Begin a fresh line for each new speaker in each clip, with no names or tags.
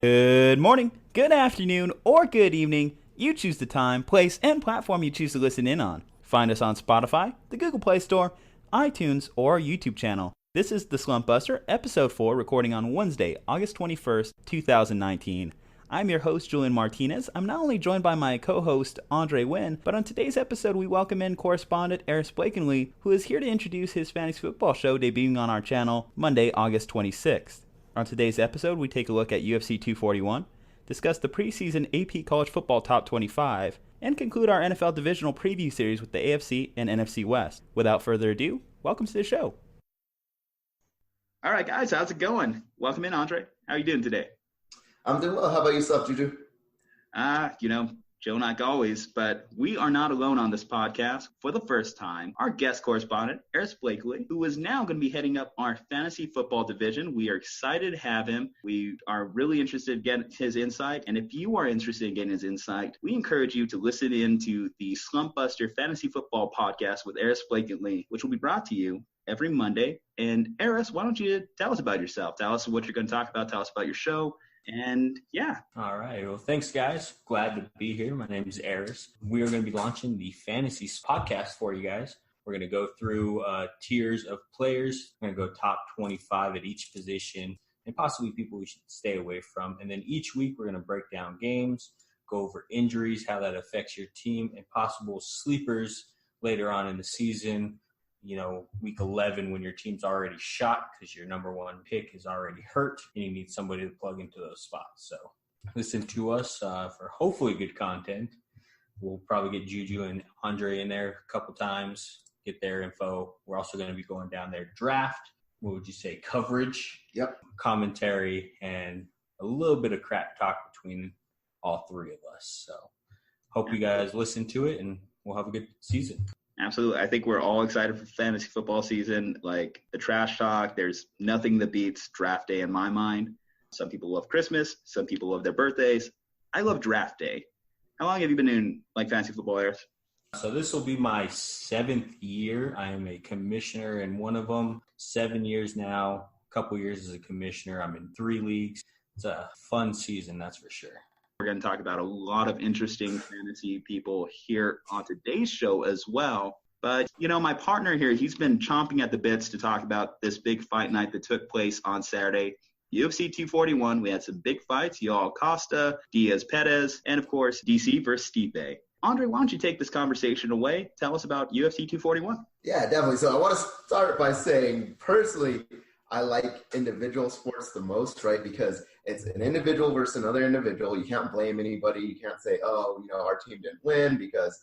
Good morning, good afternoon, or good evening. You choose the time, place, and platform you choose to listen in on. Find us on Spotify, the Google Play Store, iTunes, or our YouTube channel. This is the Slumpbuster, Episode 4, recording on Wednesday, August 21st, 2019. I'm your host, Julian Martinez. I'm not only joined by my co-host, Aundre Huynh, but on today's episode, we welcome in correspondent Aris Blakeney, who is here to introduce his fantasy football show debuting on our channel Monday, August 26th. On today's episode, we take a look at UFC 241, discuss the preseason AP College Football Top 25, and conclude our NFL divisional preview series with the AFC and NFC West. Without further ado, welcome to the show.
All right, guys, how's it going? Welcome in, Aundre. How are you doing today?
I'm doing well. How about yourself, Juju?
Joe like always, but we are not alone on this podcast. For the first time, our guest correspondent, Aris Blakeney, who is now going to be heading up our fantasy football division. We are excited to have him. We are really interested in getting his insight. And if you are interested in getting his insight, we encourage you to listen into the Slumpbuster Fantasy Football Podcast with Aris Blakeney, which will be brought to you every Monday. And Aris, why don't you tell us about yourself? Tell us what you're going to talk about. Tell us about your show. And yeah.
All right. Well, thanks, guys. Glad to be here. My name is Aris. We are going to be launching the fantasy podcast for you guys. We're going to go through tiers of players. We're going to go top 25 at each position and possibly people we should stay away from. And then each week we're going to break down games, go over injuries, how that affects your team, and possible sleepers later on in the season. Week 11 when your team's already shot because your number one pick is already hurt and you need somebody to plug into those spots. So listen to us for hopefully good content. We'll probably get Juju and Aundre in there a couple times, get their info. We're also going to be going down their draft. What would you say? Coverage,
Yep.
Commentary, and a little bit of crap talk between all three of us. So hope you guys listen to it and we'll have a good season.
Absolutely. I think we're all excited for fantasy football season. Like the trash talk, there's nothing that beats draft day in my mind. Some people love Christmas. Some people love their birthdays. I love draft day. How long have you been in fantasy football, Aris?
So this will be my 7th year. I am a commissioner in one of them. 7 years now, a couple years as a commissioner. I'm in 3 leagues. It's a fun season, that's for sure.
We're going to talk about a lot of interesting fantasy people here on today's show as well. But, my partner here, he's been chomping at the bits to talk about this big fight night that took place on Saturday. UFC 241, we had some big fights, Yoel Costa, Diaz Perez, and, of course, DC versus Stipe. Aundre, why don't you take this conversation away? Tell us about UFC 241.
Yeah, definitely. So I want to start by saying, personally, I like individual sports the most, right? Because it's an individual versus another individual. You can't blame anybody. You can't say, our team didn't win because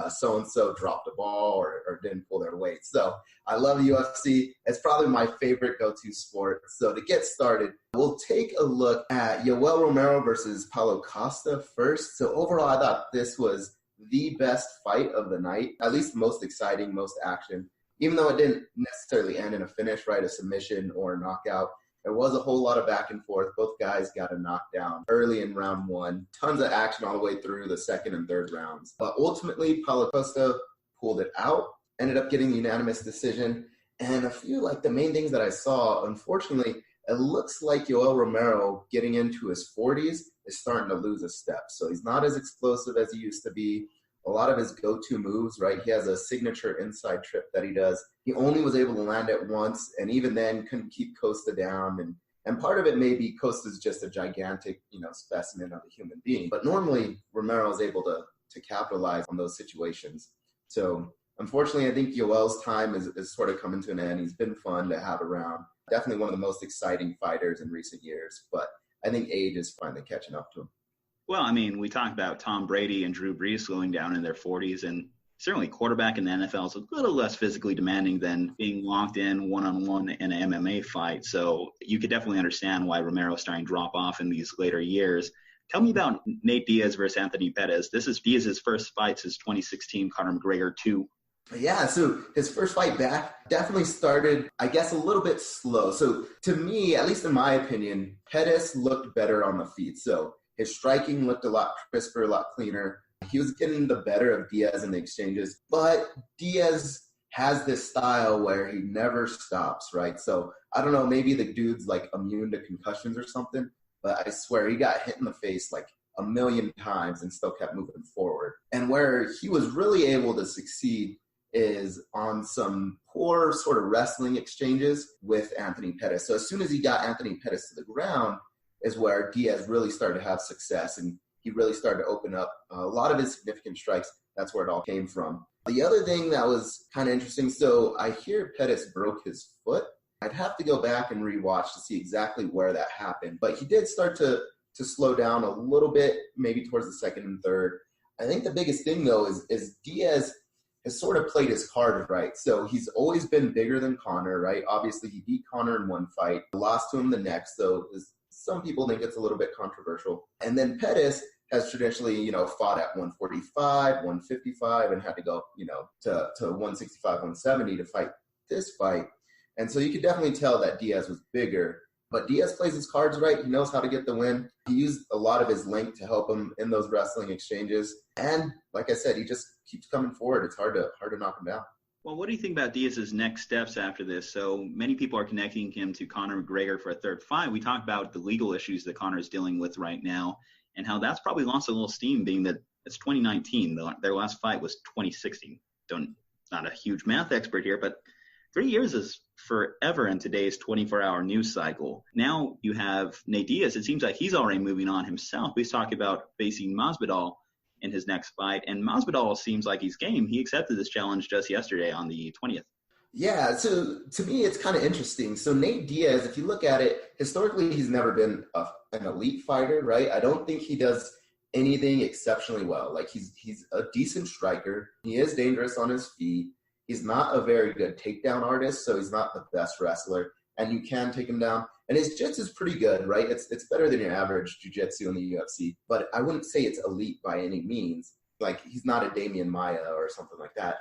so-and-so dropped a ball or didn't pull their weight. So I love the UFC. It's probably my favorite go-to sport. So to get started, we'll take a look at Yoel Romero versus Paulo Costa first. So overall, I thought this was the best fight of the night, at least most exciting, most action. Even though it didn't necessarily end in a finish, right, a submission or a knockout, there was a whole lot of back and forth. Both guys got a knockdown early in round 1. Tons of action all the way through the second and third rounds. But ultimately, Paulo Costa pulled it out, ended up getting the unanimous decision. And a few, the main things that I saw, unfortunately, it looks like Yoel Romero, getting into his 40s, is starting to lose a step. So he's not as explosive as he used to be. A lot of his go-to moves, right? He has a signature inside trip that he does. He only was able to land it once, and even then couldn't keep Costa down. And part of it may be Costa's just a gigantic, specimen of a human being. But normally, Romero is able to capitalize on those situations. So, unfortunately, I think Yoel's time is sort of coming to an end. He's been fun to have around. Definitely one of the most exciting fighters in recent years. But I think age is finally catching up to him.
Well, we talk about Tom Brady and Drew Brees going down in their 40s, and certainly quarterback in the NFL is a little less physically demanding than being locked in one-on-one in an MMA fight. So you could definitely understand why Romero's starting to drop off in these later years. Tell me about Nate Diaz versus Anthony Pettis. This is Diaz's first fight since 2016, Conor McGregor 2.
Yeah, so his first fight back definitely started, I guess, a little bit slow. So to me, at least in my opinion, Pettis looked better on the feet. So his striking looked a lot crisper, a lot cleaner. He was getting the better of Diaz in the exchanges. But Diaz has this style where he never stops, right? So I don't know, maybe the dude's immune to concussions or something. but I swear he got hit in the face like a million times and still kept moving forward. And where he was really able to succeed is on some poor sort of wrestling exchanges with Anthony Pettis. So as soon as he got Anthony Pettis to the ground is where Diaz really started to have success, and he really started to open up a lot of his significant strikes. That's where it all came from. The other thing that was kind of interesting, so I hear Pettis broke his foot. I'd have to go back and rewatch to see exactly where that happened. But he did start to slow down a little bit, maybe towards the second and third. I think the biggest thing, though, is Diaz has sort of played his card right. So he's always been bigger than Conor, right? Obviously, he beat Conor in one fight, lost to him the next, so some people think it's a little bit controversial. And then Pettis has traditionally, fought at 145, 155, and had to go, to 165, 170 to fight this fight. And so you could definitely tell that Diaz was bigger. But Diaz plays his cards right. He knows how to get the win. He used a lot of his length to help him in those wrestling exchanges. And like I said, he just keeps coming forward. It's hard to knock him down.
Well, what do you think about Diaz's next steps after this? So many people are connecting him to Conor McGregor for a third fight. We talked about the legal issues that Conor is dealing with right now and how that's probably lost a little steam, being that it's 2019. Their last fight was 2016. Not a huge math expert here, but 3 years is forever in today's 24-hour news cycle. Now you have Nate Diaz. It seems like he's already moving on himself. He's talking about facing Masvidal in his next fight, and Masvidal seems like he's game. He accepted this challenge just yesterday on the 20th.
Yeah, so to me, it's kind of interesting. So Nate Diaz, if you look at it, historically, he's never been an elite fighter, right? I don't think he does anything exceptionally well. Like, he's a decent striker. He is dangerous on his feet. He's not a very good takedown artist, so he's not the best wrestler, and you can take him down. And his jiu-jitsu is pretty good, right? It's better than your average jiu-jitsu in the UFC, but I wouldn't say it's elite by any means. Like, he's not a Damian Maia or something like that.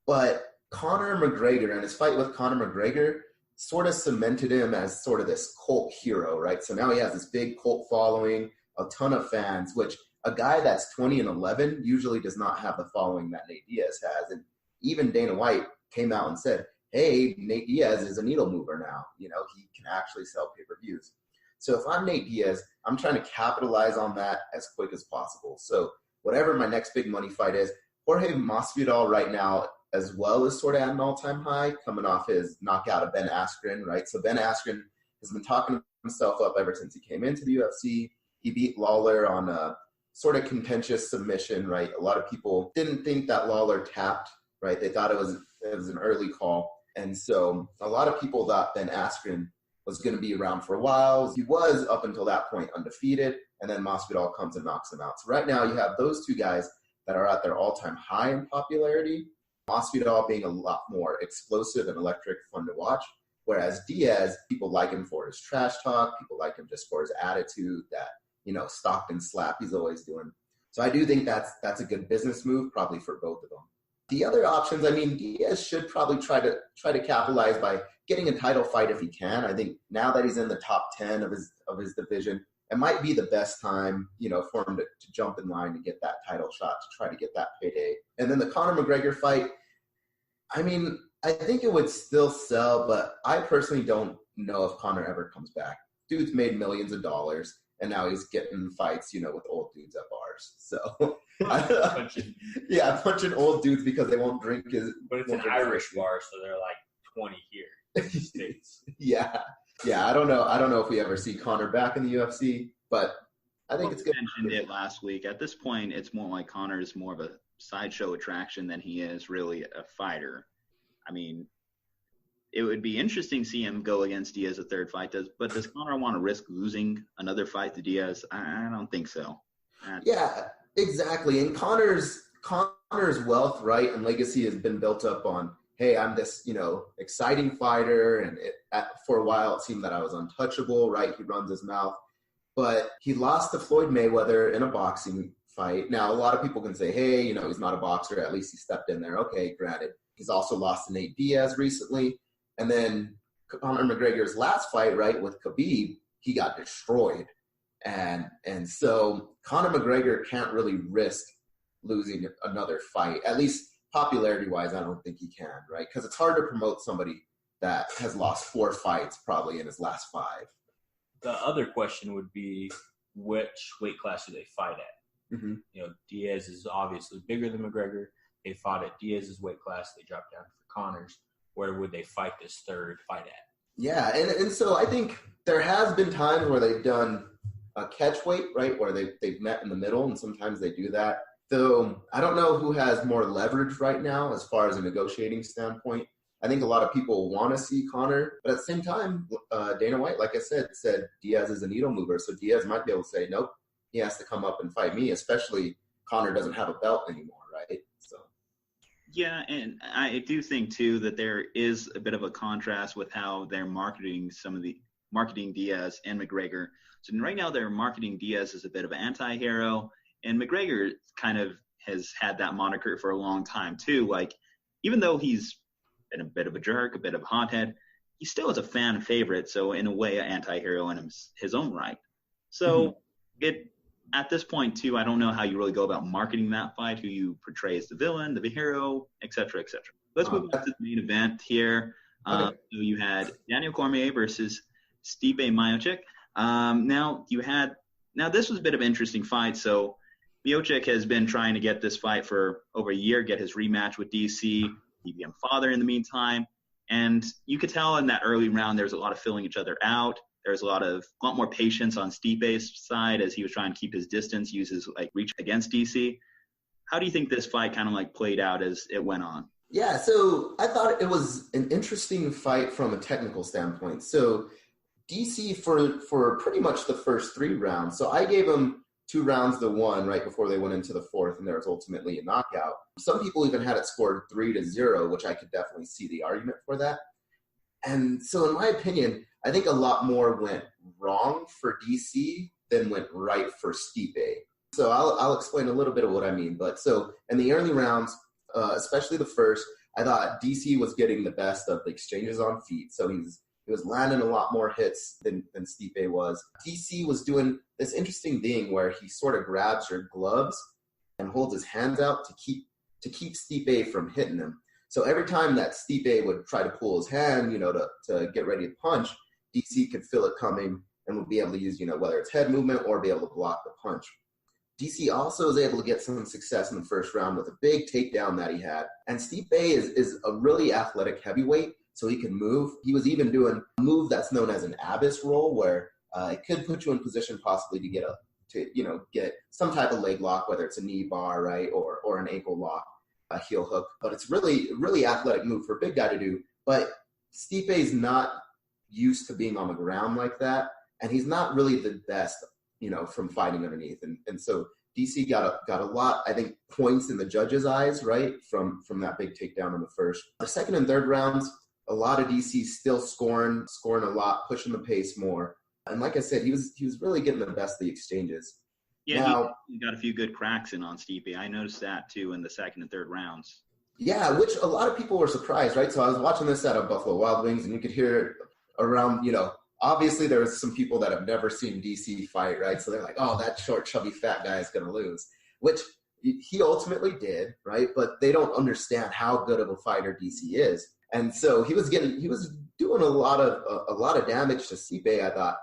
But Conor McGregor and his fight with Conor McGregor sort of cemented him as sort of this cult hero, right? So now he has this big cult following, a ton of fans, which a guy that's 20-11 usually does not have the following that Nate Diaz has. And even Dana White came out and said, hey, Nate Diaz is a needle mover now. He can actually sell pay-per-views. So if I'm Nate Diaz, I'm trying to capitalize on that as quick as possible. So whatever my next big money fight is, Jorge Masvidal right now as well is sort of at an all-time high, coming off his knockout of Ben Askren, right? So Ben Askren has been talking himself up ever since he came into the UFC. He beat Lawler on a sort of contentious submission, right? A lot of people didn't think that Lawler tapped, right? They thought it was an early call. And so a lot of people thought Ben Askren was going to be around for a while. He was, up until that point, undefeated, and then Masvidal comes and knocks him out. So right now you have those two guys that are at their all-time high in popularity. Masvidal being a lot more explosive and electric, fun to watch, whereas Diaz, people like him for his trash talk. People like him just for his attitude, that, Stockton slap he's always doing. So I do think that's a good business move, probably for both of them. The other options, Diaz should probably try to capitalize by getting a title fight if he can. I think now that he's in the top 10 of his division, it might be the best time, for him to jump in line to get that title shot, to try to get that payday. And then the Conor McGregor fight, I think it would still sell, but I personally don't know if Conor ever comes back. Dude's made millions of dollars, and now he's getting fights, with old dudes at bars. So, punching old dudes because they won't drink his.
But it's an Irish bar, so they're like 20 here in the States.
Yeah. I don't know if we ever see Conor back in the UFC, but I think it's good.
We mentioned it last week. At this point, it's more like Conor is more of a sideshow attraction than he is really a fighter. It would be interesting to see him go against Diaz a third fight. But does Conor want to risk losing another fight to Diaz? I don't think so.
Yeah, exactly. And Conor's wealth, right, and legacy has been built up on, hey, I'm this, exciting fighter, and for a while it seemed that I was untouchable, right? He runs his mouth. But he lost to Floyd Mayweather in a boxing fight. Now, a lot of people can say, hey, he's not a boxer. At least he stepped in there. Okay, granted. He's also lost to Nate Diaz recently. And then Conor McGregor's last fight, right, with Khabib, he got destroyed. And so Conor McGregor can't really risk losing another fight, at least popularity-wise. I don't think he can, right? Because it's hard to promote somebody that has lost 4 fights probably in his last 5.
The other question would be, which weight class do they fight at?
Mm-hmm.
You know, Diaz is obviously bigger than McGregor. They fought at Diaz's weight class. They dropped down for Connor's. Where would they fight this third fight at?
Yeah, and so I think there has been times where they've done a catch weight, right, where they've met in the middle, and sometimes they do that. Though I don't know who has more leverage right now as far as a negotiating standpoint. I think a lot of people want to see Connor, but at the same time, Dana White, like I said Diaz is a needle mover, so Diaz might be able to say, nope, he has to come up and fight me, especially Connor doesn't have a belt anymore, right? So.
Yeah, and I do think, too, that there is a bit of a contrast with how they're marketing Diaz and McGregor. So right now they're marketing Diaz as a bit of an anti-hero, and McGregor kind of has had that moniker for a long time, too. Like, even though he's been a bit of a jerk, a bit of a hothead, he still is a fan favorite, so in a way, an anti-hero in his own right. So at this point, too, I don't know how you really go about marketing that fight, who you portray as the villain, the hero, et cetera, et cetera. Let's move on to the main event here. So you had Daniel Cormier versus Stipe Miocic. Now this was a bit of an interesting fight. So Miocic has been trying to get this fight for over a year, get his rematch with DC. He became father in the meantime. And you could tell in that early round, there was a lot of filling each other out. There was a lot more patience on Stipe's side as he was trying to keep his distance, use his reach against DC. How do you think this fight kind of played out as it went on?
Yeah, so I thought it was an interesting fight from a technical standpoint. So DC for pretty much the first 3 rounds. So I gave him 2 rounds to 1 right before they went into the 4th, and there was ultimately a knockout. Some people even had it scored 3-0, which I could definitely see the argument for that. And so in my opinion, I think a lot more went wrong for DC than went right for Stipe. So I'll explain a little bit of what I mean. But so in the early rounds, especially the first, I thought DC was getting the best of the exchanges on feet. So he was landing a lot more hits than Stipe was. DC was doing this interesting thing where he sort of grabs your gloves and holds his hands out to keep Stipe from hitting him. So every time that Stipe would try to pull his hand, to get ready to punch, DC could feel it coming and would be able to use, whether it's head movement or be able to block the punch. DC also was able to get some success in the first round with a big takedown that he had. And Stipe is a really athletic heavyweight, so he can move. He was even doing a move that's known as an Abyss roll, where it could put you in position possibly to get some type of leg lock, whether it's a knee bar, right, or an ankle lock, a heel hook. But it's really, really athletic move for a big guy to do. But Stipe's not used to being on the ground like that, and he's not really the best, from fighting underneath. And so DC got a lot, I think, points in the judges' eyes, right, from that big takedown in the first. The second and third rounds, a lot of DC still scoring a lot, pushing the pace more. And like I said, he was really getting the best of the exchanges.
Yeah,
now,
he got a few good cracks in on Stipe. I noticed that, too, in the second and third rounds.
Yeah, which a lot of people were surprised, right? So I was watching this at a Buffalo Wild Wings, and you could hear around, obviously there was some people that have never seen DC fight, right? So they're like, oh, that short, chubby, fat guy is going to lose, which he ultimately did, right? But they don't understand how good of a fighter DC is. And so he was doing a lot of damage to Stipe, I thought.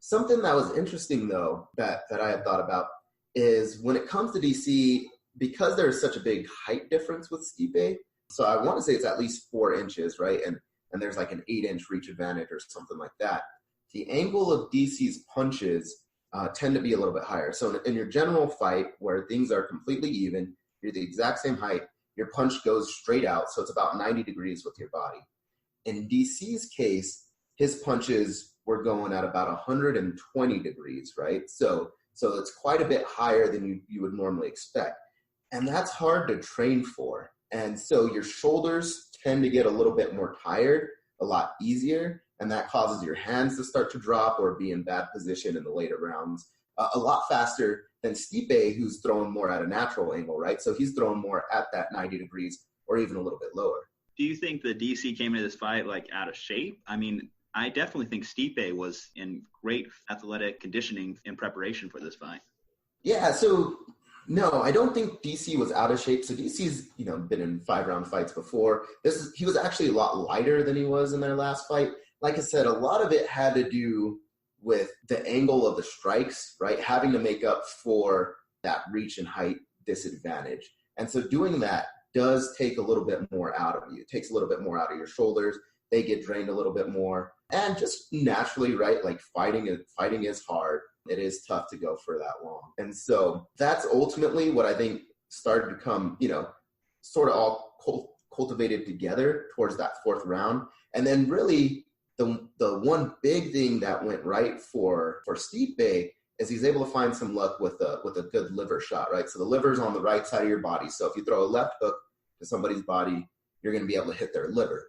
Something that was interesting, though, that I had thought about is when it comes to DC, because there's such a big height difference with Stipe, so I want to say it's at least 4 inches, right? And there's like an 8-inch reach advantage or something like that. The angle of DC's punches tend to be a little bit higher. So in your general fight where things are completely even, you're the exact same height, your punch goes straight out, so it's about 90 degrees with your body. In DC's case, his punches were going at about 120 degrees, right? So it's quite a bit higher than you would normally expect. And that's hard to train for. And so your shoulders tend to get a little bit more tired, a lot easier, and that causes your hands to start to drop or be in bad position in the later rounds a lot faster than Stipe, who's throwing more at a natural angle, right? So he's throwing more at that 90 degrees or even a little bit lower.
Do you think that DC came into this fight out of shape? I mean, I definitely think Stipe was in great athletic conditioning in preparation for this fight.
Yeah, so no, I don't think DC was out of shape. So DC's, been in 5-round fights before. He was actually a lot lighter than he was in their last fight. Like I said, a lot of it had to do with the angle of the strikes, right? Having to make up for that reach and height disadvantage. And so doing that does take a little bit more out of you. It takes a little bit more out of your shoulders. They get drained a little bit more. And just naturally, right, like fighting is hard. It is tough to go for that long. And so that's ultimately what I think started to come, sort of all cultivated together towards that fourth round. And then really the one big thing that went right for Stipe is he's able to find some luck with a good liver shot, right? So the liver's on the right side of your body. So if you throw a left hook to somebody's body, you're going to be able to hit their liver.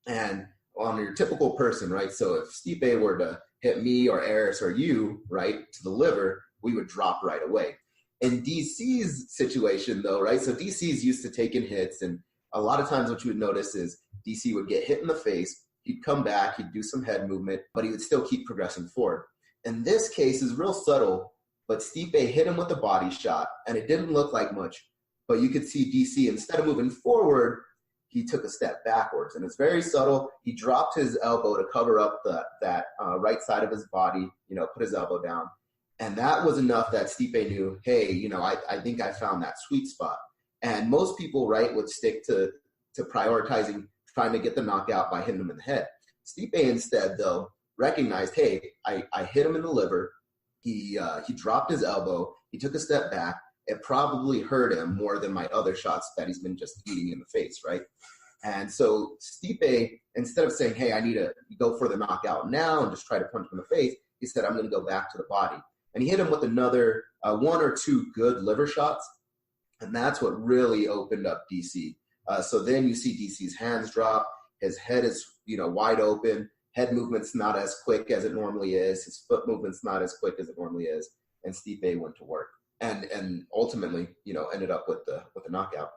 And on your typical person, right? So if Stipe were to hit me or Aris or you, right, to the liver, we would drop right away. In DC's situation, though, right? So DC's used to taking hits, and a lot of times what you would notice is DC would get hit in the face, he'd come back, he'd do some head movement, but he would still keep progressing forward. In this case, is real subtle, but Stipe hit him with a body shot, and it didn't look like much, but you could see DC, instead of moving forward, he took a step backwards, and it's very subtle. He dropped his elbow to cover up that right side of his body, put his elbow down. And that was enough that Stipe knew, hey, I think I found that sweet spot. And most people, right, would stick to prioritizing trying to get the knockout by hitting him in the head. Stipe instead, though, recognized, hey, I hit him in the liver. He dropped his elbow. He took a step back. It probably hurt him more than my other shots that he's been just eating in the face, right? And so Stipe, instead of saying, hey, I need to go for the knockout now and just try to punch him in the face, he said, I'm going to go back to the body. And he hit him with another one or two good liver shots, and that's what really opened up DC. So then you see DC's hands drop. His head is, wide open. Head movement's not as quick as it normally is. His foot movement's not as quick as it normally is. And Stipe went to work. And ultimately, ended up with the knockout.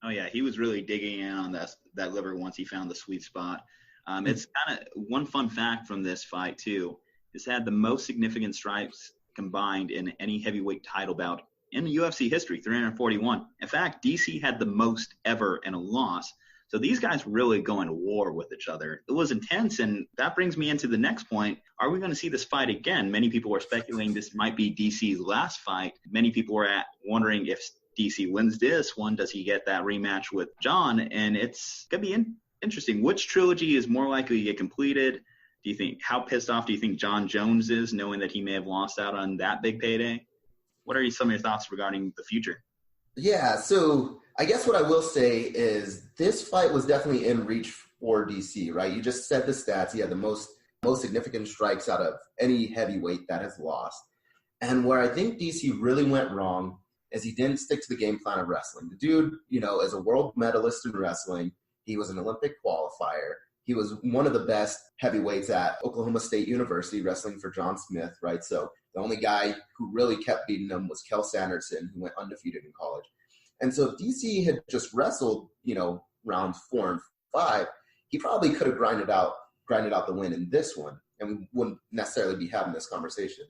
Oh yeah, he was really digging in on that liver once he found the sweet spot. It's kind of one fun fact from this fight too. It's had the most significant strikes combined in any heavyweight title bout in UFC history, 341. In fact, DC had the most ever in a loss. So these guys really going to war with each other. It was intense, and that brings me into the next point. Are we going to see this fight again? Many people were speculating this might be DC's last fight. Many people were wondering if DC wins this one, does he get that rematch with John? And it's going to be interesting. Which trilogy is more likely to get completed? Do you think, how pissed off do you think John Jones is, knowing that he may have lost out on that big payday? What are some of your thoughts regarding the future?
Yeah, so I guess what I will say is this fight was definitely in reach for DC, right? You just said the stats. He had the most significant strikes out of any heavyweight that has lost. And where I think DC really went wrong is he didn't stick to the game plan of wrestling. The dude, is a world medalist in wrestling. He was an Olympic qualifier. He was one of the best heavyweights at Oklahoma State University, wrestling for John Smith, right? So the only guy who really kept beating him was Kel Sanderson, who went undefeated in college. And so if DC had just wrestled, rounds 4 and 5, he probably could have grinded out the win in this one, and we wouldn't necessarily be having this conversation.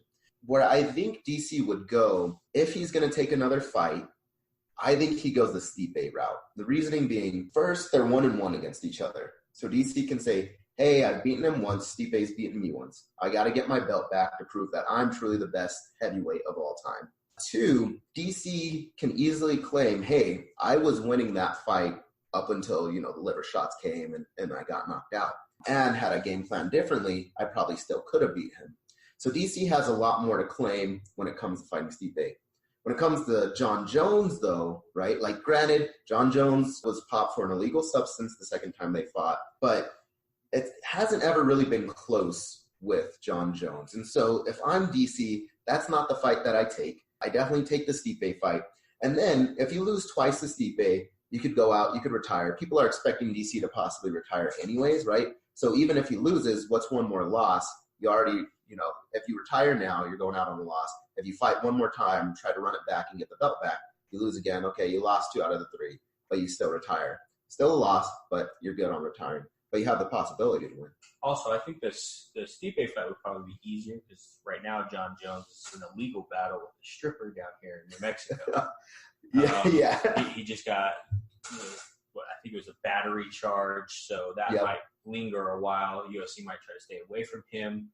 Where I think DC would go, if he's going to take another fight, I think he goes the Stipe route. The reasoning being, first, they're 1-1 against each other. So DC can say, hey, I've beaten him once, Stipe's beaten me once. I got to get my belt back to prove that I'm truly the best heavyweight of all time. 2, DC can easily claim, hey, I was winning that fight up until, the liver shots came and I got knocked out. And had I game planned differently, I probably still could have beat him. So DC has a lot more to claim when it comes to fighting Stipe. When it comes to John Jones, though, right, like granted, John Jones was popped for an illegal substance the second time they fought, but it hasn't ever really been close with John Jones. And so if I'm DC, that's not the fight that I take. I definitely take the Stipe fight. And then if you lose twice to Stipe, you could go out, you could retire. People are expecting DC to possibly retire anyways, right? So even if he loses, what's one more loss? You already, if you retire now, you're going out on a loss. If you fight one more time, try to run it back and get the belt back, you lose again. Okay, you lost 2 out of the 3, but you still retire. Still a loss, but you're good on retiring. But you have the possibility to win.
Also, I think the Stipe fight would probably be easier because right now John Jones is in a legal battle with a stripper down here in New Mexico.
Yeah.
He just got, I think it was a battery charge, so that might linger a while. UFC might try to stay away from him.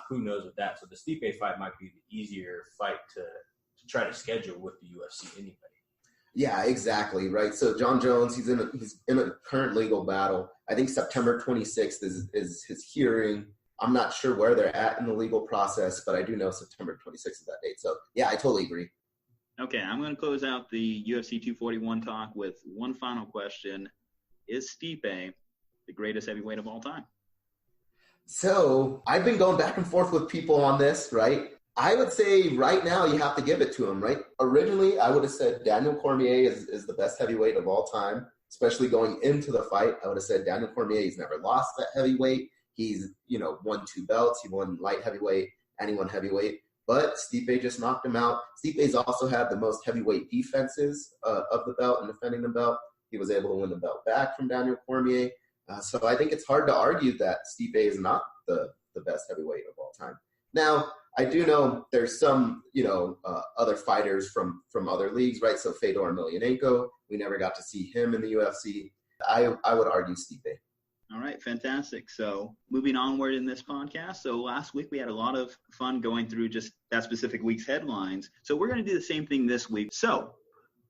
Who knows with that? So the Stipe fight might be the easier fight to try to schedule with the UFC anyway.
Yeah, exactly, right? So John Jones, he's in a current legal battle. I think September 26th is his hearing. I'm not sure where they're at in the legal process, but I do know September 26th is that date. So, yeah, I totally agree.
Okay, I'm going to close out the UFC 241 talk with one final question. Is Stipe the greatest heavyweight of all time?
So I've been going back and forth with people on this, right? I would say right now you have to give it to him, right? Originally, I would have said Daniel Cormier is the best heavyweight of all time, especially going into the fight. I would have said Daniel Cormier, he's never lost that heavyweight. He's, won 2 belts. He won light heavyweight and he won heavyweight. But Stipe just knocked him out. Stipe's also had the most heavyweight defenses of the belt and defending the belt. He was able to win the belt back from Daniel Cormier. So I think it's hard to argue that Stipe is not the best heavyweight of all time. Now, I do know there's some, other fighters from other leagues, right? So Fedor Emelianenko, we never got to see him in the UFC. I would argue Stipe.
All right, fantastic. So moving onward in this podcast. So last week we had a lot of fun going through just that specific week's headlines. So we're going to do the same thing this week. So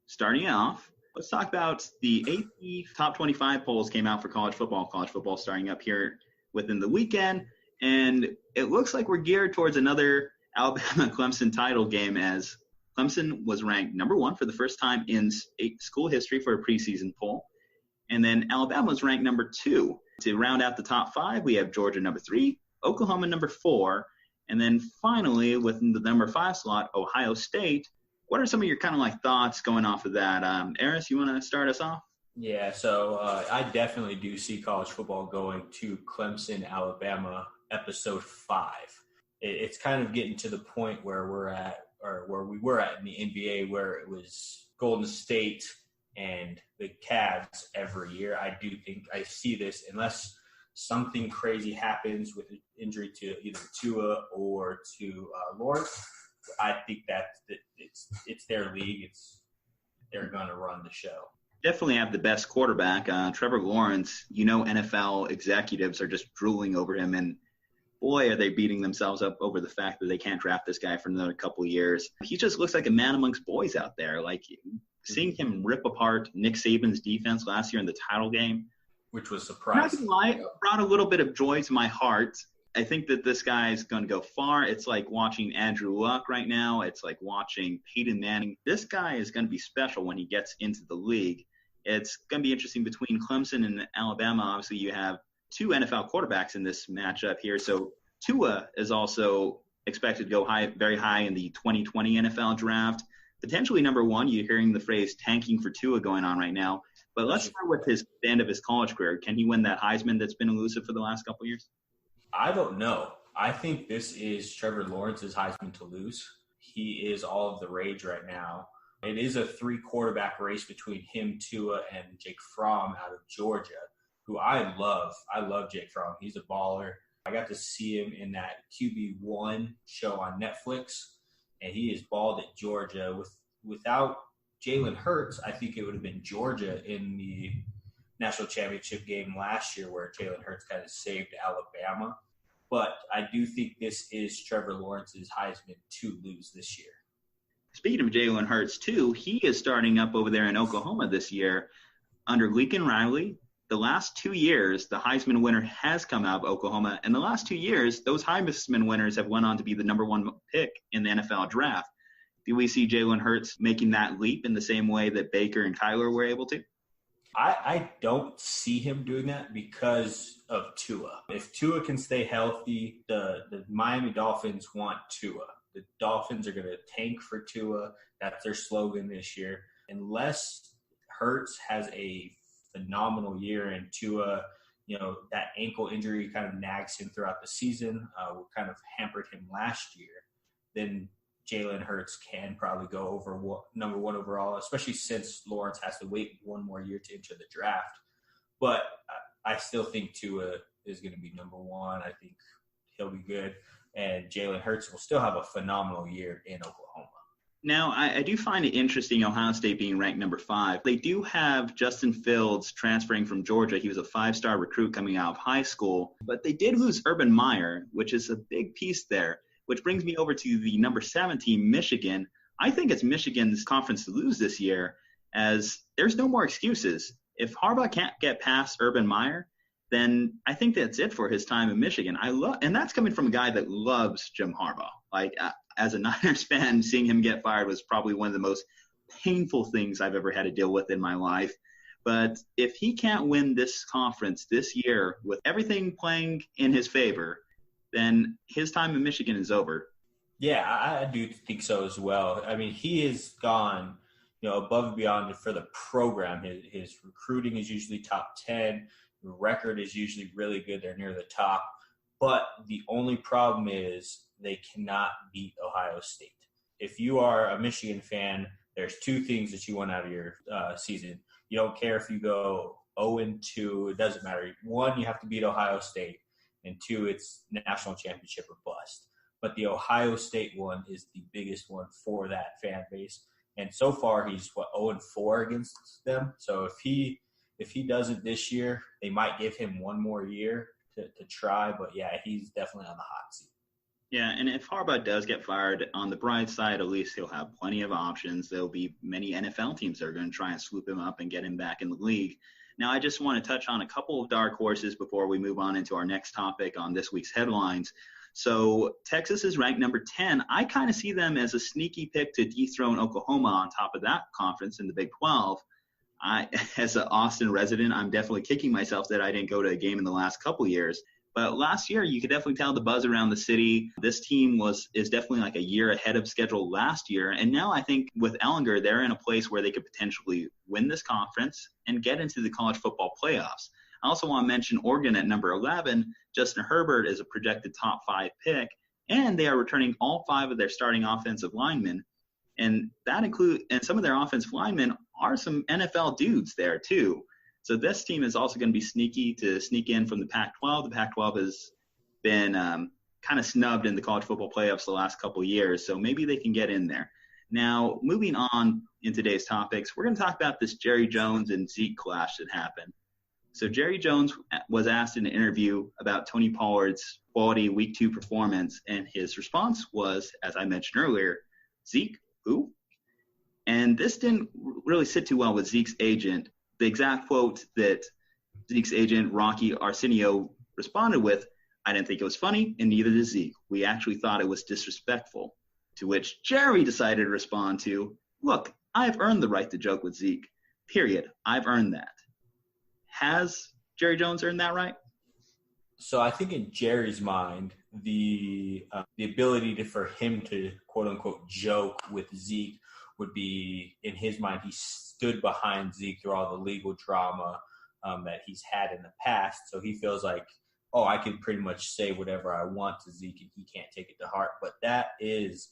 starting off, let's talk about the AP Top 25 polls came out for college football. College football starting up here within the weekend. And it looks like we're geared towards another Alabama-Clemson title game, as Clemson was ranked number 1 for the first time in school history for a preseason poll. And then Alabama was ranked number 2. To round out the top 5, we have Georgia number 3, Oklahoma number 4, and then finally, within the number 5 slot, Ohio State. What are some of your kind of like thoughts going off of that? Aris, you want to start us off?
Yeah, so I definitely do see college football going to Clemson, Alabama, episode 5. It's kind of getting to the point where we're at, or where we were at in the NBA, where it was Golden State and the Cavs every year. I do think I see this, unless something crazy happens with an injury to either Tua or to Lawrence. I think that it's their league. They're going to run the show.
Definitely have the best quarterback. Trevor Lawrence, NFL executives are just drooling over him, and boy, are they beating themselves up over the fact that they can't draft this guy for another couple of years. He just looks like a man amongst boys out there. Like, seeing him rip apart Nick Saban's defense last year in the title game,
which was surprising.
Not gonna lie, brought a little bit of joy to my heart. I think that this guy is going to go far. It's like watching Andrew Luck right now. It's like watching Peyton Manning. This guy is going to be special when he gets into the league. It's going to be interesting between Clemson and Alabama. Obviously, you have 2 NFL quarterbacks in this matchup here. So Tua is also expected to go very high in the 2020 NFL draft. Potentially number 1. You're hearing the phrase tanking for Tua going on right now. But let's start with the end of his college career. Can he win that Heisman that's been elusive for the last couple of years?
I don't know. I think this is Trevor Lawrence's Heisman to lose. He is all of the rage right now. It is a 3-quarterback race between him, Tua, and Jake Fromm out of Georgia, who I love. I love Jake Fromm. He's a baller. I got to see him in that QB1 show on Netflix, and he is balled at Georgia. Without Jalen Hurts, I think it would have been Georgia in the national championship game last year, where Jalen Hurts kind of saved Alabama. But I do think this is Trevor Lawrence's Heisman to lose this year.
Speaking of Jalen Hurts, too, he is starting up over there in Oklahoma this year under Lincoln Riley. The last 2 years, the Heisman winner has come out of Oklahoma. And the last 2 years, those Heisman winners have went on to be the number 1 pick in the NFL draft. Do we see Jalen Hurts making that leap in the same way that Baker and Kyler were able to?
I don't see him doing that because of Tua. If Tua can stay healthy, the Miami Dolphins want Tua. The Dolphins are going to tank for Tua. That's their slogan this year. Unless Hurts has a phenomenal year and Tua, that ankle injury kind of nags him throughout the season, kind of hampered him last year, then Jalen Hurts can probably go over number 1 overall, especially since Lawrence has to wait 1 more year to enter the draft. But I still think Tua is going to be number 1. I think he'll be good. And Jalen Hurts will still have a phenomenal year in Oklahoma.
Now, I do find it interesting, Ohio State being ranked number 5. They do have Justin Fields transferring from Georgia. He was a 5-star recruit coming out of high school. But they did lose Urban Meyer, which is a big piece there, which brings me over to the number 7 team, Michigan. I think it's Michigan's conference to lose this year, as there's no more excuses. If Harbaugh can't get past Urban Meyer, then I think that's it for his time in Michigan. And that's coming from a guy that loves Jim Harbaugh. As a Niners fan, seeing him get fired was probably one of the most painful things I've ever had to deal with in my life. But if he can't win this conference this year with everything playing in his favor, then his time in Michigan is over.
Yeah, I do think so as well. I mean, he has gone, above and beyond for the program. His recruiting is usually top 10. The record is usually really good. They're near the top. But the only problem is they cannot beat Ohio State. If you are a Michigan fan, there's 2 things that you want out of your season. You don't care if you go 0-2. It doesn't matter. 1, you have to beat Ohio State. And 2, it's national championship or bust. But the Ohio State one is the biggest one for that fan base. And so far, he's 0-4 against them. So if he doesn't this year, they might give him one more year to try. But yeah, he's definitely on the hot seat.
Yeah, and if Harbaugh does get fired, on the bright side, at least he'll have plenty of options. There'll be many NFL teams that are going to try and swoop him up and get him back in the league. Now, I just want to touch on a couple of dark horses before we move on into our next topic on this week's headlines. So Texas is ranked number 10. I kind of see them as a sneaky pick to dethrone Oklahoma on top of that conference in the Big 12. As an Austin resident, I'm definitely kicking myself that I didn't go to a game in the last couple of years. But last year, you could definitely tell the buzz around the city. This team is definitely like a year ahead of schedule last year. And now I think with Ehlinger, they're in a place where they could potentially win this conference and get into the college football playoffs. I also want to mention Oregon at number 11. Justin Herbert is a projected top 5 pick, and they are returning all 5 of their starting offensive linemen. And some of their offensive linemen are some NFL dudes there too. So this team is also going to be sneaky to sneak in from the Pac-12. The Pac-12 has been kind of snubbed in the college football playoffs the last couple of years, so maybe they can get in there. Now, moving on in today's topics, we're going to talk about this Jerry Jones and Zeke clash that happened. So Jerry Jones was asked in an interview about Tony Pollard's quality Week 2 performance, and his response was, as I mentioned earlier, Zeke, who? And this didn't really sit too well with Zeke's agent. The exact quote that Zeke's agent, Rocky Arsenio, responded with, "I didn't think it was funny, and neither did Zeke. We actually thought it was disrespectful." To which Jerry decided to respond to, "Look, I've earned the right to joke with Zeke. Period. I've earned that." Has Jerry Jones earned that right?
So I think in Jerry's mind, the ability for him to quote unquote joke with Zeke would be, in his mind, he stood behind Zeke through all the legal drama that he's had in the past. So he feels like, I can pretty much say whatever I want to Zeke and he can't take it to heart. But that is,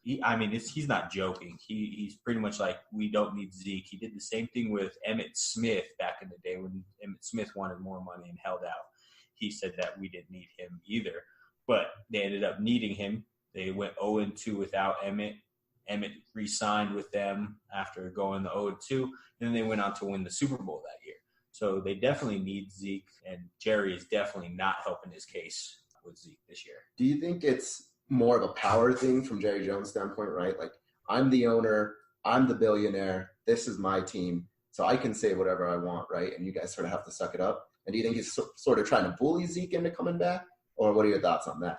he's not joking. He's pretty much like, we don't need Zeke. He did the same thing with Emmitt Smith back in the day when Emmitt Smith wanted more money and held out. He said that we didn't need him either. But they ended up needing him. They went 0-2 without Emmitt. Emmitt re-signed with them after going the 0-2, and then they went on to win the Super Bowl that year. So they definitely need Zeke, and Jerry is definitely not helping his case with Zeke this year.
Do you think it's more of a power thing from Jerry Jones' standpoint, right? Like, I'm the owner, I'm the billionaire, this is my team, so I can say whatever I want, right? And you guys sort of have to suck it up. And do you think he's sort of trying to bully Zeke into coming back? Or what are your thoughts on that?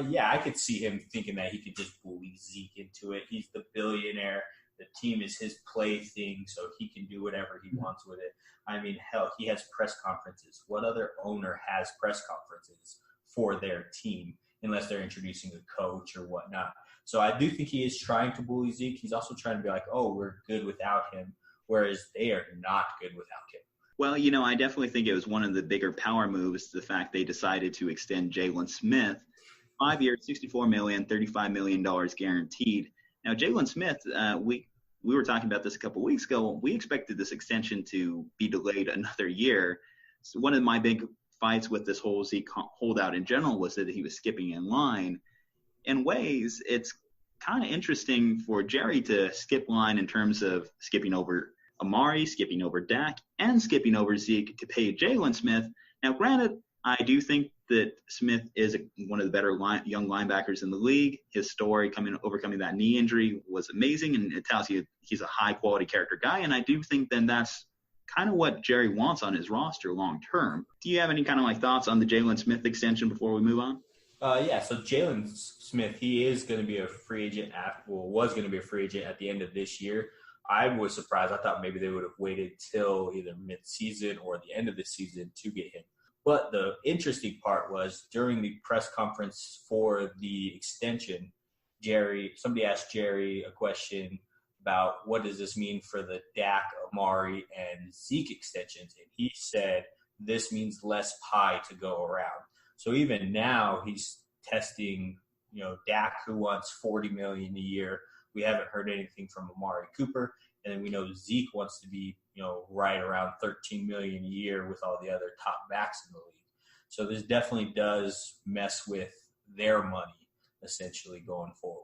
Yeah, I could see him thinking that he could just bully Zeke into it. He's the billionaire. The team is his plaything, so he can do whatever he wants with it. I mean, hell, he has press conferences. What other owner has press conferences for their team unless they're introducing a coach or whatnot? So I do think he is trying to bully Zeke. He's also trying to be like, we're good without him, whereas they are not good without him.
Well, I definitely think it was one of the bigger power moves, the fact they decided to extend Jalen Smith 5 years, $64 million, $35 million guaranteed. Now, Jalen Smith, we were talking about this a couple weeks ago. We expected this extension to be delayed another year. So one of my big fights with this whole Zeke holdout in general was that he was skipping in line. In ways, it's kind of interesting for Jerry to skip line in terms of skipping over Amari, skipping over Dak, and skipping over Zeke to pay Jalen Smith. Now, granted, I do think that Smith is one of the better young linebackers in the league. His story overcoming that knee injury was amazing, and it tells you he's a high-quality character guy, and I do think then that's kind of what Jerry wants on his roster long-term. Do you have any kind of thoughts on the Jalen Smith extension before we move on?
Yeah, so Jalen Smith, he is going to be a free agent was going to be a free agent at the end of this year. I was surprised. I thought maybe they would have waited till either mid-season or the end of the season to get him. But the interesting part was during the press conference for the extension, somebody asked Jerry a question about what does this mean for the Dak, Amari, and Zeke extensions. And he said, this means less pie to go around. So even now he's testing, Dak, who wants $40 million a year. We haven't heard anything from Amari Cooper. And then we know Zeke wants to be, right around $13 million a year with all the other top backs in the league. So this definitely does mess with their money, essentially, going forward.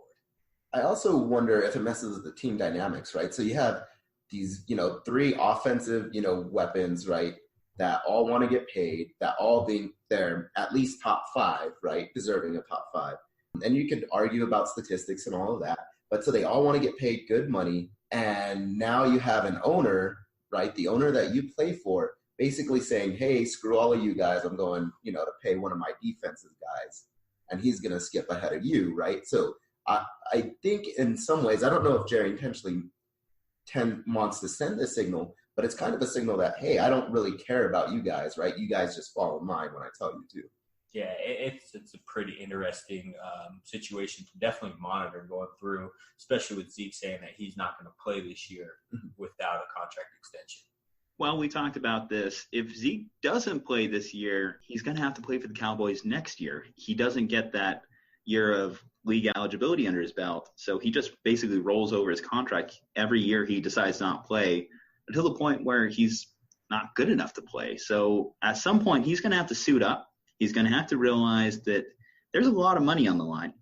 I also wonder if it messes with the team dynamics, right? So you have these, three offensive, weapons, right, that all want to get paid, that all think they're at least top five, right, deserving of top five. And you could argue about statistics and all of that, but so they all want to get paid good money. And now you have an owner, right, the owner that you play for, basically saying, hey, screw all of you guys. I'm going, to pay one of my defensive guys, and he's going to skip ahead of you, right? So I think in some ways, I don't know if Jerry intentionally wants to send this signal, but it's kind of a signal that, hey, I don't really care about you guys, right? You guys just follow mine when I tell you to.
Yeah, it's a pretty interesting situation to definitely monitor going through, especially with Zeke saying that he's not going to play this year without a contract extension.
Well, we talked about this. If Zeke doesn't play this year, he's going to have to play for the Cowboys next year. He doesn't get that year of league eligibility under his belt, so he just basically rolls over his contract every year he decides not to play until the point where he's not good enough to play. So at some point, he's going to have to suit up. He's going to have to realize that there's a lot of money on the line.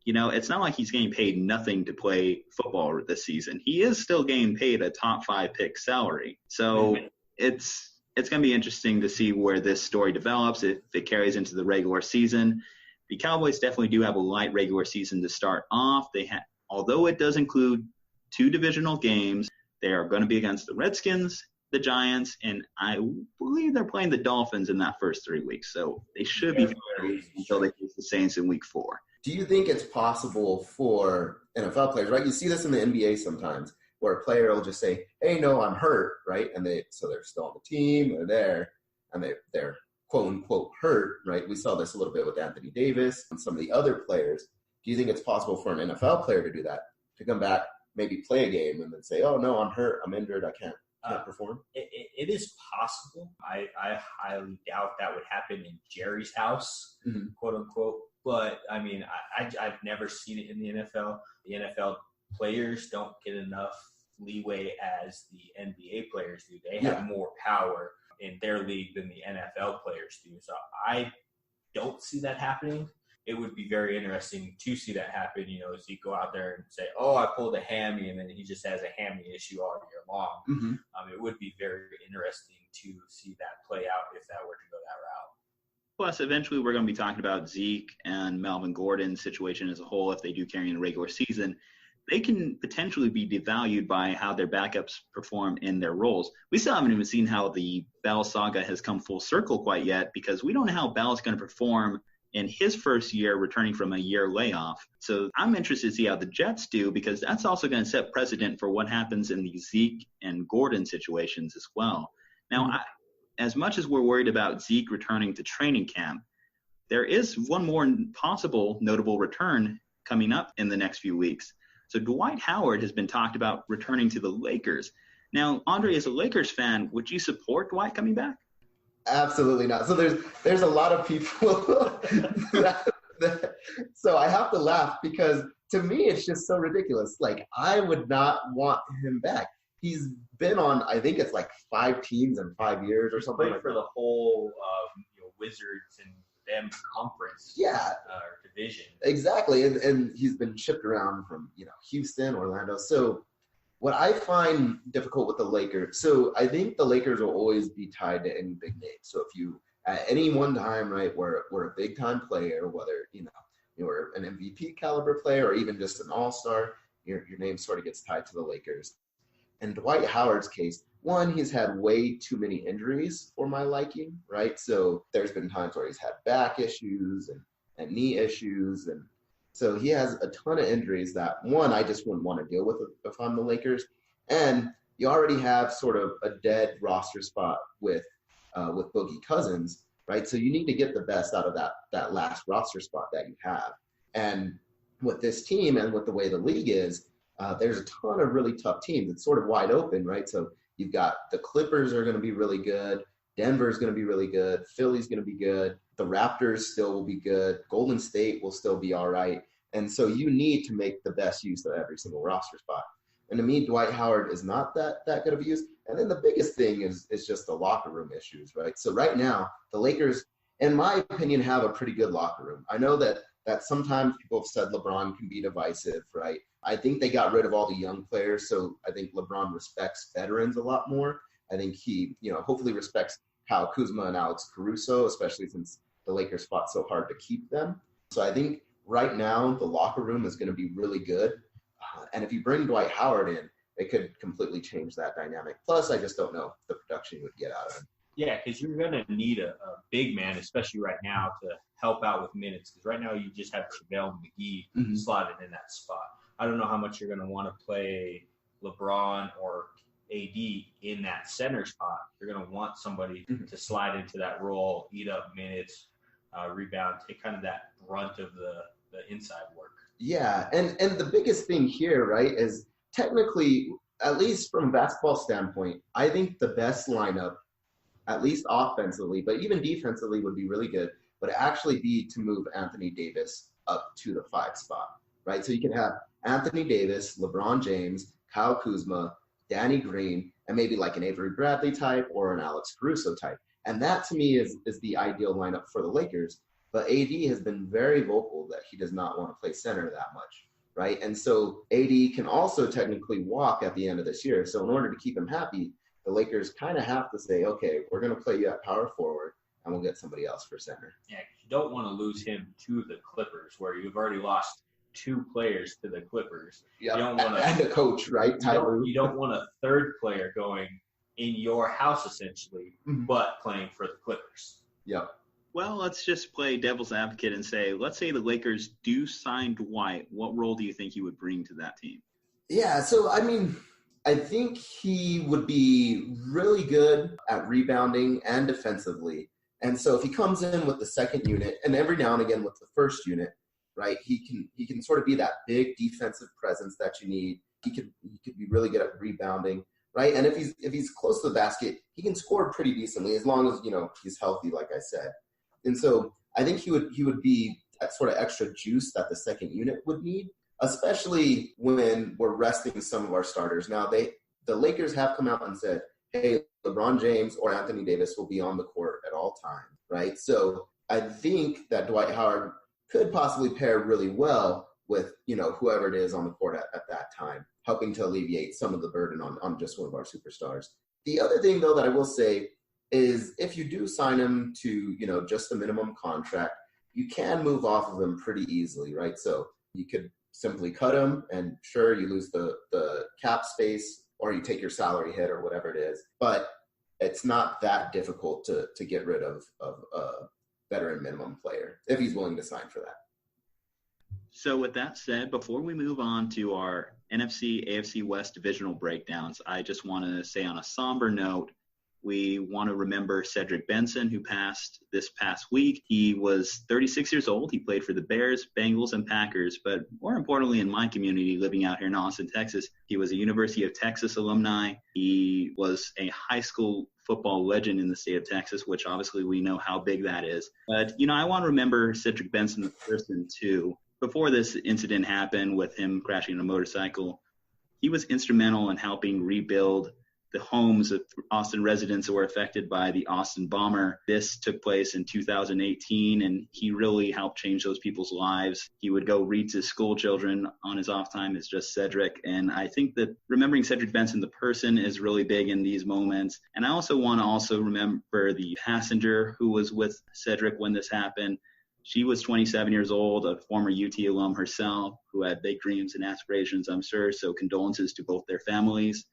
It's not like he's getting paid nothing to play football this season. He is still getting paid a top 5 pick salary. So it's going to be interesting to see where this story develops, if it carries into the regular season. The Cowboys definitely do have a light regular season to start off. Although it does include 2 divisional games, they are going to be against the Redskins, the Giants, and I believe they're playing the Dolphins in that first 3 weeks. So they should be fine until they face the Saints in week 4.
Do you think it's possible for NFL players, right? You see this in the NBA sometimes, where a player will just say, hey, no, I'm hurt, right? And so they're still on the team, they're there, and they're quote-unquote hurt, right? We saw this a little bit with Anthony Davis and some of the other players. Do you think it's possible for an NFL player to do that, to come back, maybe play a game, and then say, oh, no, I'm hurt, I'm injured, I can't perform?
It is possible. I highly doubt that would happen in Jerry's house, quote-unquote. But, I mean, I've never seen it in the NFL. The NFL players don't get enough leeway as the NBA players do. They have more power in their league than the NFL players do. So I don't see that happening. It would be very interesting to see that happen. Zeke go out there and say, oh, I pulled a hammy, and then he just has a hammy issue all year long. It would be very interesting to see that play out if that were to go that route.
Plus, eventually we're going to be talking about Zeke and Melvin Gordon's situation as a whole. If they do carry in the regular season, they can potentially be devalued by how their backups perform in their roles. We still haven't even seen how the Bell saga has come full circle quite yet, because we don't know how Bell is going to perform in his first year returning from a year layoff. So I'm interested to see how the Jets do, because that's also going to set precedent for what happens in the Zeke and Gordon situations as well. Now, as much as we're worried about Zeke returning to training camp, there is one more possible notable return coming up in the next few weeks. So Dwight Howard has been talked about returning to the Lakers. Now, Aundre, as a Lakers fan, would you support Dwight coming back?
Absolutely not. So there's a lot of people so I have to laugh, because to me it's just so ridiculous. Like, I would not want him back. He's been on, I think it's like 5 teams in 5 years or something.
Played for the whole Wizards and them conference or division.
Exactly. And he's been shipped around from, Houston, Orlando. So what I find difficult with the Lakers, so I think the Lakers will always be tied to any big name. So if you, at any one time, right, we're a big time player, whether, you're an MVP caliber player or even just an all-star, your name sort of gets tied to the Lakers. In Dwight Howard's case, one, he's had way too many injuries for my liking, right? So there's been times where he's had back issues and knee issues. And so he has a ton of injuries that, one, I just wouldn't want to deal with if I'm the Lakers. And you already have sort of a dead roster spot with Boogie Cousins, right? So you need to get the best out of that last roster spot that you have. And with this team and with the way the league is, there's a ton of really tough teams. It's sort of wide open, right? So you've got the Clippers are going to be really good. Denver's going to be really good. Philly's going to be good. The Raptors still will be good. Golden State will still be all right. And so you need to make the best use of every single roster spot. And to me, Dwight Howard is not that good of a use. And then the biggest thing is just the locker room issues, right? So right now, the Lakers, in my opinion, have a pretty good locker room. I know that sometimes people have said LeBron can be divisive, right? I think they got rid of all the young players, so I think LeBron respects veterans a lot more. I think he, hopefully respects Kyle Kuzma and Alex Caruso, especially since the Lakers fought so hard to keep them. So I think right now the locker room is going to be really good. And if you bring Dwight Howard in, it could completely change that dynamic. Plus, I just don't know the production you would get out of him.
Yeah, because you're going to need a big man, especially right now, to help out with minutes. Because right now you just have JaVale McGee slotted in that spot. I don't know how much you're going to want to play LeBron or AD in that center spot. You're going to want somebody to slide into that role, eat up minutes, rebound, take kind of that brunt of the inside work. Yeah,
and the biggest thing here, right, is technically, at least from a basketball standpoint, I think the best lineup, at least offensively, but even defensively would be really good, would actually be to move Anthony Davis up to the 5 spot, right? So you can have Anthony Davis, LeBron James, Kyle Kuzma, Danny Green, and maybe like an Avery Bradley type or an Alex Caruso type. And that to me is the ideal lineup for the Lakers. But AD has been very vocal that he does not want to play center that much, right? And so AD can also technically walk at the end of this year. So in order to keep him happy, the Lakers kind of have to say, okay, we're going to play you at power forward and we'll get somebody else for center.
Yeah, you don't want to lose him to the Clippers where you've already lost 2 players to the Clippers.
Yeah,
you don't want to,
and a coach, right?
You don't want a third player going in your house, essentially, but playing for the Clippers.
Yep.
Well, let's just play devil's advocate and say, let's say the Lakers do sign Dwight. What role do you think he would bring to that team?
Yeah, so, I mean, I think he would be really good at rebounding and defensively. And so if he comes in with the second unit and every now and again with the first unit, right, he can sort of be that big defensive presence that you need. He could be really good at rebounding, right? And if he's close to the basket, he can score pretty decently as long as, he's healthy, like I said. And so I think he would be that sort of extra juice that the second unit would need, especially when we're resting some of our starters. Now, the Lakers have come out and said, hey, LeBron James or Anthony Davis will be on the court at all times, right? So I think that Dwight Howard could possibly pair really well with, whoever it is on the court at that time, helping to alleviate some of the burden on just one of our superstars. The other thing, though, that I will say is if you do sign him to, just the minimum contract, you can move off of him pretty easily, right? So you could simply cut him and sure, you lose the cap space or you take your salary hit or whatever it is. But it's not that difficult to get rid of a veteran minimum player if he's willing to sign for that.
So with that said, before we move on to our NFC, AFC West divisional breakdowns, I just want to say on a somber note, we want to remember Cedric Benson, who passed this past week. He was 36 years old. He played for the Bears, Bengals, and Packers. But more importantly, in my community, living out here in Austin, Texas, he was a University of Texas alumni. He was a high school football legend in the state of Texas, which obviously we know how big that is. But, I want to remember Cedric Benson, the person, too. Before this incident happened with him crashing on a motorcycle, he was instrumental in helping rebuild the homes of Austin residents who were affected by the Austin bomber. This took place in 2018, and he really helped change those people's lives. He would go read to school children on his off time as just Cedric. And I think that remembering Cedric Benson, the person, is really big in these moments. And I also want to remember the passenger who was with Cedric when this happened. She was 27 years old, a former UT alum herself, who had big dreams and aspirations, I'm sure. So condolences to both their families.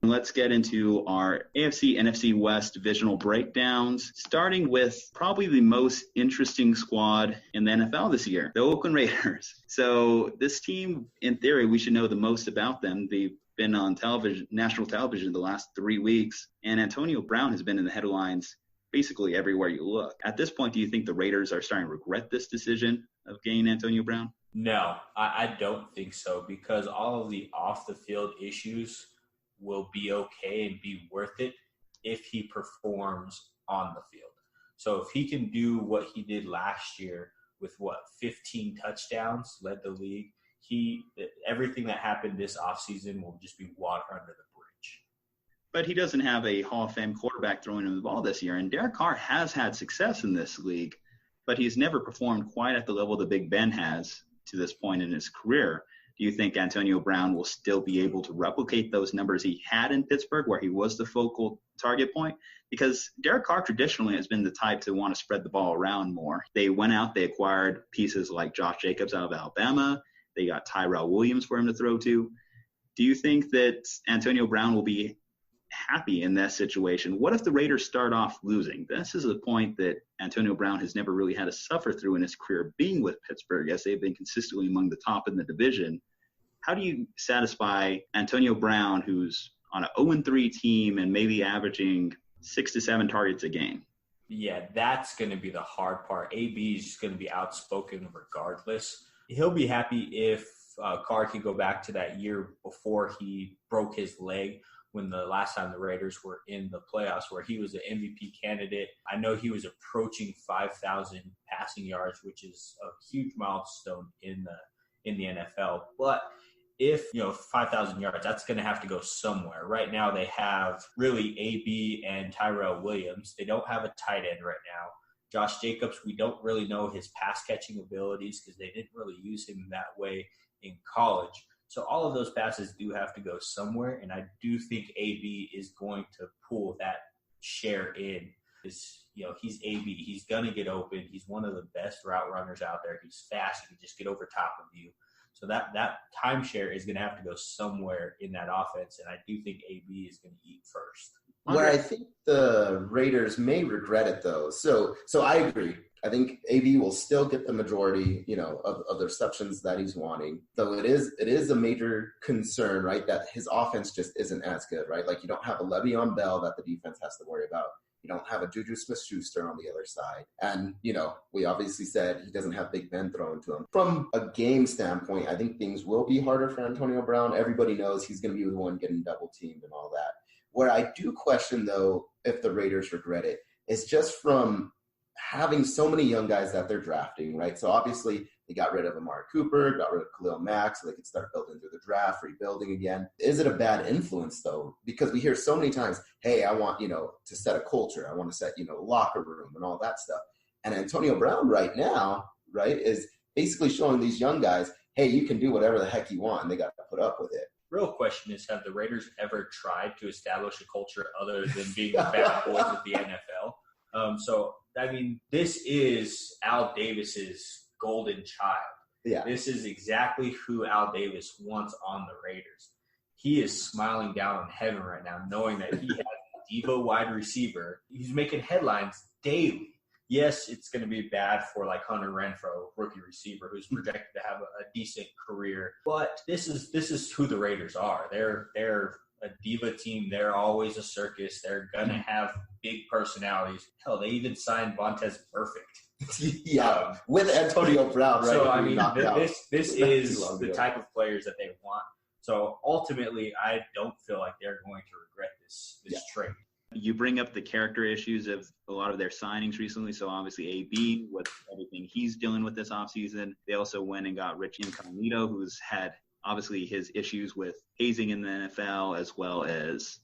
Let's get into our AFC NFC West divisional breakdowns, starting with probably the most interesting squad in the NFL this year, the Oakland Raiders. So this team, in theory, we should know the most about them. They've been on television, national television, the last 3 weeks, and Antonio Brown has been in the headlines basically everywhere you look. At this point, do you think the Raiders are starting to regret this decision of getting Antonio Brown?
No, I don't think so, because all of the off-the-field issues will be okay and be worth it if he performs on the field. So if he can do what he did last year with 15 touchdowns, led the league, everything that happened this offseason will just be water under the bridge.
But he doesn't have a Hall of Fame quarterback throwing him the ball this year. And Derek Carr has had success in this league, but he's never performed quite at the level that Big Ben has to this point in his career. Do you think Antonio Brown will still be able to replicate those numbers he had in Pittsburgh, where he was the focal target point? Because Derek Carr traditionally has been the type to want to spread the ball around more. They went out, they acquired pieces like Josh Jacobs out of Alabama. They got Tyrell Williams for him to throw to. Do you think that Antonio Brown will be happy in that situation? What if the Raiders start off losing? This is a point that Antonio Brown has never really had to suffer through in his career being with Pittsburgh, as they've been consistently among the top in the division. How do you satisfy Antonio Brown, who's on an 0-3 team and maybe averaging 6 to 7 targets a game?
Yeah, that's going to be the hard part. AB is just going to be outspoken regardless. He'll be happy if Carr can go back to that year before he broke his leg, when the last time the Raiders were in the playoffs, where he was an MVP candidate. I know he was approaching 5,000 passing yards, which is a huge milestone in the NFL. But if, 5,000 yards, that's going to have to go somewhere. Right now they have really AB and Tyrell Williams. They don't have a tight end right now. Josh Jacobs, we don't really know his pass catching abilities because they didn't really use him that way in college. So all of those passes do have to go somewhere, and I do think AB is going to pull that share in. He's AB. He's going to get open. He's one of the best route runners out there. He's fast. He can just get over top of you. So that timeshare is going to have to go somewhere in that offense, and I do think AB is going to eat first.
Where I think the Raiders may regret it, though. So I agree. I think AB will still get the majority, of the receptions that he's wanting. Though it is a major concern, right, that his offense just isn't as good, right? Like, you don't have a Le'Veon Bell that the defense has to worry about. You don't have a Juju Smith-Schuster on the other side. And, we obviously said he doesn't have Big Ben thrown to him. From a game standpoint, I think things will be harder for Antonio Brown. Everybody knows he's going to be the one getting double-teamed and all that. Where I do question, though, if the Raiders regret it, is just from having so many young guys that they're drafting, right? So obviously they got rid of Amari Cooper, got rid of Khalil Mack, so they could start building through the draft, rebuilding again. Is it a bad influence, though? Because we hear so many times, hey, I want, to set a culture. I want to set, locker room and all that stuff. And Antonio Brown right now, right, is basically showing these young guys, hey, you can do whatever the heck you want, and they got to put up with it.
Real question is, have the Raiders ever tried to establish a culture other than being the bad boys of the NFL? This is Al Davis's golden child.
Yeah.
This is exactly who Al Davis wants on the Raiders. He is smiling down in heaven right now, knowing that he has a diva wide receiver. He's making headlines daily. Yes, it's going to be bad for like Hunter Renfrow, rookie receiver, who's projected to have a decent career. But this is who the Raiders are. They're a diva team. They're always a circus. They're going to have big personalities. Hell, they even signed Vontaze Perfect.
Yeah, with Antonio Brown, right?
So, this is the type of players that they want. So, ultimately, I don't feel like they're going to regret this trade.
You bring up the character issues of a lot of their signings recently. So obviously AB, with everything he's dealing with this offseason. They also went and got Rich Incognito, who's had obviously his issues with hazing in the NFL, as well as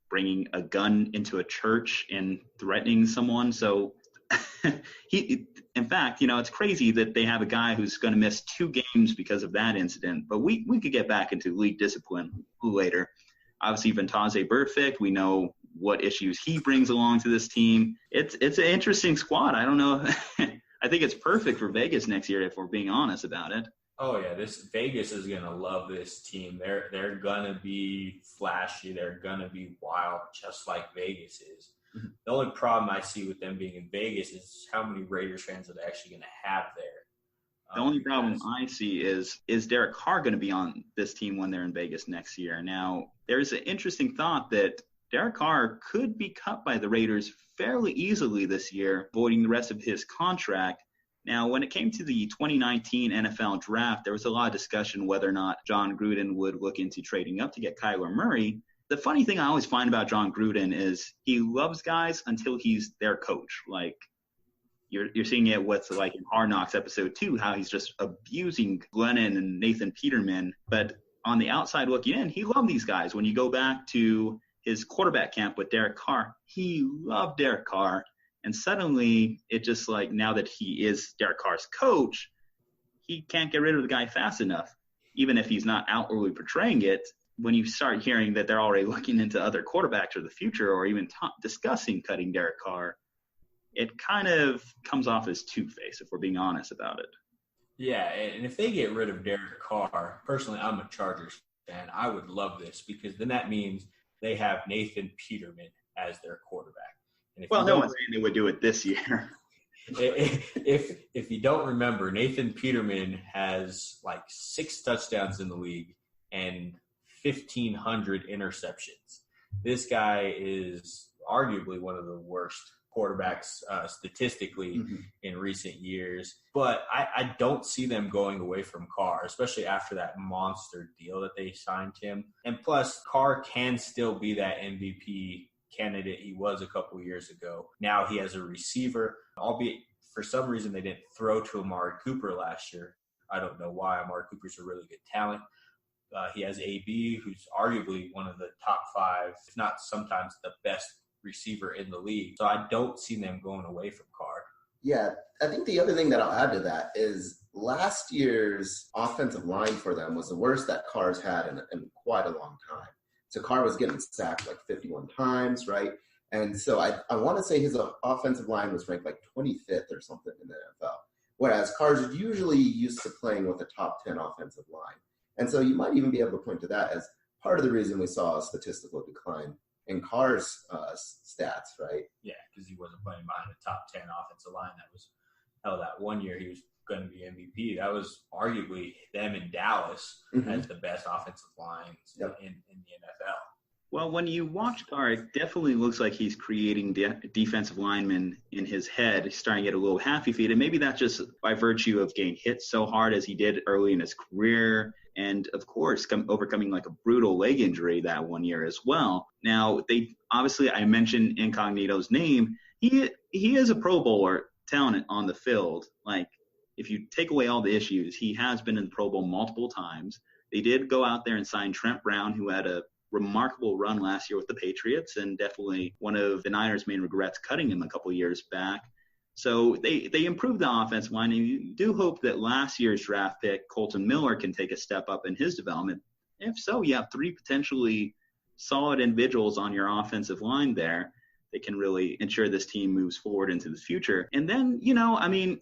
bringing a gun into a church and threatening someone. So in fact, it's crazy that they have a guy who's going to miss 2 games because of that incident. But we could get back into league discipline later. Obviously, Vontaze Burfict, we know what issues he brings along to this team. It's an interesting squad. I don't know. I think it's perfect for Vegas next year if we're being honest about it.
Oh yeah, this Vegas is gonna love this team. They're gonna be flashy. They're gonna be wild, just like Vegas is. Mm-hmm. The only problem I see with them being in Vegas is how many Raiders fans are they actually gonna have there.
The only problem I see is Derek Carr going to be on this team when they're in Vegas next year? Now, there's an interesting thought that Derek Carr could be cut by the Raiders fairly easily this year, voiding the rest of his contract. Now, when it came to the 2019 NFL draft, there was a lot of discussion whether or not John Gruden would look into trading up to get Kyler Murray. The funny thing I always find about John Gruden is he loves guys until he's their coach. Like, You're seeing it with, like, in Hard Knocks episode 2, how he's just abusing Glennon and Nathan Peterman. But on the outside looking in, he loved these guys. When you go back to his quarterback camp with Derek Carr, he loved Derek Carr. And suddenly, it just like, now that he is Derek Carr's coach, he can't get rid of the guy fast enough. Even if he's not outwardly portraying it, when you start hearing that they're already looking into other quarterbacks for the future or even discussing cutting Derek Carr, it kind of comes off as two-faced, if we're being honest about it.
Yeah, and if they get rid of Derek Carr, personally, I'm a Chargers fan. I would love this because then that means they have Nathan Peterman as their quarterback. And
well, no one's saying they would do it this year.
If you don't remember, Nathan Peterman has like 6 touchdowns in the league and 1,500 interceptions. This guy is arguably one of the worst quarterbacks statistically in recent years. But I don't see them going away from Carr, especially after that monster deal that they signed him. And plus, Carr can still be that MVP candidate he was a couple years ago. Now he has a receiver, albeit for some reason they didn't throw to Amari Cooper last year. I don't know why. Amari Cooper's a really good talent. He has AB, who's arguably one of the top 5, if not sometimes the best receiver in the league. So I don't see them going away from Carr.
Yeah, I think the other thing that I'll add to that is last year's offensive line for them was the worst that Carr's had in quite a long time. So Carr was getting sacked like 51 times, right? And so I want to say his offensive line was ranked like 25th or something in the NFL, whereas Carr's usually used to playing with a top 10 offensive line. And so you might even be able to point to that as part of the reason we saw a statistical decline in Carr's stats, right?
Yeah, because he wasn't playing behind a top 10 offensive line. That was that one year he was going to be MVP. That was arguably them in Dallas as the best offensive lines in the NFL.
Well, when you watch Carr, it definitely looks like he's creating defensive linemen in his head. He's starting to get a little happy feet, and maybe that's just by virtue of getting hit so hard as he did early in his career, and of course overcoming like a brutal leg injury that one year as well. Now, I mentioned Incognito's name. He is a Pro Bowler talent on the field. Like, if you take away all the issues, he has been in the Pro Bowl multiple times. They did go out there and sign Trent Brown, who had a remarkable run last year with the Patriots, and definitely one of the Niners' main regrets cutting him a couple years back. So they improved the offensive line, and you do hope that last year's draft pick, Colton Miller, can take a step up in his development. If so, you have 3 potentially solid individuals on your offensive line there that can really ensure this team moves forward into the future. And then,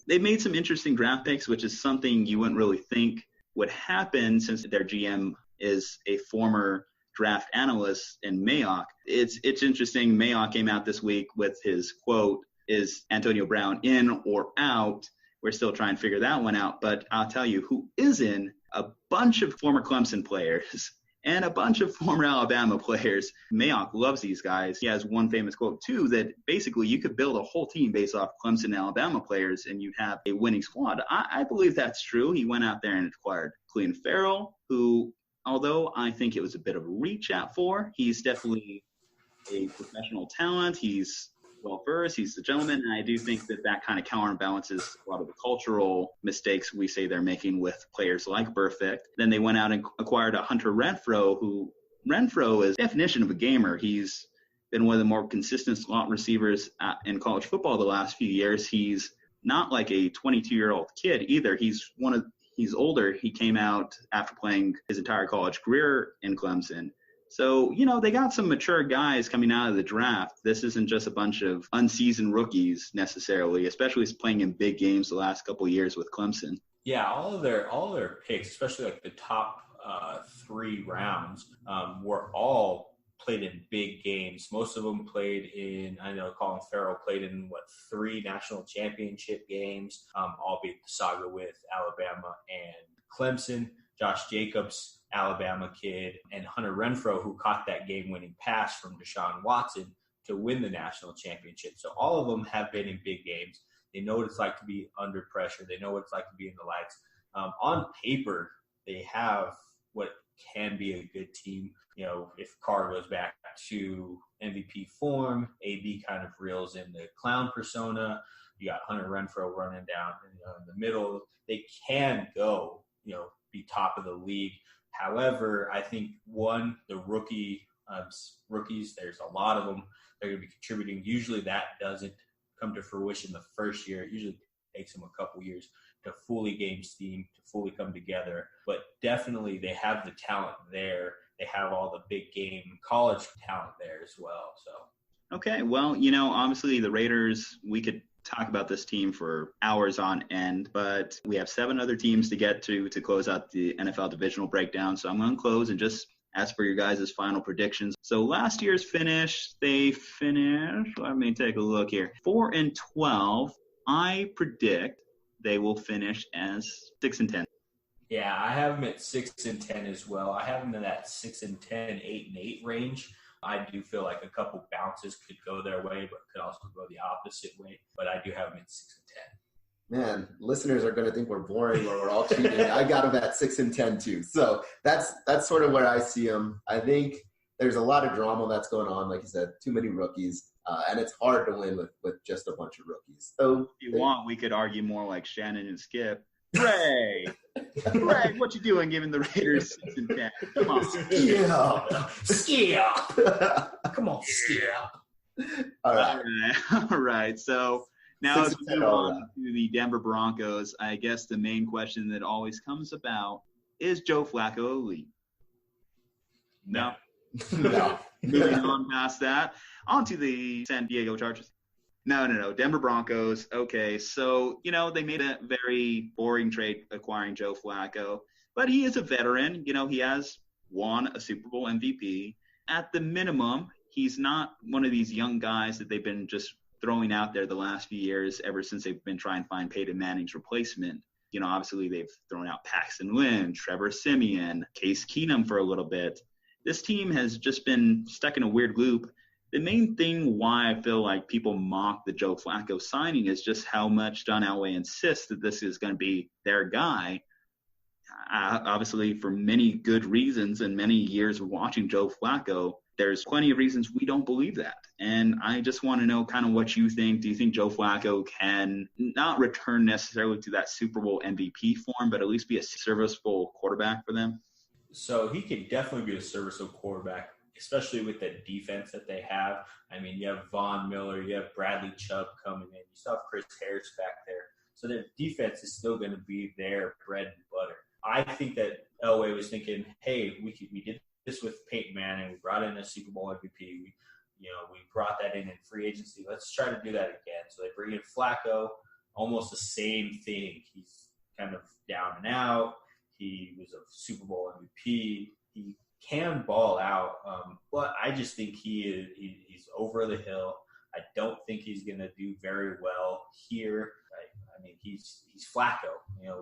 they made some interesting draft picks, which is something you wouldn't really think would happen since their GM is a former draft analyst in Mayock. It's interesting. Mayock came out this week with his quote, "Is Antonio Brown in or out?" We're still trying to figure that one out. But I'll tell you who is in: a bunch of former Clemson players and a bunch of former Alabama players. Mayock loves these guys. He has one famous quote, too, that basically you could build a whole team based off Clemson and Alabama players, and you'd have a winning squad. I believe that's true. He went out there and acquired Clelin Ferrell, who, although I think it was a bit of a reach out for, he's definitely a professional talent. He's well-versed. He's the gentleman. And I do think that kind of counterbalances a lot of the cultural mistakes we say they're making with players like Burfict. Then they went out and acquired a Hunter Renfrow, who Renfro is definition of a gamer. He's been one of the more consistent slot receivers in college football the last few years. He's not like a 22-year-old kid either. He's older. He came out after playing his entire college career in Clemson. So, they got some mature guys coming out of the draft. This isn't just a bunch of unseasoned rookies necessarily, especially playing in big games the last couple of years with Clemson.
Yeah, all of their picks, especially like the top 3 rounds, were all played in big games. Most of them played in, I know Colin Farrell played in, 3 national championship games, albeit the saga with Alabama and Clemson. Josh Jacobs, Alabama kid, and Hunter Renfro, who caught that game-winning pass from Deshaun Watson to win the national championship. So all of them have been in big games. They know what it's like to be under pressure. They know what it's like to be in the lights. On paper, they have what can be a good team. If Carr goes back to MVP form, AB kind of reels in the clown persona. You got Hunter Renfro running down in the middle. They can go, be top of the league. However, I think the rookies, there's a lot of them. They're going to be contributing. Usually that doesn't come to fruition the first year. It usually takes them a couple years to fully gain steam, to fully come together. But definitely they have the talent there. They have all the big game college talent there as well. So.
Okay, well, obviously the Raiders, we could talk about this team for hours on end, but we have 7 other teams to get to close out the NFL divisional breakdown. So I'm going to close and just ask for your guys' final predictions. So last year's finish, they finished, let me take a look here, 4-12. I predict they will finish as 6-10.
Yeah, I have them at 6-10 as well. I have them in that 6-10, 8-8 range. I do feel like a couple bounces could go their way, but could also go the opposite way. But I do have them at 6-10.
Man, listeners are going to think we're boring or we're all cheating. I got them at 6-10 too. So that's sort of where I see them. I think there's a lot of drama that's going on. Like you said, too many rookies, and it's hard to win with just a bunch of rookies. So
if you want, we could argue more like Shannon and Skip. Ray, what you doing giving the Raiders 6-10? Come on.
Skip. Come on, Skip.
All
right. So now as we move on to the Denver Broncos, I guess the main question that always comes about is Joe Flacco elite? No. Moving on past that, on to the San Diego Chargers. No. Denver Broncos. Okay, so, they made a very boring trade acquiring Joe Flacco, but he is a veteran. He has won a Super Bowl MVP. At the minimum, he's not one of these young guys that they've been just throwing out there the last few years ever since they've been trying to find Peyton Manning's replacement. Obviously they've thrown out Paxton Lynch, Trevor Siemian, Case Keenum for a little bit. This team has just been stuck in a weird loop. The main thing why I feel like people mock the Joe Flacco signing is just how much John Elway insists that this is going to be their guy. Obviously, for many good reasons and many years of watching Joe Flacco, there's plenty of reasons we don't believe that. And I just want to know kind of what you think. Do you think Joe Flacco can not return necessarily to that Super Bowl MVP form, but at least be a serviceable quarterback for them?
So he could definitely be a serviceable quarterback, especially with the defense that they have. I mean, you have Von Miller, you have Bradley Chubb coming in, you still have Chris Harris back there. So their defense is still going to be their bread and butter. I think that Elway was thinking, hey, we did this with Peyton Manning. We brought in a Super Bowl MVP. We brought that in free agency. Let's try to do that again. So they bring in Flacco, almost the same thing. He's kind of down and out. He was a Super Bowl MVP. He can ball out, but I just think he's over the hill. I don't think he's going to do very well here. I mean, he's Flacco.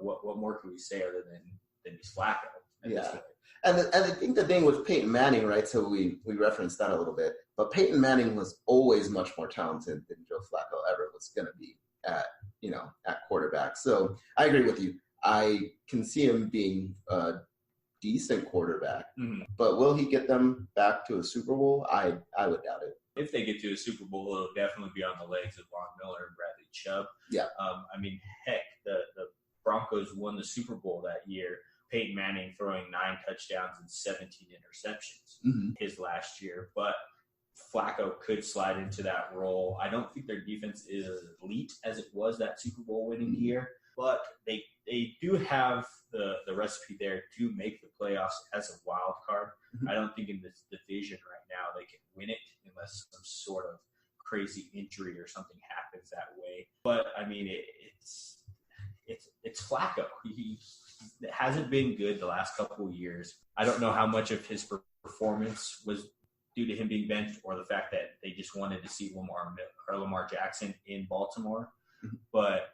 What more can we say other than he's Flacco?
Yeah. And I think the thing with Peyton Manning, right, so we referenced that a little bit, but Peyton Manning was always much more talented than Joe Flacco ever was going to be at quarterback. So I agree with you. I can see him being a decent quarterback, but will he get them back to a Super Bowl? I would doubt it.
If they get to a Super Bowl, it'll definitely be on the legs of Von Miller and Bradley Chubb.
Yeah.
I mean, heck, the Broncos won the Super Bowl that year Peyton Manning throwing 9 touchdowns and 17 interceptions his last year. But Flacco could slide into that role. I don't think their defense is as elite as it was that Super Bowl winning year, but they do have the recipe there to make the playoffs as a wild card. I don't think in this division right now they can win it unless some sort of crazy injury or something happens that way. But I mean, it's Flacco. He hasn't been good the last couple of years. I don't know how much of his performance was due to him being benched or the fact that they just wanted to see Lamar Jackson in Baltimore. But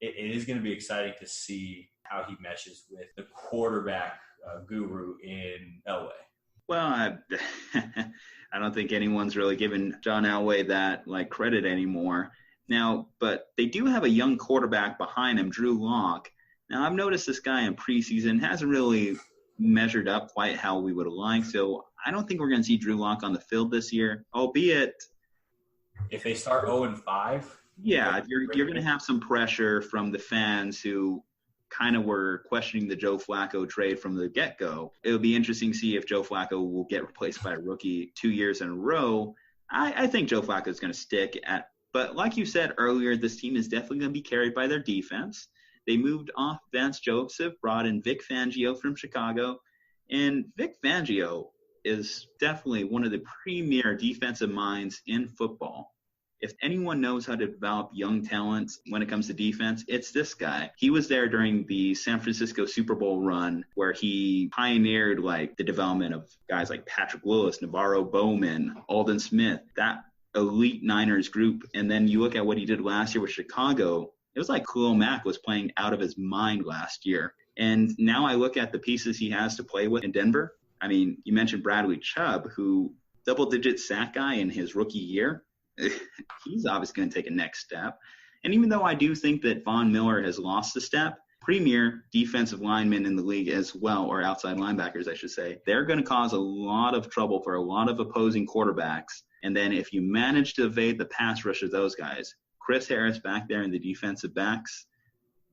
it is going to be exciting to see how he meshes with the quarterback guru in Elway.
Well, I don't think anyone's really given John Elway that credit anymore. Now, but they do have a young quarterback behind him, Drew Lock. Now, I've noticed this guy in preseason hasn't really measured up quite how we would have liked. So I don't think we're going to see Drew Lock on the field this year, albeit
if they start 0-5.
Yeah, you're going to have some pressure from the fans who kind of were questioning the Joe Flacco trade from the get-go. It'll be interesting to see if Joe Flacco will get replaced by a rookie 2 years in a row. I think Joe Flacco is going to stick at, but like you said earlier, this team is definitely going to be carried by their defense. They moved off Vance Joseph, brought in Vic Fangio from Chicago, and Vic Fangio is definitely one of the premier defensive minds in football. If anyone knows how to develop young talent when it comes to defense, it's this guy. He was there during the San Francisco Super Bowl run where he pioneered the development of guys like Patrick Willis, Navarro Bowman, Aldon Smith, that elite Niners group. And then you look at what he did last year with Chicago. It was like Khalil Mack was playing out of his mind last year. And now I look at the pieces he has to play with in Denver. I mean, you mentioned Bradley Chubb, who double-digit sack guy in his rookie year. He's obviously going to take a next step. And even though I do think that Von Miller has lost a step, premier defensive linemen in the league as well, or outside linebackers, I should say, they're going to cause a lot of trouble for a lot of opposing quarterbacks. And then if you manage to evade the pass rush of those guys, Chris Harris back there in the defensive backs,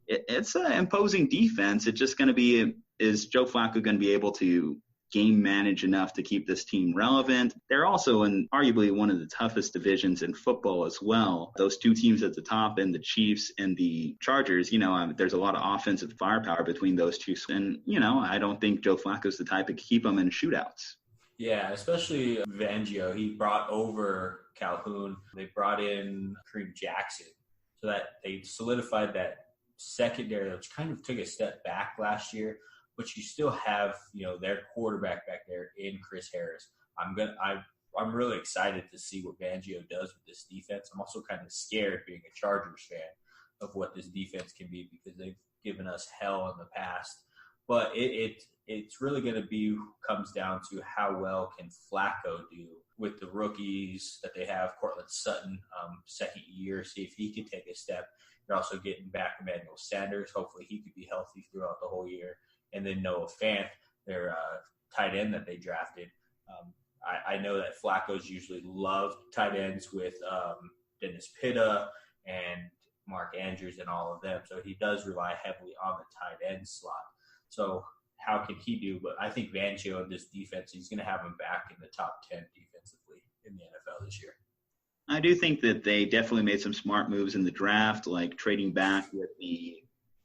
it's an imposing defense. It's just going to be, is Joe Flacco going to be able to game manage enough to keep this team relevant? They're also in arguably one of the toughest divisions in football as well. Those two teams at the top, and the Chiefs and the Chargers, there's a lot of offensive firepower between those two. And, I don't think Joe Flacco's the type to keep them in shootouts.
Yeah, especially Fangio. He brought over Calhoun. They brought in Kareem Jackson so that they solidified that secondary, which kind of took a step back last year. But you still have, their quarterback back there in Chris Harris. I'm really excited to see what Fangio does with this defense. I'm also kind of scared, being a Chargers fan, of what this defense can be because they've given us hell in the past. But it's really going to comes down to how well can Flacco do with the rookies that they have. Cortland Sutton, second year, see if he can take a step. You're also getting back Emmanuel Sanders. Hopefully he could be healthy throughout the whole year. And then Noah Fant, their tight end that they drafted. I know that Flacco's usually loved tight ends with Dennis Pitta and Mark Andrews and all of them. So he does rely heavily on the tight end slot. So how can he do? But I think Fangio and this defense, he's going to have him back in the top 10 defensively in the NFL this year.
I do think that they definitely made some smart moves in the draft, like trading back with the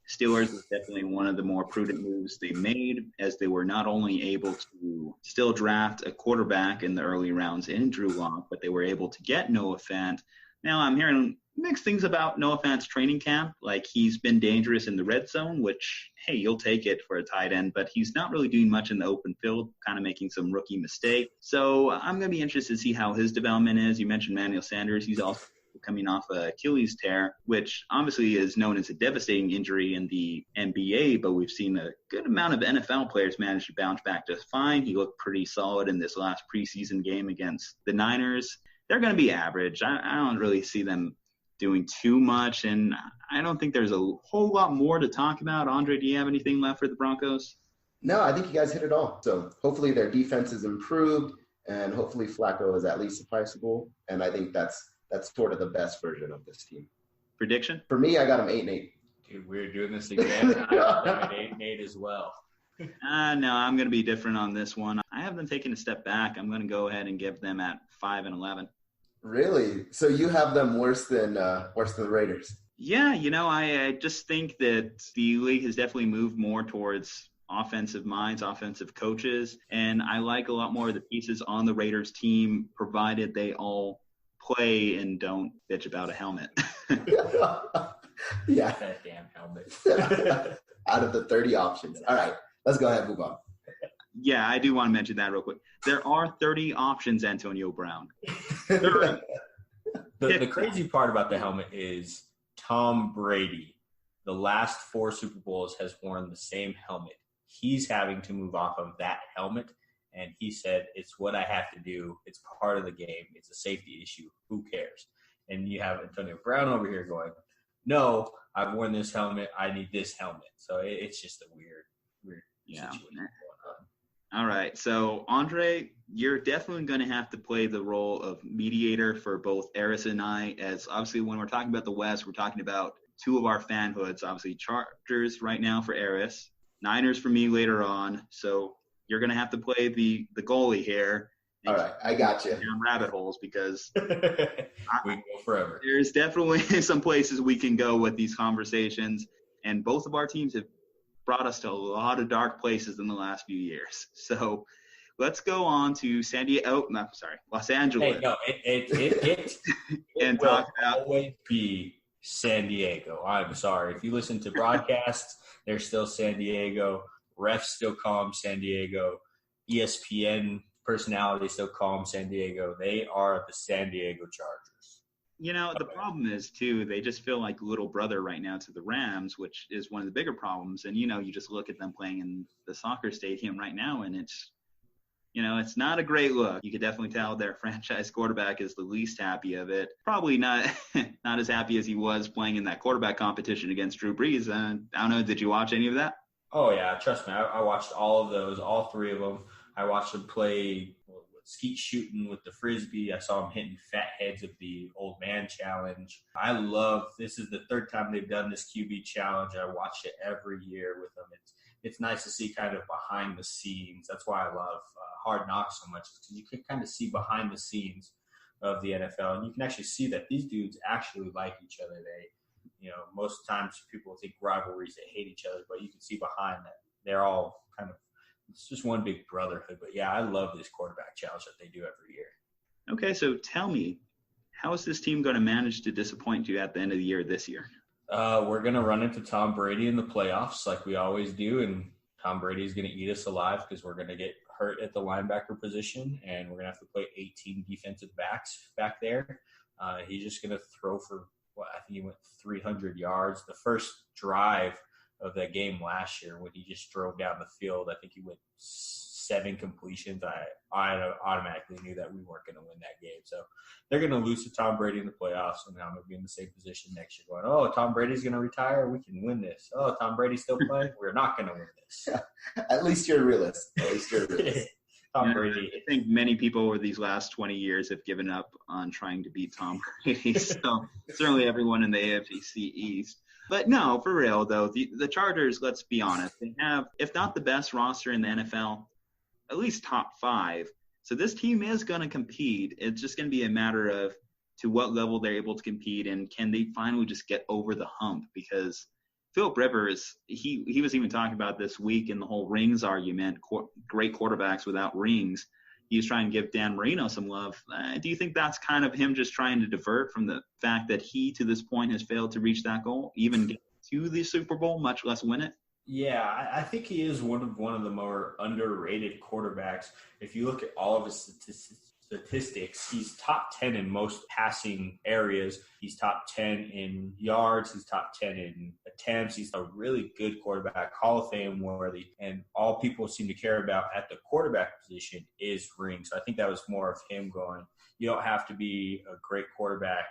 Steelers was definitely one of the more prudent moves they made, as they were not only able to still draft a quarterback in the early rounds in Drew Lock, but they were able to get Noah Fant. Now I'm hearing mixed things about Noah Fant's training camp. Like, he's been dangerous in the red zone, which, hey, you'll take it for a tight end, but he's not really doing much in the open field, kind of making some rookie mistakes. So I'm going to be interested to see how his development is. You mentioned Emmanuel Sanders. He's also coming off a Achilles tear, which obviously is known as a devastating injury in the NBA, but we've seen a good amount of NFL players manage to bounce back just fine. He looked pretty solid in this last preseason game against the Niners. They're going to be average. I don't really see them doing too much, and I don't think there's a whole lot more to talk about. Aundre, do you have anything left for the Broncos?
No, I think you guys hit it all. So hopefully their defense is improved, and hopefully Flacco is at least sufficeable, and I think that's sort of the best version of this team.
Prediction?
For me, I got him 8-8.
Dude, we're doing this again. I'm 8-8 as well.
No, I'm going to be different on this one. I have them taking a step back. I'm going to go ahead and give them at 5-11.
Really? So you have them worse than the Raiders?
Yeah, I just think that the league has definitely moved more towards offensive minds, offensive coaches, and I like a lot more of the pieces on the Raiders team, provided they all play and don't bitch about a helmet.
Yeah.
That damn helmet.
Out of the 30 options. All right, let's go ahead and move on.
Yeah, I do want to mention that real quick. There are 30 options, Antonio Brown. 30.
The crazy part about the helmet is Tom Brady, the last 4 Super Bowls, has worn the same helmet. He's having to move off of that helmet, and he said, it's what I have to do. It's part of the game. It's a safety issue. Who cares? And you have Antonio Brown over here going, no, I've worn this helmet. I need this helmet. So it's just a weird situation going on.
All right. So, Aundre, you're definitely going to have to play the role of mediator for both Aris and I, as obviously when we're talking about the West, we're talking about 2 of our fanhoods, obviously Chargers right now for Aris, Niners for me later on. So you're going to have to play the goalie here.
All right, I got you.
Down rabbit holes because
we can go forever.
There's definitely some places we can go with these conversations, and both of our teams have brought us to a lot of dark places in the last few years. So let's go on to Los Angeles.
Hey, no, it
and
will
talk about
always be San Diego. I'm sorry. If you listen to broadcasts, they're still San Diego. Refs still call them San Diego. ESPN personalities still call them San Diego. They are the San Diego Chargers.
The problem is, too, they just feel like little brother right now to the Rams, which is one of the bigger problems. And, you just look at them playing in the soccer stadium right now, and it's not a great look. You could definitely tell their franchise quarterback is the least happy of it. Probably not as happy as he was playing in that quarterback competition against Drew Brees. I don't know, did you watch any of that?
Oh, yeah. Trust me. I watched all of those, all 3 of them. I watched him play skeet shooting with the Frisbee. I saw him hitting fat heads of the old man challenge. This is the 3rd time they've done this QB challenge. I watch it every year with them. It's nice to see kind of behind the scenes. That's why I love Hard Knocks so much, because you can kind of see behind the scenes of the NFL, and you can actually see that these dudes actually like each other. They, most times people think rivalries, they hate each other, but you can see behind that they're all kind of, it's just one big brotherhood. But yeah, I love this quarterback challenge that they do every year.
Okay, so tell me, how is this team going to manage to disappoint you at the end of the year this year?
We're going to run into Tom Brady in the playoffs like we always do, and Tom Brady is going to eat us alive because we're going to get hurt at the linebacker position, and we're going to have to play 18 defensive backs back there. He's just going to throw for, I think he went 300 yards. The first drive of that game last year when he just drove down the field, I think he went 7 completions. I automatically knew that we weren't going to win that game. So they're going to lose to Tom Brady in the playoffs, and I'm going to be in the same position next year going, oh, Tom Brady's going to retire? We can win this. Oh, Tom Brady's still playing? We're not going to win this.
At least you're a realist.
Tom Brady.
I think many people over these last 20 years have given up on trying to beat Tom Brady. So certainly everyone in the AFC East. But no, for real, though, the Chargers, let's be honest, they have, if not the best roster in the NFL, at least top 5. So this team is going to compete. It's just going to be a matter of to what level they're able to compete, and can they finally just get over the hump? Because Philip Rivers, he was even talking about this week in the whole rings argument, great quarterbacks without rings. He was trying to give Dan Marino some love. Do you think that's kind of him just trying to divert from the fact that he, to this point, has failed to reach that goal, even get to the Super Bowl, much less win it?
Yeah, I think he is one of the more underrated quarterbacks. If you look at all of his statistics, he's top 10 in most passing areas. He's top 10 in yards. He's top 10 in attempts. He's a really good quarterback, Hall of Fame worthy. And all people seem to care about at the quarterback position is rings. So I think that was more of him going, you don't have to be a great quarterback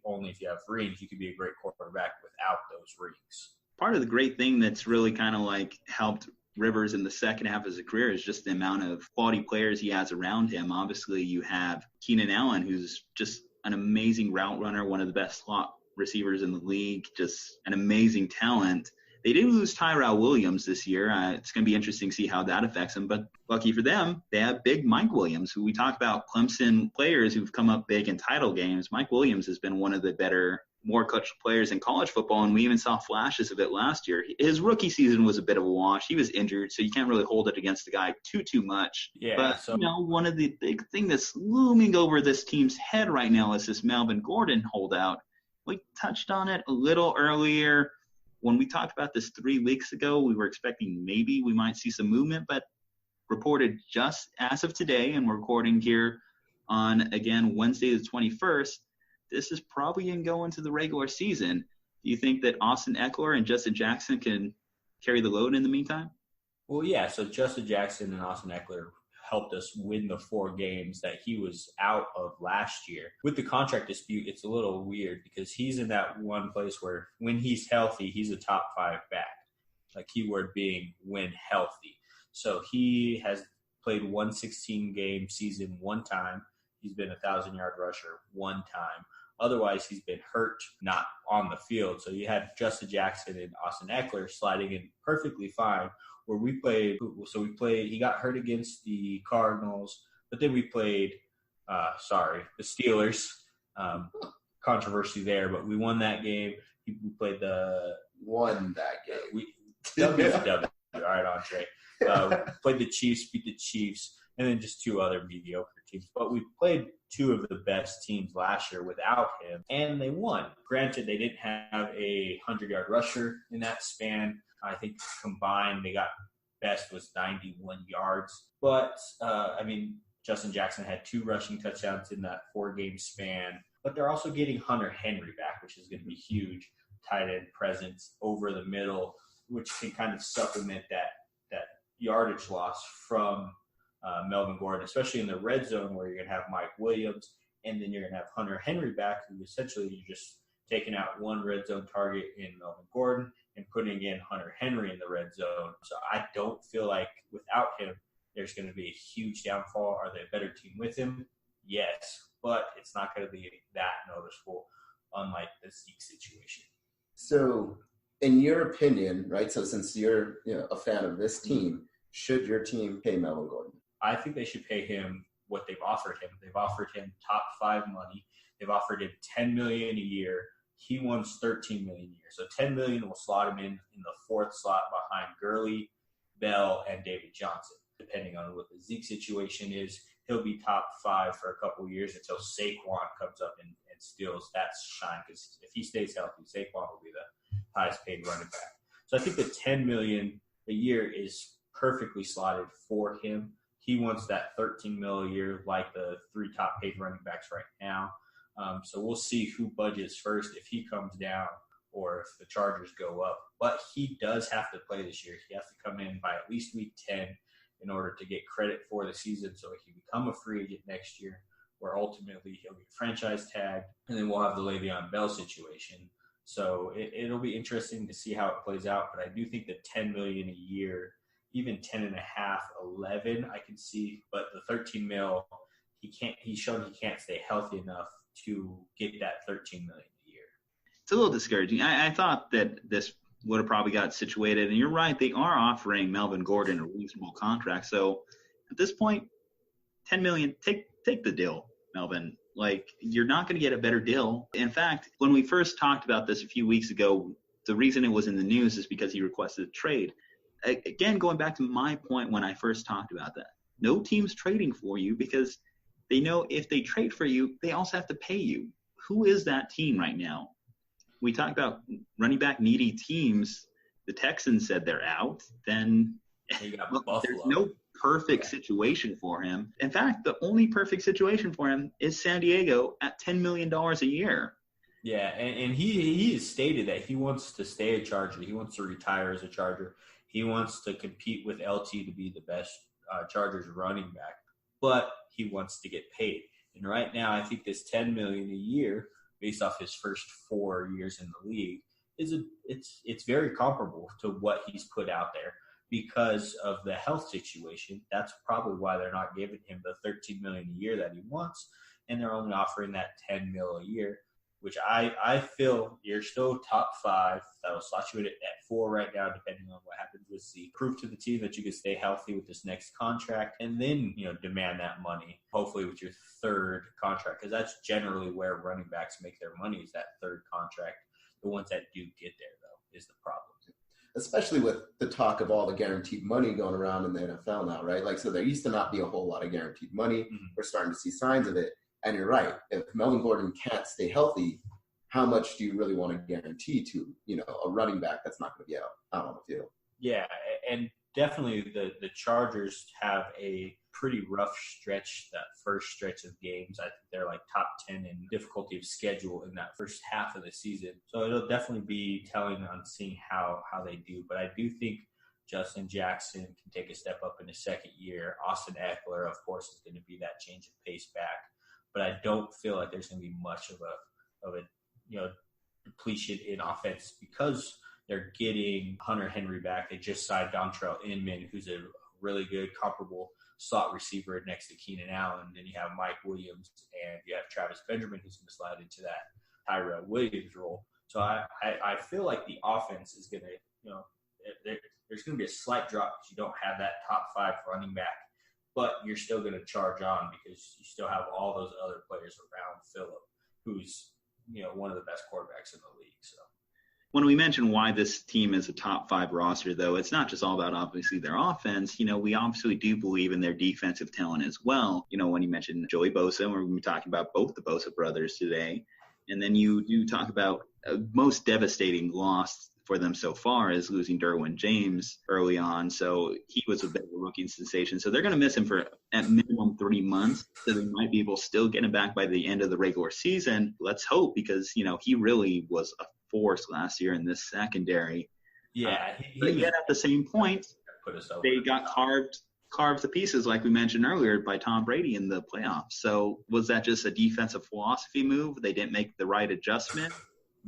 only if you have rings. You could be a great quarterback without those rings.
Part of the great thing that's really kind of like helped Rivers in the second half of his career is just the amount of quality players he has around him. Obviously, you have Keenan Allen, who's just an amazing route runner, one of the best slot receivers in the league, just an amazing talent. They did lose Tyrell Williams this year. It's going to be interesting to see how that affects them. But lucky for them, they have big Mike Williams, who we talk about Clemson players who've come up big in title games. Mike Williams has been one of the better, more clutch players in college football, and we even saw flashes of it last year. His rookie season was a bit of a wash. He was injured, so you can't really hold it against the guy too much.
Yeah,
but, one of the big thing that's looming over this team's head right now is this Melvin Gordon holdout. We touched on it a little earlier. When we talked about this 3 weeks ago, we were expecting maybe we might see some movement, but reported just as of today, and we're recording here on, again, Wednesday the 21st, this is probably going to go into the regular season. Do you think that Austin Eckler and Justin Jackson can carry the load in the meantime?
Well, yeah, so Justin Jackson and Austin Eckler helped us win the 4 games that he was out of last year. With the contract dispute, it's a little weird because he's in that one place where when he's healthy, he's a top 5 back. Like keyword being when healthy. So he has played 116-game season 1 time. He's been a 1,000-yard rusher 1 time. Otherwise, he's been hurt, not on the field. So you had Justin Jackson and Austin Eckler sliding in perfectly fine. Where he got hurt against the Cardinals, but then we played, the Steelers. Controversy there, but we won that game. We played
Won that game.
W. All right, Aundre. Played the Chiefs, beat the Chiefs, and then just 2 other mediocre teams. But we played 2 of the best teams last year without him, and they won. Granted, they didn't have a 100-yard rusher in that span. I think combined they got best was 91 yards. But, Justin Jackson had 2 rushing touchdowns in that 4-game span. But they're also getting Hunter Henry back, which is going to be huge. Tight end presence over the middle, which can kind of supplement that yardage loss from Melvin Gordon, especially in the red zone where you're going to have Mike Williams, and then you're going to have Hunter Henry back, who essentially you're just taking out one red zone target in Melvin Gordon and putting in Hunter Henry in the red zone. So I don't feel like without him, there's going to be a huge downfall. Are they a better team with him? Yes, but it's not going to be that noticeable, unlike the Zeke situation.
So in your opinion, right, so since you're a fan of this team, should your team pay Melvin Gordon?
I think they should pay him what they've offered him. They've offered him top 5 money. They've offered him $10 million a year. He wants $13 million a year. So $10 million will slot him in the 4th slot behind Gurley, Bell, and David Johnson. Depending on what the Zeke situation is, he'll be top 5 for a couple of years until Saquon comes up and steals that shine. Because if he stays healthy, Saquon will be the highest paid running back. So I think the $10 million a year is perfectly slotted for him. He wants that $13 million a year like the 3 top paid running backs right now. So we'll see who budgets first, if he comes down or if the Chargers go up. But he does have to play this year. He has to come in by at least week 10 in order to get credit for the season so he can become a free agent next year, where ultimately he'll get franchise tagged, and then we'll have the Le'Veon Bell situation. So it'll be interesting to see how it plays out, but I do think that $10 million a year, even 10.5, 11, I can see, but the $13 million, he's shown he can't stay healthy enough to get that $13 million a year.
It's a little discouraging. I thought that this would have probably got situated, and you're right, they are offering Melvin Gordon a reasonable contract. So at this point, $10 million, take the deal, Melvin. Like, you're not going to get a better deal. In fact, when we first talked about this a few weeks ago, the reason it was in the news is because he requested a trade. Again, going back to my point when I first talked about that, no team's trading for you because they know if they trade for you, they also have to pay you. Who is that team right now? We talked about running back needy teams. The Texans said they're out. Then there's no perfect situation for him. In fact, the only perfect situation for him is San Diego at $10 million a year.
Yeah, and he has stated that he wants to stay a Charger. He wants to retire as a Charger. He wants to compete with LT to be the best Chargers running back, but he wants to get paid. And right now, I think this $10 million a year, based off his first 4 years in the league, it's very comparable to what he's put out there. Because of the health situation, that's probably why they're not giving him the $13 million a year that he wants, and they're only offering that $10 million a year. which I feel you're still top 5. That'll slot you at 4 right now, depending on what happens with Zeke. Prove to the team that you can stay healthy with this next contract, and then, demand that money, hopefully with your 3rd contract, because that's generally where running backs make their money, is that 3rd contract. The ones that do get there, though, is the problem.
Especially with the talk of all the guaranteed money going around in the NFL now, right? Like, so there used to not be a whole lot of guaranteed money. Mm-hmm. We're starting to see signs of it. And you're right. If Melvin Gordon can't stay healthy, how much do you really want to guarantee to, a running back that's not going to be out on the field?
Yeah, and definitely the Chargers have a pretty rough stretch, that first stretch of games. I think they're like top 10 in difficulty of schedule in that first half of the season. So it'll definitely be telling on seeing how they do. But I do think Justin Jackson can take a step up in his second year. Austin Eckler, of course, is going to be that change of pace back. But I don't feel like there's going to be much of a depletion in offense because they're getting Hunter Henry back. They just signed Dontrell Inman, who's a really good comparable slot receiver next to Keenan Allen. Then you have Mike Williams and you have Travis Benjamin, who's going to slide into that Tyrell Williams role. So I feel like the offense is going to, there's going to be a slight drop because you don't have that top 5 running back. But you're still going to charge on because you still have all those other players around Phillip, who's, one of the best quarterbacks in the league. So
when we mention why this team is a top 5 roster, though, it's not just all about obviously their offense. We obviously do believe in their defensive talent as well. When you mentioned Joey Bosa, we're going to be talking about both the Bosa brothers today. And then you do talk about most devastating loss for them so far is losing Derwin James early on. So he was a bit of a rookie sensation. So they're going to miss him for at minimum 3 months. So they might be able to still get him back by the end of the regular season. Let's hope because, he really was a force last year in this secondary.
Yeah.
But yet at the same point, they got carved to pieces, like we mentioned earlier, by Tom Brady in the playoffs. So was that just a defensive philosophy move? They didn't make the right adjustment?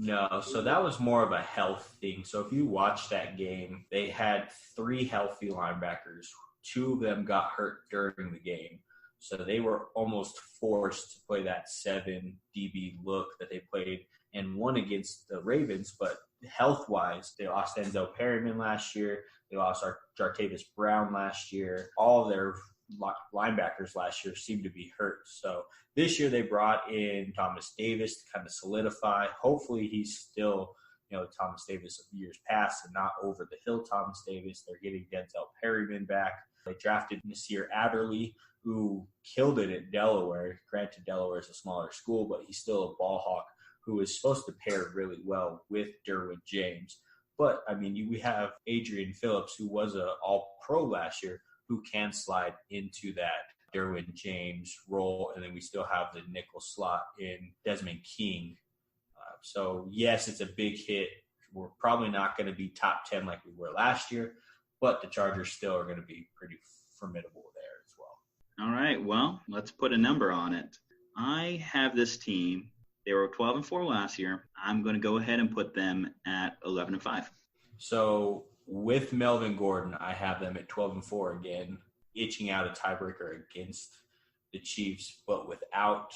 No, so that was more of a health thing. So if you watch that game, they had 3 healthy linebackers. 2 of them got hurt during the game. So they were almost forced to play that 7 DB look that they played and won against the Ravens. But health-wise, they lost Enzo Perryman last year. They lost Jartavis Brown last year. All of their linebackers last year seemed to be hurt. So this year they brought in Thomas Davis to kind of solidify. Hopefully he's still, Thomas Davis of years past and not over the hill Thomas Davis. They're getting Denzel Perryman back. They drafted Nasir Adderley, who killed it at Delaware. Granted, Delaware is a smaller school, but he's still a ball hawk who is supposed to pair really well with Derwin James. But, we have Adrian Phillips, who was an all-pro last year, who can slide into that Derwin James role. And then we still have the nickel slot in Desmond King. So, yes, it's a big hit. We're probably not going to be top 10 like we were last year, but the Chargers still are going to be pretty formidable there as well.
All right, well, let's put a number on it. I have this team. They were 12-4 last year. I'm going to go ahead and put them at 11-5.
So with Melvin Gordon, I have them at 12-4 again, itching out a tiebreaker against the Chiefs. But without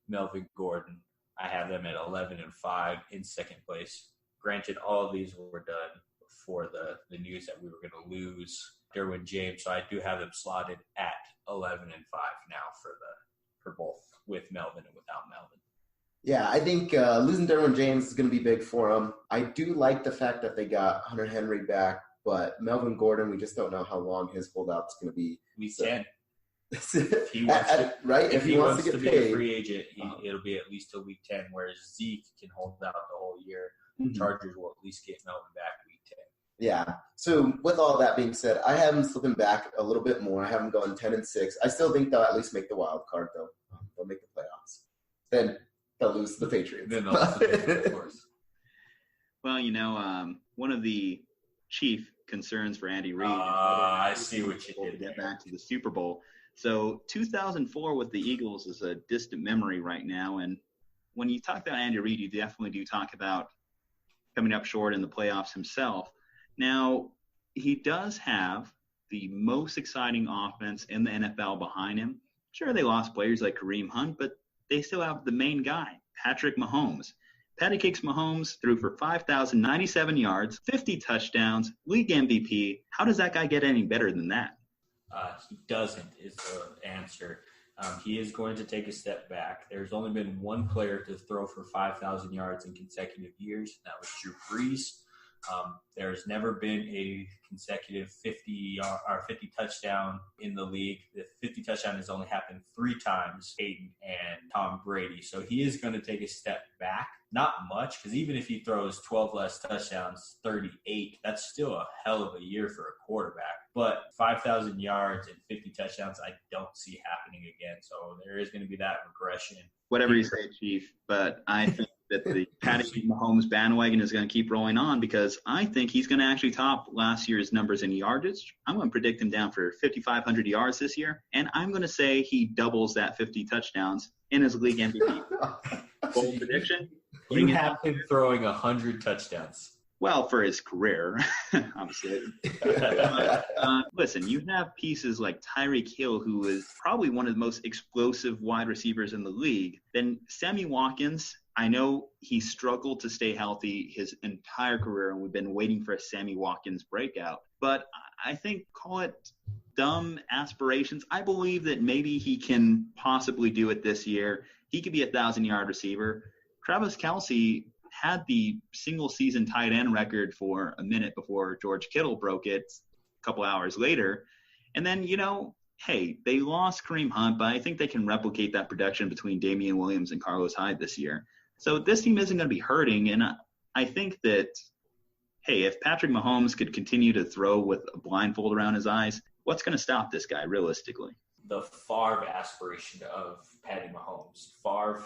Melvin Gordon, I have them at 11-5 in second place. Granted, all of these were done before the news that we were going to lose Derwin James. So I do have them slotted at 11-5 now for both with Melvin and without Melvin.
Yeah, I think losing Derwin James is going to be big for them. I do like the fact that they got Hunter Henry back, but Melvin Gordon, we just don't know how long his holdout's going to be.
Week 10.
If he wants to get paid,
be a free agent, it'll be at least till week 10, whereas Zeke can hold out the whole year. Mm-hmm. Chargers will at least get Melvin back week 10.
Yeah. So with all that being said, I have them slipping back a little bit more. I have them going 10-6. I still think they'll at least make the wild card, though. They'll make the playoffs. Then they'll lose to the Patriots.
Then they'll lose to the Patriots, of course.
Well, one of the chief concerns for Andy Reid.
I see what you did.
To get back to the Super Bowl. So 2004 with the Eagles is a distant memory right now. And when you talk about Andy Reid, you definitely do talk about coming up short in the playoffs himself. Now, he does have the most exciting offense in the NFL behind him. Sure, they lost players like Kareem Hunt, but they still have the main guy. Patrick Mahomes. Patty Cakes Mahomes threw for 5,097 yards, 50 touchdowns, league MVP. How does that guy get any better than that?
He doesn't is the answer. He is going to take a step back. There's only been one player to throw for 5,000 yards in consecutive years. That was Drew Brees. There's never been a consecutive 50 touchdown in the league. The 50 touchdown has only happened 3 times, Peyton and Tom Brady. So he is going to take a step back. Not much, because even if he throws 12 less touchdowns, 38, that's still a hell of a year for a quarterback. But 5,000 yards and 50 touchdowns, I don't see happening again. So there is going to be that regression.
Whatever you say, Chief, but I think that the Patty Mahomes bandwagon is going to keep rolling on because I think he's going to actually top last year's numbers in yardage. I'm going to predict him down for 5,500 yards this year, and I'm going to say he doubles that 50 touchdowns in his league MVP. Bold prediction.
You have him throwing 100 touchdowns.
Well, for his career, obviously. Listen, you have pieces like Tyreek Hill, who is probably one of the most explosive wide receivers in the league. Then Sammy Watkins, I know he struggled to stay healthy his entire career, and we've been waiting for a Sammy Watkins breakout. But I think, call it dumb aspirations. I believe that maybe he can possibly do it this year. He could be a 1,000-yard receiver. Travis Kelce had the single-season tight end record for a minute before George Kittle broke it a couple hours later. And then, hey, they lost Kareem Hunt, but I think they can replicate that production between Damian Williams and Carlos Hyde this year. So this team isn't going to be hurting, and I think that, hey, if Patrick Mahomes could continue to throw with a blindfold around his eyes, what's going to stop this guy realistically?
The Favre aspiration of Patty Mahomes. Favre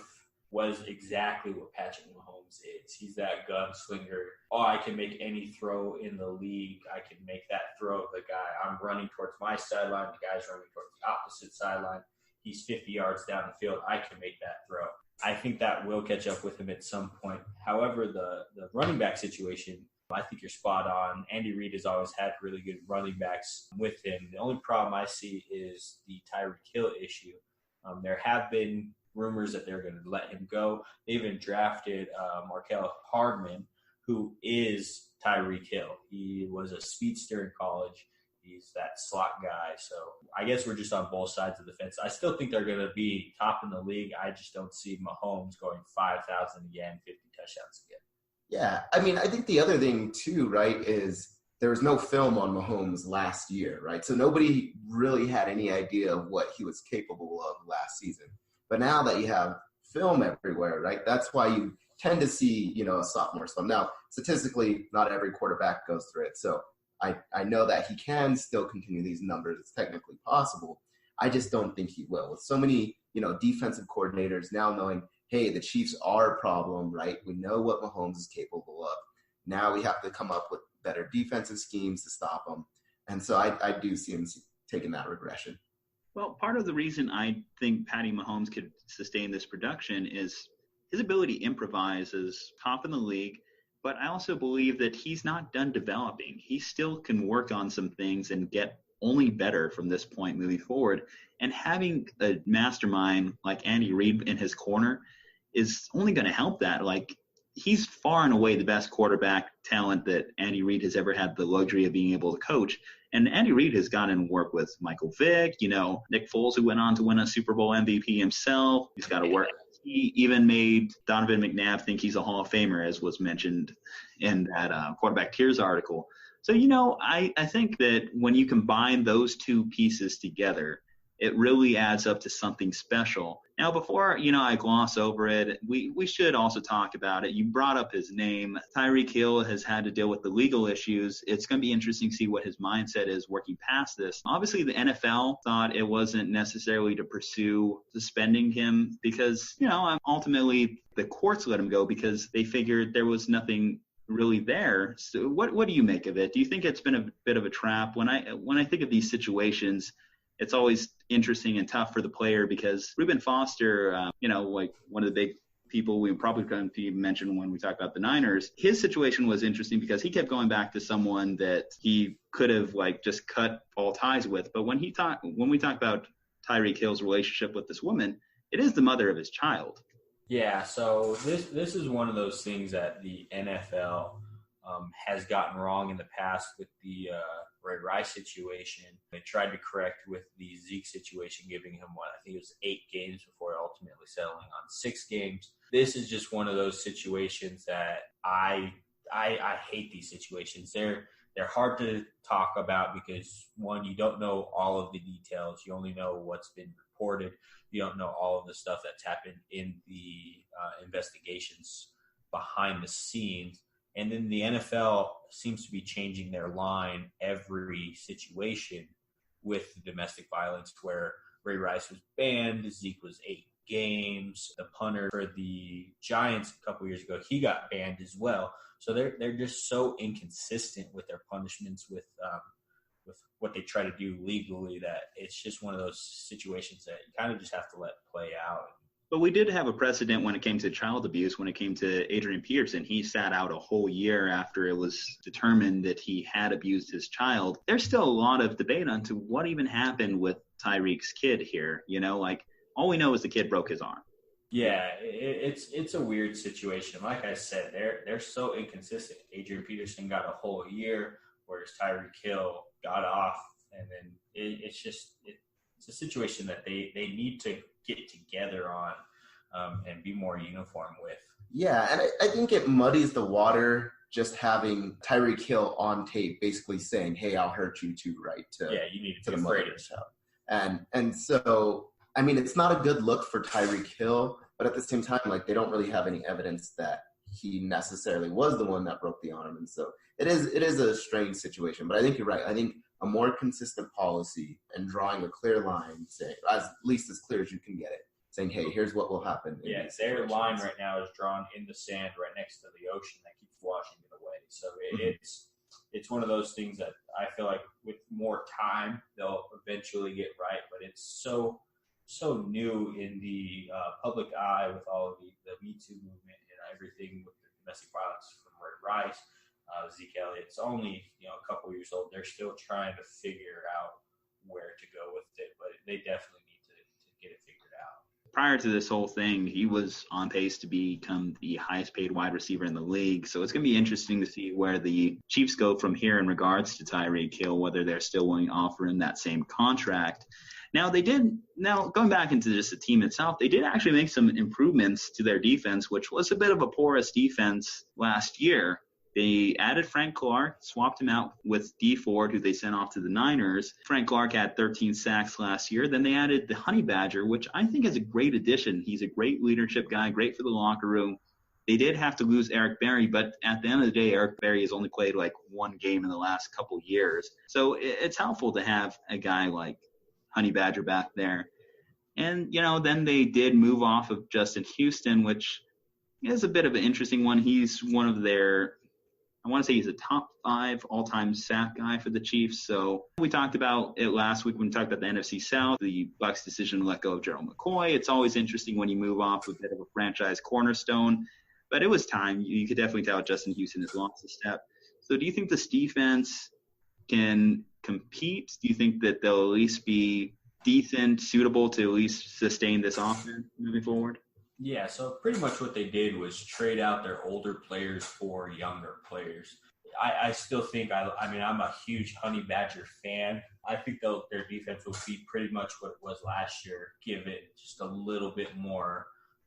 was exactly what Patrick Mahomes is. He's that gunslinger. Oh, I can make any throw in the league. I can make that throw. The guy, I'm running towards my sideline. The guy's running towards the opposite sideline. He's 50 yards down the field. I can make that throw. I think that will catch up with him at some point. However, the running back situation, I think you're spot on. Andy Reid has always had really good running backs with him. The only problem I see is the Tyreek Hill issue. There have been rumors that they're going to let him go. They even drafted Markel Hardman, who is Tyreek Hill. He was a speedster in college. He's that slot guy. So I guess we're just on both sides of the fence. I still think they're going to be top in the league. I just don't see Mahomes going 5,000 again, 50 touchdowns again.
Yeah, I mean, I think the other thing too, right, is there was no film on Mahomes last year, right? So nobody really had any idea of what he was capable of last season. But now that you have film everywhere, right, that's why you tend to see, a sophomore slump. Now, statistically, not every quarterback goes through it. So I know that he can still continue these numbers. It's technically possible. I just don't think he will. With so many, defensive coordinators now knowing, hey, the Chiefs are a problem, right? We know what Mahomes is capable of. Now we have to come up with better defensive schemes to stop him. And so I do see him taking that regression.
Well, part of the reason I think Patty Mahomes could sustain this production is his ability to improvise is top in the league, but I also believe that he's not done developing. He still can work on some things and get only better from this point moving forward. And having a mastermind like Andy Reid in his corner is only going to help that. Like, he's far and away the best quarterback talent that Andy Reid has ever had the luxury of being able to coach. And Andy Reid has gotten to work with Michael Vick, Nick Foles, who went on to win a Super Bowl MVP himself. He's got to work. He even made Donovan McNabb think he's a Hall of Famer, as was mentioned in that Quarterback Tears article. So, I think that when you combine those two pieces together, it really adds up to something special. Now, before, I gloss over it, we should also talk about it. You brought up his name. Tyreek Hill has had to deal with the legal issues. It's going to be interesting to see what his mindset is working past this. Obviously, the NFL thought it wasn't necessarily to pursue suspending him because, ultimately the courts let him go because they figured there was nothing really there. So what do you make of it? Do you think it's been a bit of a trap? When I think of these situations, it's always interesting and tough for the player because Reuben Foster, like one of the big people we probably going to mention when we talk about the Niners, his situation was interesting because he kept going back to someone that he could have just cut all ties with. But when we talk about Tyreek Hill's relationship with this woman, it is the mother of his child.
Yeah, so this is one of those things that the NFL has gotten wrong in the past with the Ray Rice situation. They tried to correct with the Zeke situation, giving him I think it was 8 games before ultimately settling on 6 games. This is just one of those situations that I hate these situations. They're hard to talk about because, one, you don't know all of the details. You only know what's been reported. You don't know all of the stuff that's happened in the investigations behind the scenes. And then the NFL seems to be changing their line every situation with the domestic violence, where Ray Rice was banned, Zeke was 8 games. The punter for the Giants a couple years ago, he got banned as well. So they're just so inconsistent with their punishments, with what they try to do legally, that it's just one of those situations that you kind of just have to let play out.
But we did have a precedent when it came to child abuse. When it came to Adrian Peterson, he sat out a whole year after it was determined that he had abused his child. There's still a lot of debate onto what even happened with Tyreek's kid here. Like, all we know is the kid broke his arm.
Yeah, it's a weird situation. Like I said, they're so inconsistent. Adrian Peterson got a whole year, whereas Tyreek Hill got off, and then it's a situation that they need to get together on and be more uniform with.
Yeah, and I think it muddies the water just having Tyreek Hill on tape basically saying, "Hey, I'll hurt you too," right?
You need to be afraid of yourself.
And so, I mean, it's not a good look for Tyreek Hill, but at the same time, like, they don't really have any evidence that he necessarily was the one that broke the arm. And so it is a strange situation. But I think you're right. I think a more consistent policy and drawing a clear line, saying, at least as clear as you can get it, saying, hey, here's what will happen.
Yeah, their line right now is drawn in the sand right next to the ocean that keeps washing it away. So it's one of those things that I feel like with more time, they'll eventually get right. But it's so new in the public eye with all of the Me Too movement and everything with the domestic violence from Ray Rice, Zeke Elliott. It's only a couple years old. They're still trying to figure out where to go with it, but they definitely need to get it figured out.
Prior to this whole thing, he was on pace to become the highest paid wide receiver in the league. So it's going to be interesting to see where the Chiefs go from here in regards to Tyreek Hill, whether they're still willing to offer him that same contract. Now, going back into just the team itself, they did actually make some improvements to their defense, which was a bit of a porous defense last year. They added Frank Clark, swapped him out with Dee Ford, who they sent off to the Niners. Frank Clark had 13 sacks last year. Then they added the Honey Badger, which I think is a great addition. He's a great leadership guy, great for the locker room. They did have to lose Eric Berry, but at the end of the day, Eric Berry has only played like one game in the last couple years. So it's helpful to have a guy like Honey Badger back there. And, then they did move off of Justin Houston, which is a bit of an interesting one. He's one of their, I want to say he's a top 5 all-time sack guy for the Chiefs. So we talked about it last week when we talked about the NFC South, the Bucs decision to let go of Gerald McCoy. It's always interesting when you move off with a bit of a franchise cornerstone. But it was time. You could definitely tell Justin Houston has lost a step. So do you think this defense can compete? Do you think that they'll at least be decent, suitable to at least sustain this offense moving forward?
Yeah, so pretty much what they did was trade out their older players for younger players. I still think, I'm a huge Honey Badger fan. I think their defense will be pretty much what it was last year, give it just a little bit more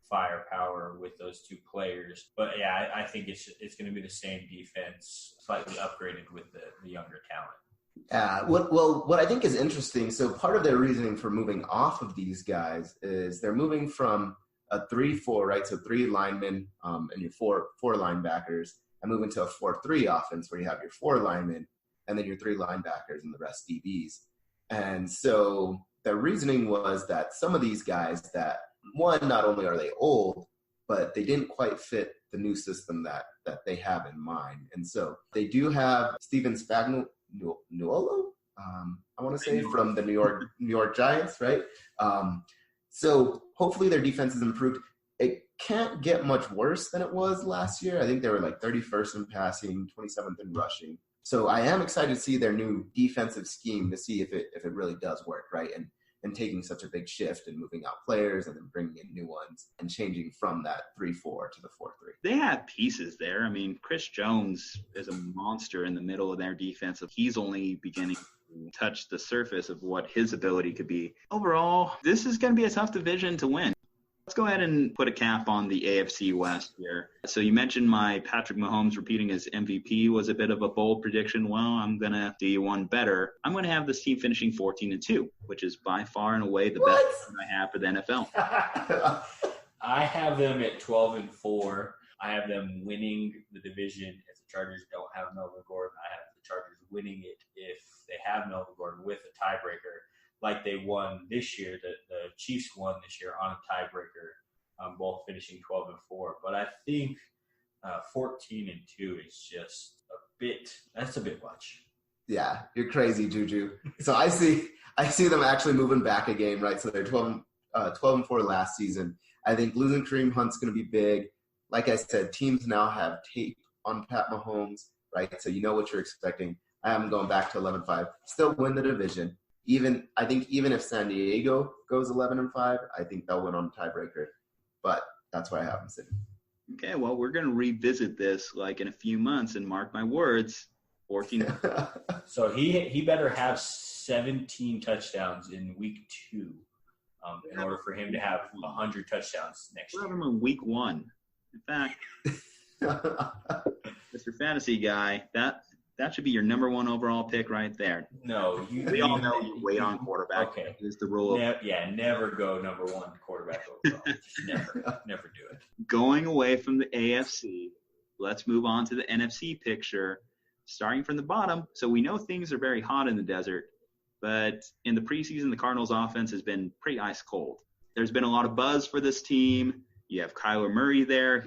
firepower with those 2 players. But yeah, I think it's going to be the same defense, slightly upgraded with the younger talent.
What I think is interesting, so part of their reasoning for moving off of these guys is they're moving from a 3-4, right? So 3 linemen and your four linebackers, and moving to a 4-3 offense where you have your 4 linemen and then your 3 linebackers and the rest DBs. And so the reasoning was that some of these guys that, one, not only are they old, but they didn't quite fit the new system that they have in mind. And so they do have Steven Spagnuolo, I want to say, from the New York Giants, right? So hopefully their defense is improved. It can't get much worse than it was last year. I think they were like 31st in passing, 27th in rushing. So I am excited to see their new defensive scheme to see if it really does work, right? and taking such a big shift and moving out players and then bringing in new ones and changing from that 3-4 to the 4-3.
They have pieces there. I mean, Chris Jones is a monster in the middle of their defense. He's only beginning to touch the surface of what his ability could be. Overall, this is going to be a tough division to win. Let's go ahead and put a cap on the AFC West here. So you mentioned my Patrick Mahomes repeating his MVP was a bit of a bold prediction. Well, I'm going to do you one better. I'm going to have this team finishing 14-2, which is by far and away the best I have for the NFL.
I have them at 12-4. I have them winning the division if the Chargers don't have Melvin Gordon. I have the Chargers winning it if they have Melvin Gordon with a tiebreaker. Like they won this year, the Chiefs won this year on a tiebreaker, both finishing 12-4. But I think 14-2 is just that's a bit much.
Yeah, you're crazy, Juju. So I see them actually moving back a game, right? So they're 12-4 last season. I think losing Kareem Hunt's going to be big. Like I said, teams now have tape on Pat Mahomes, right? So you know what you're expecting. I am going back to 11-5. Still win the division. I think even if San Diego goes 11-5, I think they'll win on the tiebreaker. But that's where I have them sitting.
Okay, well, we're going to revisit this like in a few months, and mark my words, 14.
So he better have 17 touchdowns in week 2 in order for him to have 100 touchdowns next year.
We'll have him in week 1. In fact, Mr. Fantasy Guy, that should be your number 1 overall pick right there.
No,
we all know you wait on quarterback.
Okay,
is the rule.
Never go number 1 quarterback overall. never do it.
Going away from the AFC, let's move on to the NFC picture. Starting from the bottom, so we know things are very hot in the desert, but in the preseason, the Cardinals' offense has been pretty ice cold. There's been a lot of buzz for this team. You have Kyler Murray there,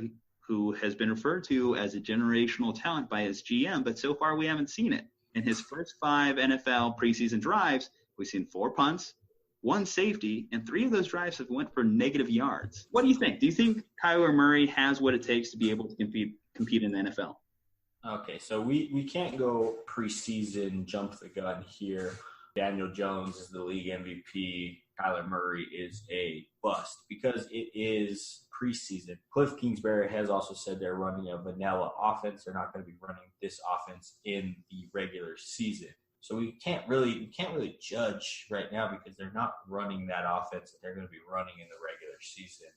who has been referred to as a generational talent by his GM, but so far we haven't seen it. In his first 5 NFL preseason drives, we've seen 4 punts, 1 safety, and 3 of those drives have went for negative yards. What do you think? Do you think Kyler Murray has what it takes to be able to compete in the NFL?
Okay, so we can't go preseason jump the gun here. Daniel Jones is the league MVP. Kyler Murray is a bust because it is preseason. Cliff Kingsbury has also said they're running a vanilla offense. They're not going to be running this offense in the regular season. So we can't really judge right now because they're not running that offense that they're going to be running in the regular season.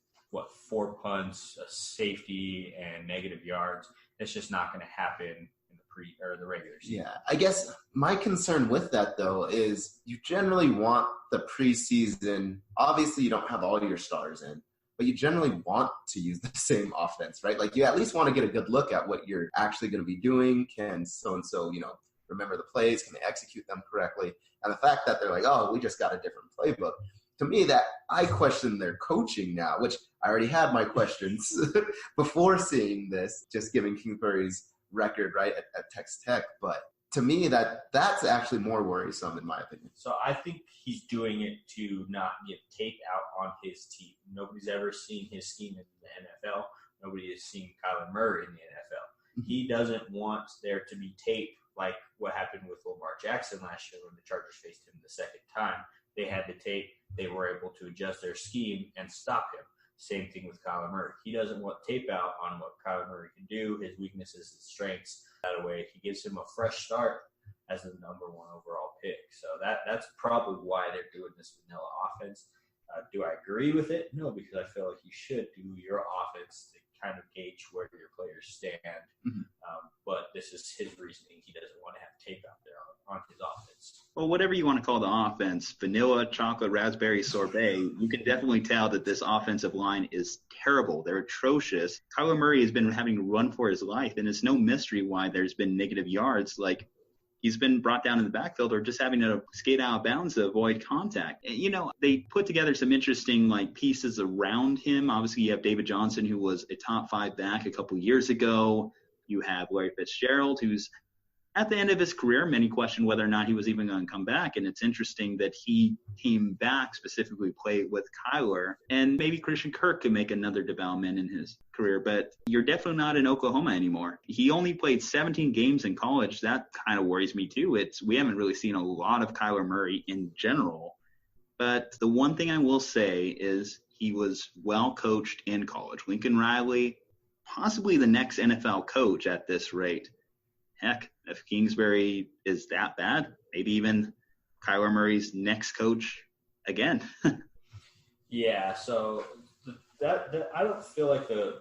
4 punts, a safety, and negative yards. That's just not going to happen in the regular season.
Yeah, I guess my concern with that, though, is you generally want the preseason. Obviously, you don't have all your stars in, but you generally want to use the same offense, right? Like you at least want to get a good look at what you're actually going to be doing. Can so-and-so, remember the plays? Can they execute them correctly? And the fact that they're like, oh, we just got a different playbook. To me, that I question their coaching now, which I already had my questions before seeing this, just giving Kingsbury's record, right, at Texas Tech. But to me, that's actually more worrisome in my opinion.
So I think he's doing it to not get tape out on his team. Nobody's ever seen his scheme in the NFL. Nobody has seen Kyler Murray in the NFL. He doesn't want there to be tape like what happened with Lamar Jackson last year when the Chargers faced him the second time. They had the tape. They were able to adjust their scheme and stop him. Same thing with Kyler Murray. He doesn't want tape out on what Kyler Murray can do, his weaknesses, his strengths. That way, he gives him a fresh start as the number 1 overall pick. So that's probably why they're doing this vanilla offense. Do I agree with it? No, because I feel like you should do your offense to kind of gauge where your players stand. Mm-hmm. But this is his reasoning. He doesn't want to have tape out there on his offense.
Well, whatever you want to call the offense, vanilla, chocolate, raspberry, sorbet, you can definitely tell that this offensive line is terrible. They're atrocious. Kyler Murray has been having to run for his life, and it's no mystery why there's been negative yards. Like, he's been brought down in the backfield or just having to skate out of bounds to avoid contact. They put together some interesting pieces around him. Obviously, you have David Johnson, who was a top 5 back a couple years ago. You have Larry Fitzgerald, who's at the end of his career. Many questioned whether or not he was even going to come back. And it's interesting that he came back, specifically played with Kyler. And maybe Christian Kirk could make another development in his career. But you're definitely not in Oklahoma anymore. He only played 17 games in college. That kind of worries me too. We haven't really seen a lot of Kyler Murray in general. But the one thing I will say is he was well coached in college. Lincoln Riley, possibly the next NFL coach at this rate. Heck, if Kingsbury is that bad, maybe even Kyler Murray's next coach again.
Yeah, so that I don't feel like the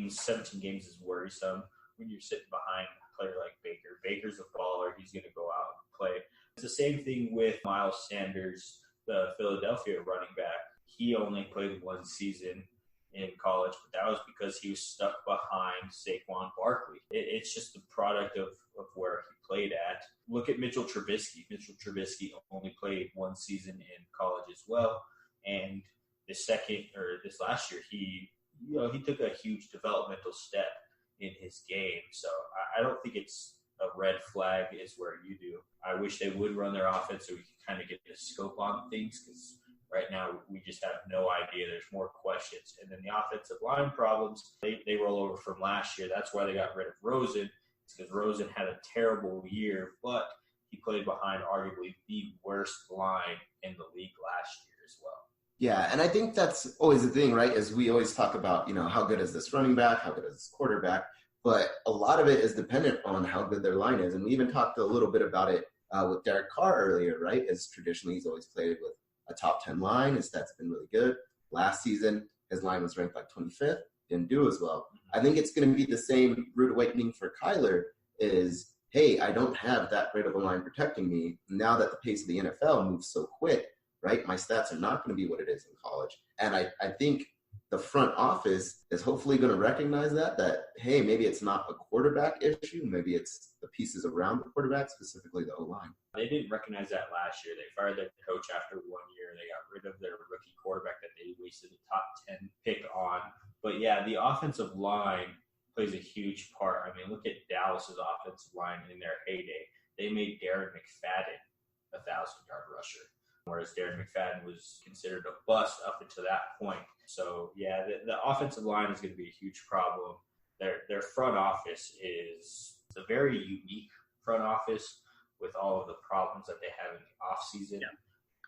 17 games is worrisome when you're sitting behind a player like Baker. Baker's a baller. He's going to go out and play. It's the same thing with Miles Sanders, the Philadelphia running back. He only played one season in college, but that was because he was stuck behind Saquon Barkley. It's just the product of where he played at. Look at Mitchell Trubisky. Mitchell Trubisky only played one season in college as well, and this last year, he took a huge developmental step in his game. So I don't think it's a red flag is where you do. I wish they would run their offense so we can kind of get the scope on things, because right now we just have no idea. There's more questions. And then the offensive line problems, they roll over from last year. That's why they got rid of Rosen. It's because Rosen had a terrible year, but he played behind arguably the worst line in the league last year as well.
Yeah, and I think that's always the thing, right, is we always talk about, how good is this running back, how good is this quarterback, but a lot of it is dependent on how good their line is. And we even talked a little bit about it with Derek Carr earlier, right, as traditionally he's always played with a top 10 line. His stats have been really good. Last season, his line was ranked like 25th, didn't do as well. I think it's going to be the same rude awakening for Kyler is, hey, I don't have that great of a line protecting me. Now that the pace of the NFL moves so quick, right? My stats are not going to be what it is in college. And I think the front office is hopefully going to recognize that, hey, maybe it's not a quarterback issue. Maybe it's the pieces around the quarterback, specifically the O-line.
They didn't recognize that last year. They fired their coach after 1 year. They got rid of their rookie quarterback that they wasted a top 10 pick on. But, yeah, the offensive line plays a huge part. I mean, look at Dallas's offensive line in their heyday. They made Darren McFadden a 1,000-yard rusher, whereas Darren McFadden was considered a bust up until that point. So, yeah, the offensive line is going to be a huge problem. Their front office is a very unique front office with all of the problems that they have in the offseason.
Yeah.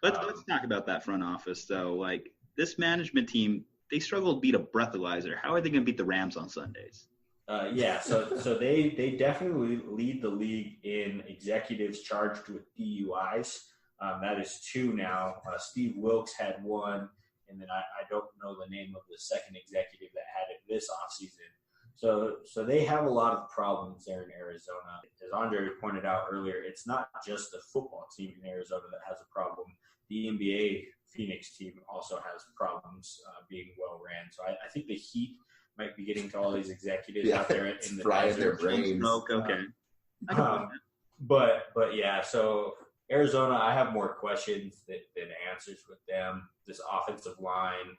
Let's talk about that front office, though. Like, this management team, they struggle to beat a breathalyzer. How are they going to beat the Rams on Sundays?
So they definitely lead the league in executives charged with DUIs. That is 2 now. Steve Wilkes had 1, and then I don't know the name of the second executive that had it this offseason. So they have a lot of problems there in Arizona. As Aundre pointed out earlier, it's not just the football team in Arizona that has a problem. The NBA Phoenix team also has problems being well ran. So I think the Heat might be getting to all these executives out there in the
frying their brains.
Okay.
But yeah, so Arizona, I have more questions than answers with them. This offensive line,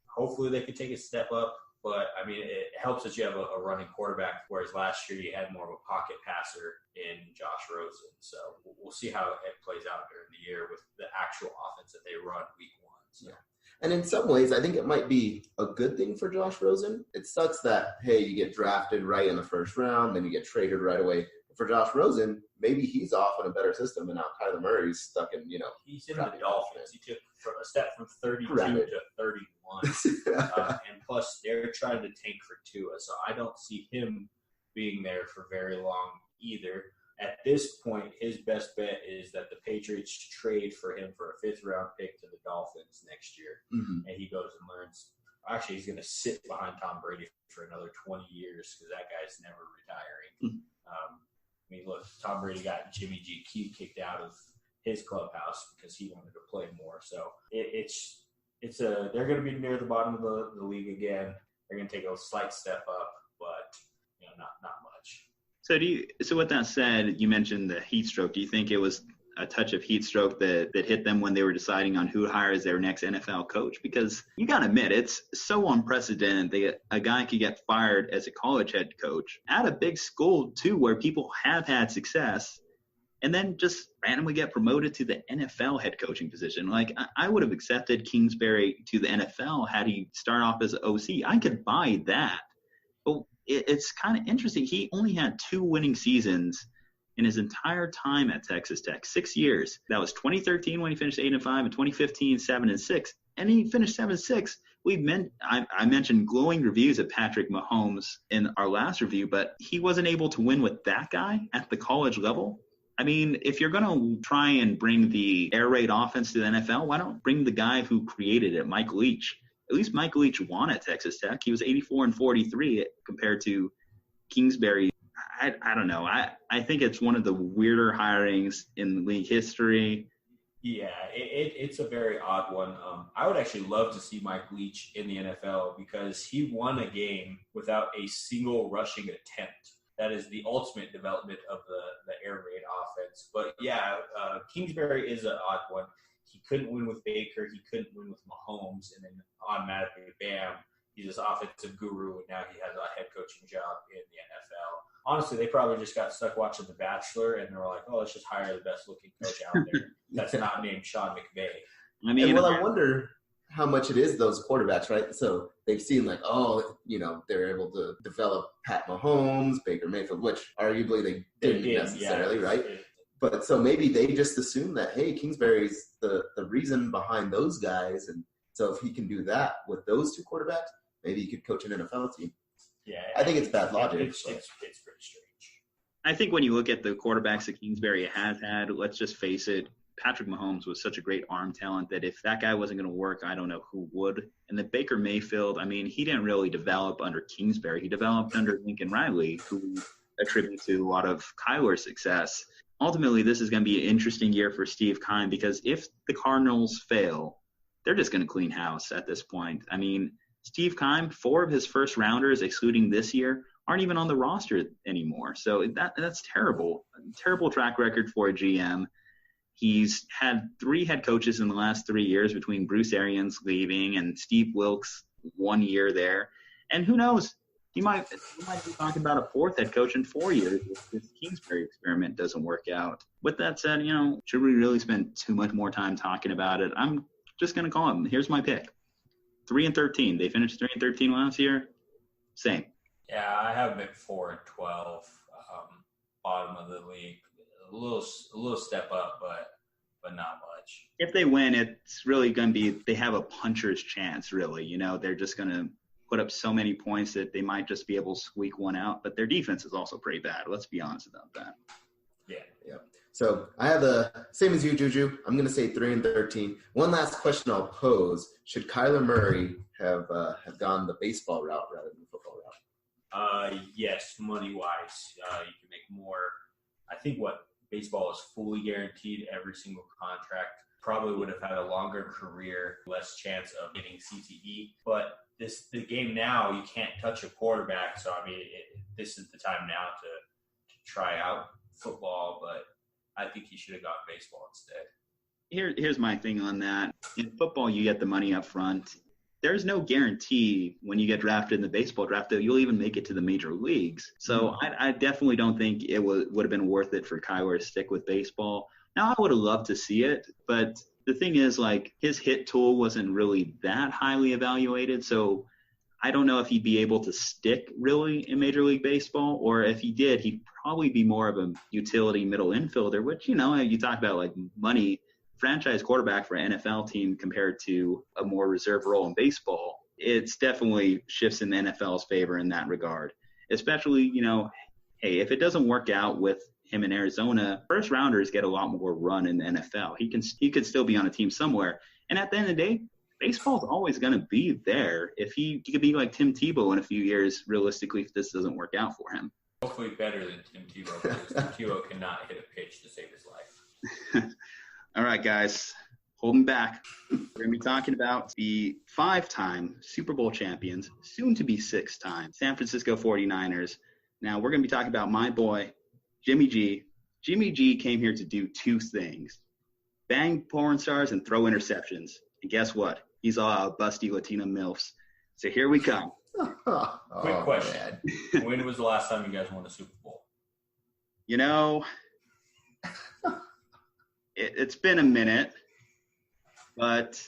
hopefully they could take a step up. But, I mean, it helps that you have a running quarterback, whereas last year you had more of a pocket passer in Josh Rosen. So we'll see how it plays out during the year with the actual offense that they run week 1. So.
Yeah. And in some ways, I think it might be a good thing for Josh Rosen. It sucks that, hey, you get drafted right in the first round, then you get traded right away. But for Josh Rosen, maybe he's off in a better system, and now Kyler Murray's stuck in,
He's in the Dolphins. He took a step from 32 to 31. And plus, they're trying to tank for Tua. So I don't see him being there for very long either. At this point, his best bet is that the Patriots trade for him for a 5th-round pick to the Dolphins next year.
Mm-hmm.
And he goes and learns. Actually, he's going to sit behind Tom Brady for another 20 years because that guy's never retiring.
Mm-hmm.
I mean, look, Tom Brady got Jimmy GQ kicked out of his clubhouse because he wanted to play more. So they're going to be near the bottom of the league again. They're going to take a slight step up, but not much.
So with that said, you mentioned the heat stroke. Do you think it was a touch of heat stroke that hit them when they were deciding on who hires their next NFL coach? Because you got to admit, it's so unprecedented that a guy could get fired as a college head coach at a big school, too, where people have had success, and then just randomly get promoted to the NFL head coaching position. Like, I would have accepted Kingsbury to the NFL had he started off as an OC. I could buy that. But it's kind of interesting. He only had 2 winning seasons in his entire time at Texas Tech. 6 years. That was 2013 when he finished 8-5, and 2015 7-6, and he finished 7-6. I mentioned glowing reviews of Patrick Mahomes in our last review, but he wasn't able to win with that guy at the college level. I mean, if you're going to try and bring the air raid offense to the NFL, why don't bring the guy who created it, Mike Leach? At least Mike Leach won at Texas Tech. He was 84-43 compared to Kingsbury. I don't know. I think it's one of the weirder hirings in league history.
Yeah, it's a very odd one. I would actually love to see Mike Leach in the NFL because he won a game without a single rushing attempt. That is the ultimate development of the air raid offense. But yeah, Kingsbury is an odd one. He couldn't win with Baker. He couldn't win with Mahomes. And then automatically, bam, he's this offensive guru, and now he has a head coaching job in the NFL. Honestly, they probably just got stuck watching The Bachelor, and they were like, oh, let's just hire the best-looking coach out there that's not named Sean McVay.
I mean, I wonder how much it is those quarterbacks, right? So they've seen they're able to develop Pat Mahomes, Baker Mayfield, which arguably they didn't necessarily, right? But so maybe they just assume that, hey, Kingsbury's the reason behind those guys, and so if he can do that with those two quarterbacks, maybe he could coach an NFL team.
Yeah,
I think it's bad logic.
It's pretty strange.
I think when you look at the quarterbacks that Kingsbury has had, let's just face it, Patrick Mahomes was such a great arm talent that if that guy wasn't going to work, I don't know who would. And then Baker Mayfield, I mean, he didn't really develop under Kingsbury. He developed under Lincoln Riley, who attributed to a lot of Kyler's success. Ultimately, this is going to be an interesting year for Steve Keim because if the Cardinals fail, they're just going to clean house at this point. I mean, Steve Keim, 4 of his first rounders, excluding this year, aren't even on the roster anymore. So that's terrible. Terrible track record for a GM. He's had 3 head coaches in the last 3 years between Bruce Arians leaving and Steve Wilkes 1 year there. And who knows? He might be talking about a 4th head coach in 4 years if this Kingsbury experiment doesn't work out. With that said, should we really spend too much more time talking about it? I'm just going to call him. Here's my pick. 3-13. They finished 3-13 last year. Same.
Yeah, I have them at 4-12, bottom of the league. A little step up, but not much.
If they win, it's really going to be they have a puncher's chance. Really, they're just going to put up so many points that they might just be able to squeak one out. But their defense is also pretty bad. Let's be honest about that.
Yeah. So I have the same as you, Juju. I'm going to say 3-13. One last question I'll pose: should Kyler Murray have gone the baseball route rather than the football route?
Yes, money wise, you can make more. I think baseball is fully guaranteed every single contract. Probably would have had a longer career, less chance of getting CTE. But the game now, you can't touch a quarterback. So I mean, this is the time now to try out football, but I think he should have gone baseball instead.
Here's my thing on that. In football, you get the money up front. There's no guarantee when you get drafted in the baseball draft that you'll even make it to the major leagues. So I definitely don't think it would have been worth it for Kyler to stick with baseball. Now, I would have loved to see it, but the thing is, his hit tool wasn't really that highly evaluated. So I don't know if he'd be able to stick really in Major League Baseball, or if he did, he'd probably be more of a utility middle infielder, which, you talk about money, franchise quarterback for an NFL team compared to a more reserve role in baseball. It's definitely shifts in the NFL's favor in that regard, especially, hey, if it doesn't work out with him in Arizona, first rounders get a lot more run in the NFL. He could still be on a team somewhere. And at the end of the day, baseball's always going to be there. If he could be like Tim Tebow in a few years, realistically, if this doesn't work out for him.
Hopefully better than Tim Tebow, because Tim Tebow cannot hit a pitch to save his life.
All right, guys, holding back. We're going to be talking about the 5-time Super Bowl champions, soon to be 6-time San Francisco 49ers. Now, we're going to be talking about my boy, Jimmy G. Jimmy G came here to do 2 things: bang porn stars and throw interceptions. And guess what? He's all out busty Latina MILFs. So here we come.
Quick question. When was the last time you guys won a Super Bowl?
It's been a minute, but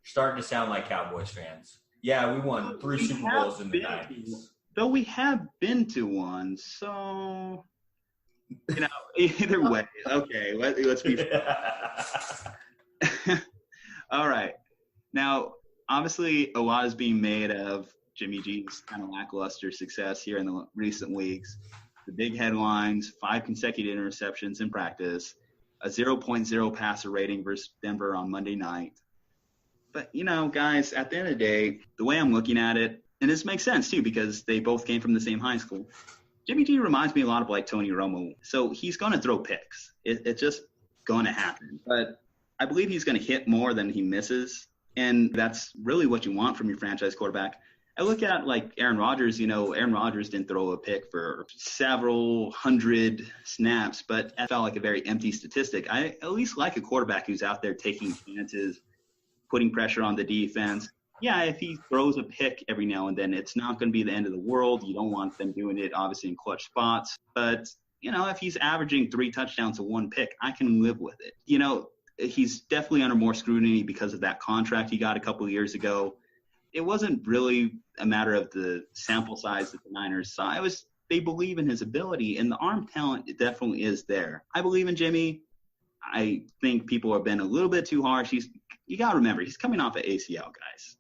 you're starting to sound like Cowboys fans. Yeah, we won 3 Super Bowls in the 90s.
Though we have been to one, so Either way. Okay, let's be all right. Now, obviously, a lot is being made of Jimmy G's kind of lackluster success here in the recent weeks. The big headlines: 5 consecutive interceptions in practice, a 0.0 passer rating versus Denver on Monday night. But, guys, at the end of the day, the way I'm looking at it, and this makes sense too because they both came from the same high school, Jimmy G reminds me a lot of like Tony Romo. So he's going to throw picks. It's just going to happen. But I believe he's going to hit more than he misses. And that's really what you want from your franchise quarterback. I look at like Aaron Rodgers. Aaron Rodgers didn't throw a pick for several hundred snaps, but that felt like a very empty statistic. I at least like a quarterback who's out there taking chances, putting pressure on the defense. Yeah, if he throws a pick every now and then, it's not going to be the end of the world. You don't want them doing it, obviously, in clutch spots. But, if he's averaging 3 touchdowns to 1 pick, I can live with it. He's definitely under more scrutiny because of that contract he got a couple of years ago. It wasn't really a matter of the sample size that the Niners saw. They believe in his ability, and the arm talent definitely is there. I believe in Jimmy. I think people have been a little bit too harsh. You got to remember, he's coming off an ACL, guys.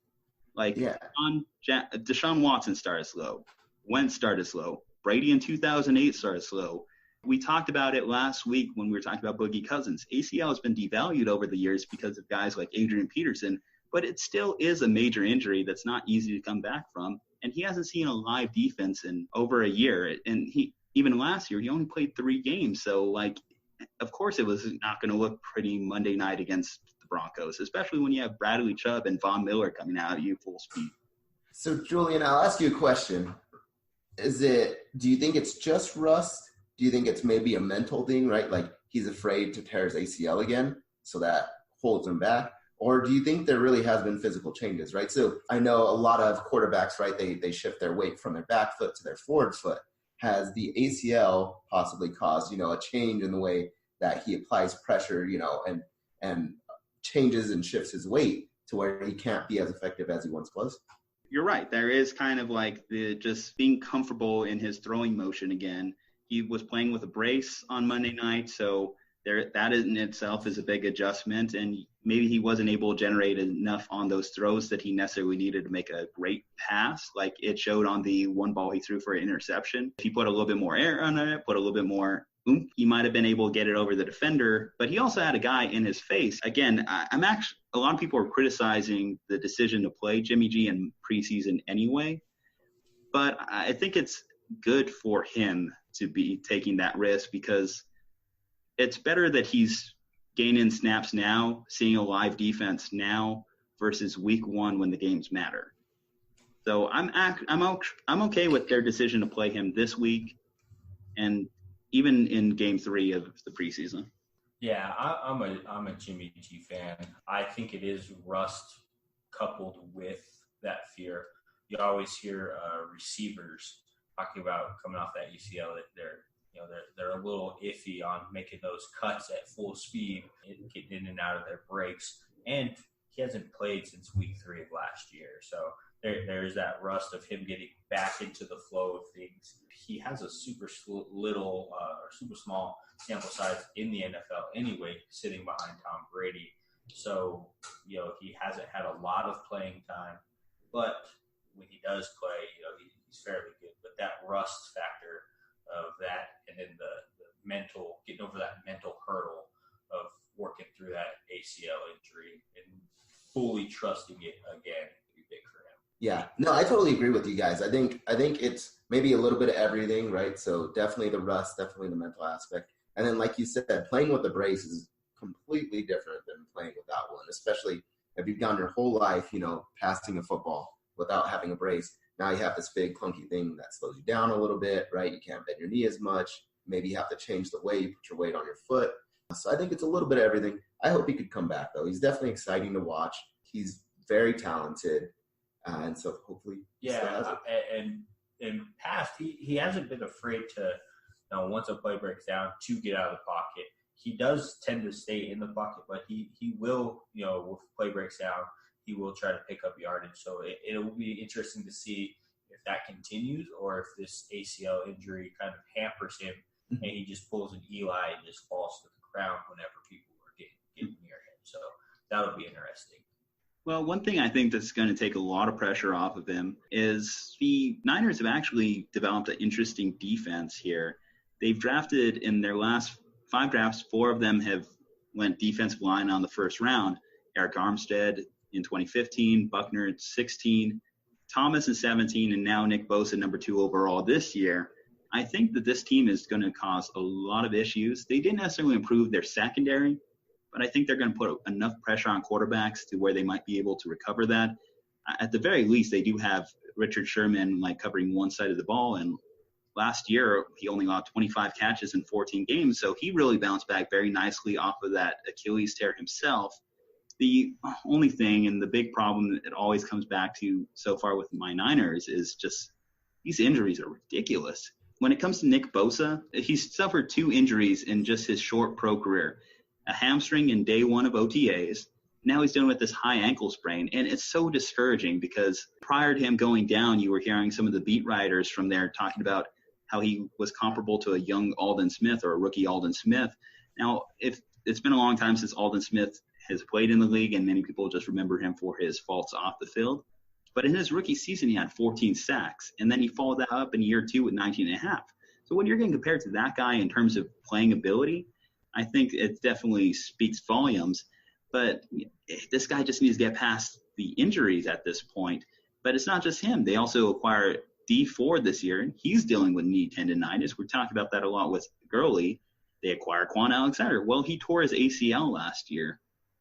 Deshaun Watson started slow. Wentz started slow. Brady in 2008 started slow. We talked about it last week when we were talking about Boogie Cousins. ACL has been devalued over the years because of guys like Adrian Peterson, but it still is a major injury that's not easy to come back from. And he hasn't seen a live defense in over a year. And even last year, he only played 3 games. So, of course it was not going to look pretty Monday night against Broncos, especially when you have Bradley Chubb and Von Miller coming out at you full speed.
So, Julian, I'll ask you a question. Do you think it's just rust? Do you think it's maybe a mental thing, right? Like he's afraid to tear his ACL again, so that holds him back? Or do you think there really has been physical changes, right? So I know a lot of quarterbacks, right, they shift their weight from their back foot to their forward foot. Has the ACL possibly caused, a change in the way that he applies pressure, and changes and shifts his weight to where he can't be as effective as he once was?
You're right. There is kind of like the just being comfortable in his throwing motion again. He was playing with a brace on Monday night, so that in itself is a big adjustment, and maybe he wasn't able to generate enough on those throws that he necessarily needed to make a great pass, like it showed on the one ball he threw for an interception. If he put a little bit more air on it, put a little bit more oomph, he might have been able to get it over the defender, but he also had a guy in his face. Again, a lot of people are criticizing the decision to play Jimmy G in preseason anyway, but I think it's good for him to be taking that risk because it's better that he's gaining snaps now, seeing a live defense now versus week 1 when the games matter. So I'm okay with their decision to play him this week and even in game 3 of the preseason.
Yeah, I'm a Jimmy G fan. I think it is rust coupled with that fear. You always hear receivers talking about coming off that UCL that they're a little iffy on making those cuts at full speed, getting in and out of their breaks. And he hasn't played since week 3 of last year. So there's that rust of him getting back into the flow of things. He has a super small sample size in the NFL anyway, sitting behind Tom Brady. So, he hasn't had a lot of playing time. But when he does play, he's fairly good. But that rust factor of that, and then the mental, getting over that mental hurdle of working through that ACL injury and fully trusting it again would be big for him.
Yeah, no, I totally agree with you guys. I think it's maybe a little bit of everything, right? So definitely the rust, definitely the mental aspect. And then like you said, playing with the brace is completely different than playing without one, especially if you've gone your whole life, passing a football without having a brace. Now you have this big clunky thing that slows you down a little bit, right? You can't bend your knee as much. Maybe you have to change the way you put your weight on your foot. So I think it's a little bit of everything. I hope he could come back, though. He's definitely exciting to watch. He's very talented. And so hopefully
and in past, he hasn't been afraid to, once a play breaks down, to get out of the pocket. He does tend to stay in the pocket, but he will, with play breaks down, he will try to pick up yardage. So it will be interesting to see if that continues or if this ACL injury kind of hampers him and he just pulls an Eli and just falls to the ground whenever people are getting near him. So that'll be interesting.
Well, one thing I think that's going to take a lot of pressure off of him is the Niners have actually developed an interesting defense here. They've drafted in their last 5 drafts, 4 of them have went defensive line on the first round. Eric Armstead in 2015, Buckner at 16, Thomas in 17, and now Nick Bosa number 2 overall this year. I think that this team is going to cause a lot of issues. They didn't necessarily improve their secondary, but I think they're going to put enough pressure on quarterbacks to where they might be able to recover that. At the very least, they do have Richard Sherman covering one side of the ball, and last year he only got 25 catches in 14 games, so he really bounced back very nicely off of that Achilles tear himself. The only thing and the big problem that it always comes back to so far with my Niners is just these injuries are ridiculous. When it comes to Nick Bosa, he's suffered 2 injuries in just his short pro career. A hamstring in day 1 of OTAs. Now he's dealing with this high ankle sprain, and it's so discouraging because prior to him going down, you were hearing some of the beat writers from there talking about how he was comparable to a young Aldon Smith or a rookie Aldon Smith. Now, if it's been a long time since Aldon Smith has played in the league, and many people just remember him for his faults off the field. But in his rookie season, he had 14 sacks, and then he followed that up in year 2 with 19.5. So when you're getting compared to that guy in terms of playing ability, I think it definitely speaks volumes. But this guy just needs to get past the injuries at this point. But it's not just him. They also acquire D Ford this year, and he's dealing with knee tendonitis. We're talking about that a lot with Gurley. They acquire Quan Alexander. Well, he tore his ACL last year.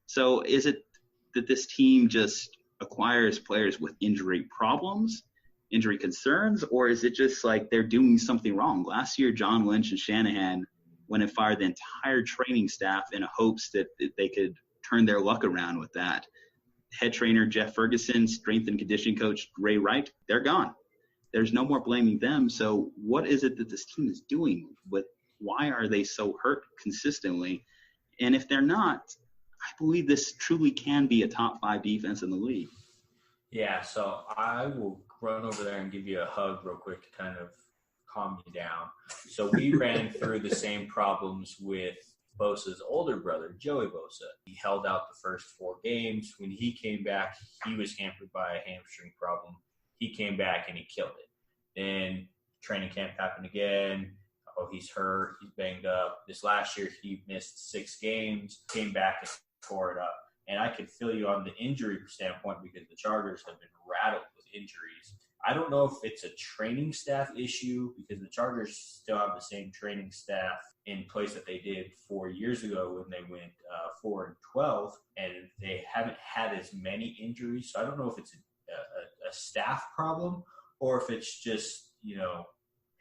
So is it that this team just acquires players with injury problems, injury concerns, or is it just like they're doing something wrong? Last year, John Lynch and Shanahan went and fired the entire training staff in hopes that they could turn their luck around with that. Head trainer Jeff Ferguson, strength and conditioning coach Ray Wright, they're gone. There's no more blaming them. So what is it that this team is doing? Why are they so hurt consistently? And if they're not, I believe this truly can be a top 5 defense in the league.
Yeah, so I will run over there and give you a hug real quick to kind of calm you down. So we ran through the same problems with Bosa's older brother, Joey Bosa. He held out the first 4 games. When he came back, he was hampered by a hamstring problem. He came back and he killed it. Then training camp happened again. Oh, he's hurt. He's banged up. This last year, he missed 6 games, came back and tore it up. And I could feel you on the injury standpoint because the Chargers have been rattled with injuries. I don't know if it's a training staff issue because the Chargers still have the same training staff in place that they did 4 years ago when they went 4-12, and they haven't had as many injuries. So I don't know if it's a staff problem or if it's just,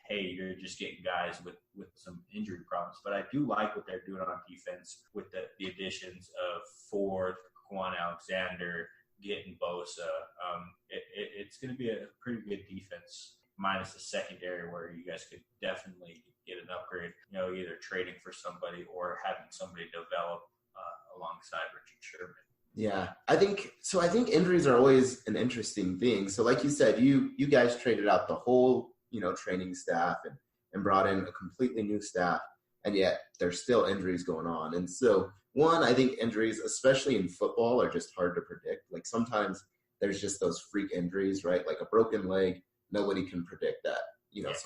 hey, you're just getting guys with some injury problems. But I do like what they're doing on defense with the additions of Ford, Quan Alexander, getting Bosa. It's going to be a pretty good defense, minus the secondary where you guys could definitely get an upgrade, either trading for somebody or having somebody develop alongside Richard Sherman.
Yeah, I think injuries are always an interesting thing. So like you said, you guys traded out the whole, training staff and brought in a completely new staff, and yet there's still injuries going on. And so one, I think injuries, especially in football, are just hard to predict. Like sometimes there's just those freak injuries, right? Like a broken leg, nobody can predict that.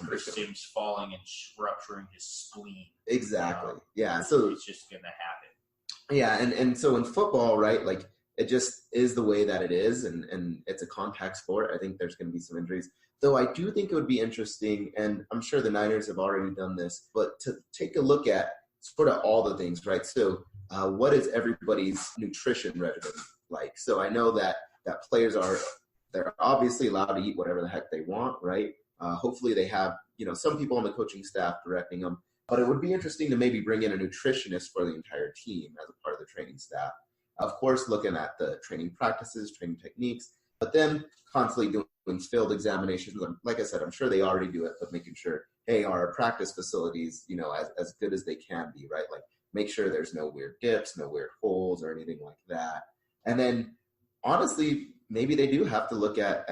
Cristian's falling and rupturing his spleen.
Exactly. Yeah. So
it's just going to happen.
Yeah. And so in football, right, like it just is the way that it is. And it's a contact sport. I think there's going to be some injuries. Though I do think it would be interesting, and I'm sure the Niners have already done this, but to take a look at sort of all the things, right? So what is everybody's nutrition regimen like? So I know that players they're obviously allowed to eat whatever the heck they want, right? Hopefully they have, some people on the coaching staff directing them. But it would be interesting to maybe bring in a nutritionist for the entire team as a part of the training staff. Of course, looking at the training practices, training techniques, but then constantly doing field examinations. Like I said, I'm sure they already do it, but making sure, hey, our practice facilities, as good as they can be, right? Like make sure there's no weird dips, no weird holes or anything like that. And then honestly, maybe they do have to look at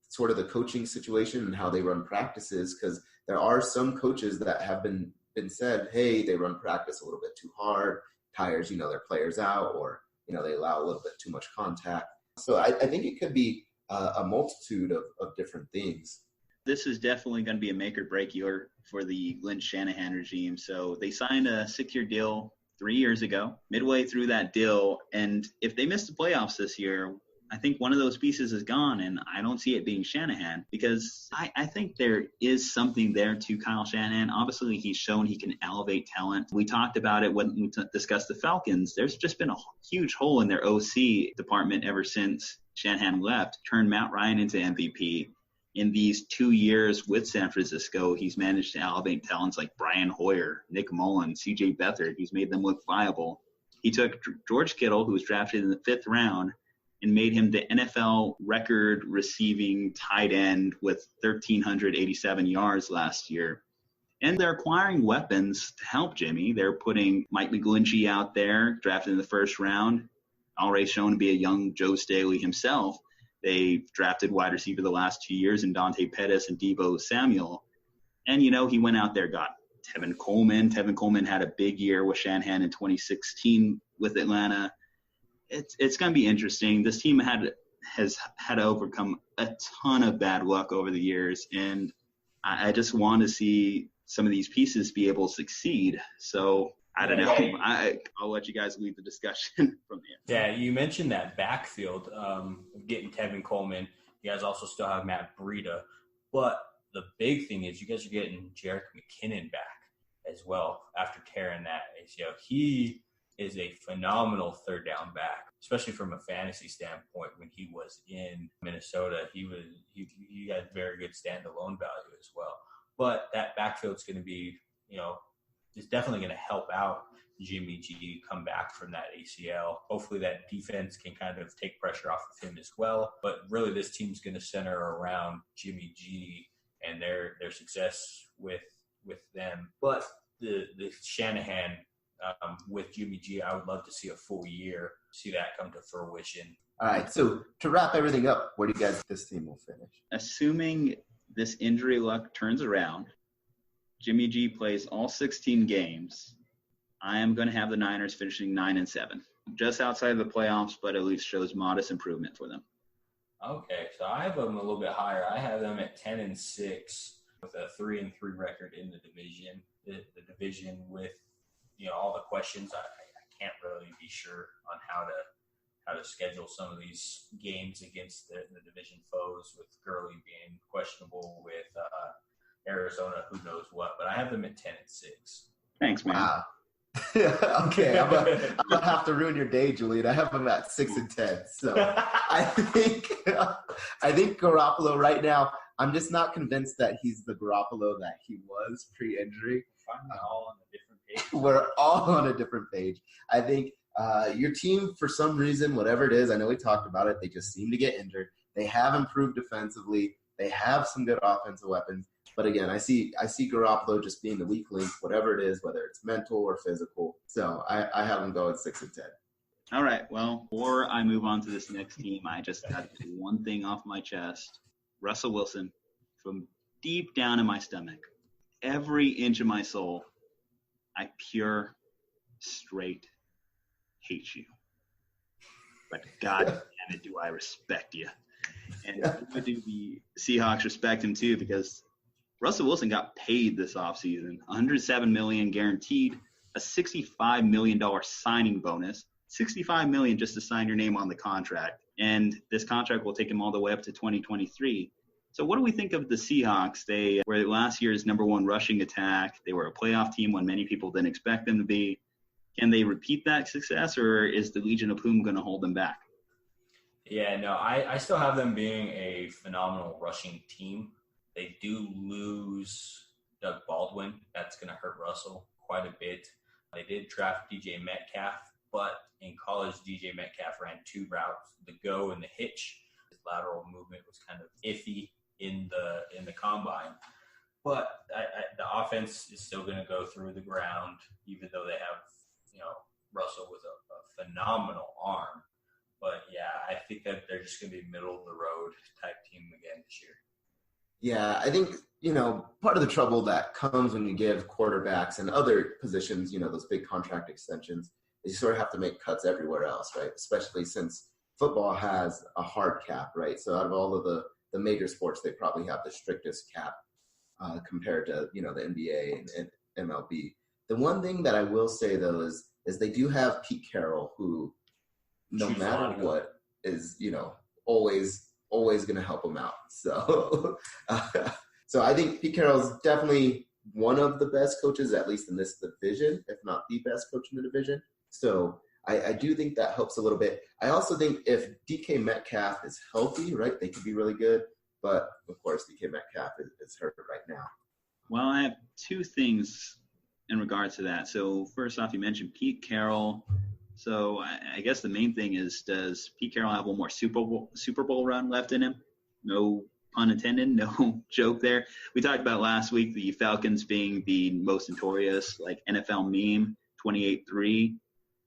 sort of the coaching situation and how they run practices, because there are some coaches that have been been said, hey, they run practice a little bit too hard, tires, their players out, or, they allow a little bit too much contact. So I think it could be a multitude of different things.
This is definitely going to be a make or break year for the Lynn Shanahan regime. So they signed a 6-year deal 3 years ago, midway through that deal. And if they miss the playoffs this year, I think one of those pieces is gone, and I don't see it being Shanahan because I think there is something there to Kyle Shanahan. Obviously, he's shown he can elevate talent. We talked about it when we discussed the Falcons. There's just been a huge hole in their OC department ever since Shanahan left, turned Matt Ryan into MVP. In these 2 years with San Francisco, he's managed to elevate talents like Brian Hoyer, Nick Mullen, C.J. Beathard. He's made them look viable. He took George Kittle, who was drafted in the 5th round, and made him the NFL record receiving tight end with 1,387 yards last year. And they're acquiring weapons to help Jimmy. They're putting Mike McGlinchey out there, drafted in the 1st round, already shown to be a young Joe Staley himself. They've drafted wide receiver the last 2 years in Dante Pettis and Deebo Samuel. And, he went out there, got Tevin Coleman. Tevin Coleman had a big year with Shanahan in 2016 with Atlanta. It's going to be interesting. This team has had to overcome a ton of bad luck over the years, and I just want to see some of these pieces be able to succeed. So I don't know. I'll let you guys lead the discussion from here.
Yeah, you mentioned that backfield, getting Tevin Coleman. You guys also still have Matt Breida. But the big thing is you guys are getting Jerick McKinnon back as well after tearing that ACL. He is a phenomenal third down back, especially from a fantasy standpoint. When he was in Minnesota, he had very good standalone value as well. But that backfield's going to be, is definitely going to help out Jimmy G come back from that ACL. Hopefully that defense can kind of take pressure off of him as well. But really this team's going to center around Jimmy G and their success with them. But the Shanahan with Jimmy G, I would love to see a full year, see that come to fruition.
All right, so to wrap everything up, where do you guys think this team will finish?
Assuming this injury luck turns around, Jimmy G plays all 16 games, I am going to have the Niners finishing 9-7. Just outside of the playoffs, but at least shows modest improvement for them.
Okay, so I have them a little bit higher. I have them at 10-6 with a 3-3 record in the division. The division with all the questions. I can't really be sure on how to schedule some of these games against the division foes, with Gurley being questionable, with Arizona, who knows what. But I have them at 10-6.
Thanks, man.
Wow. Okay, I'm gonna have to ruin your day, Julian. I have them at 6-10. So I think Garoppolo right now. I'm just not convinced that he's the Garoppolo that he was pre-injury. We're all on a different page. I think your team, for some reason, whatever it is, I know we talked about it, they just seem to get injured. They have improved defensively. They have some good offensive weapons. But again, I see Garoppolo just being the weak link, whatever it is, whether it's mental or physical. So I have them going 6-10.
All right. Well, before I move on to this next team, I just got to get one thing off my chest. Russell Wilson, from deep down in my stomach, every inch of my soul, I pure, straight hate you. But God damn it, do I respect you. And do the Seahawks respect him too, because Russell Wilson got paid this offseason, $107 million guaranteed, a $65 million signing bonus, $65 million just to sign your name on the contract. And this contract will take him all the way up to 2023. So what do we think of the Seahawks? They were last year's number one rushing attack. They were a playoff team when many people didn't expect them to be. Can they repeat that success, or is the Legion of Boom going to hold them back?
Yeah, no, I still have them being a phenomenal rushing team. They do lose Doug Baldwin. That's going to hurt Russell quite a bit. They did draft DJ Metcalf, but in college, DJ Metcalf ran two routes, the go and the hitch. His lateral movement was kind of iffy in the combine. But the offense is still going to go through the ground, even though they have, Russell with a phenomenal arm. But, yeah, I think that they're just going to be middle of the road type team again this year.
Yeah, I think, part of the trouble that comes when you give quarterbacks and other positions, those big contract extensions, is you sort of have to make cuts everywhere else, right? Especially since football has a hard cap, right? So out of all of the major sports, they probably have the strictest cap compared to, the NBA and MLB. The one thing that I will say, though, is they do have Pete Carroll, who, no matter what, is, always going to help them out. So, so I think Pete Carroll's definitely one of the best coaches, at least in this division, if not the best coach in the division. So I do think that helps a little bit. I also think if DK Metcalf is healthy, right, they could be really good. But, of course, DK Metcalf is hurt right now.
Well, I have two things in regards to that. So, first off, you mentioned Pete Carroll. So, I guess the main thing is, does Pete Carroll have one more Super Bowl run left in him? No pun intended, no joke there. We talked about last week the Falcons being the most notorious, NFL meme, 28-3.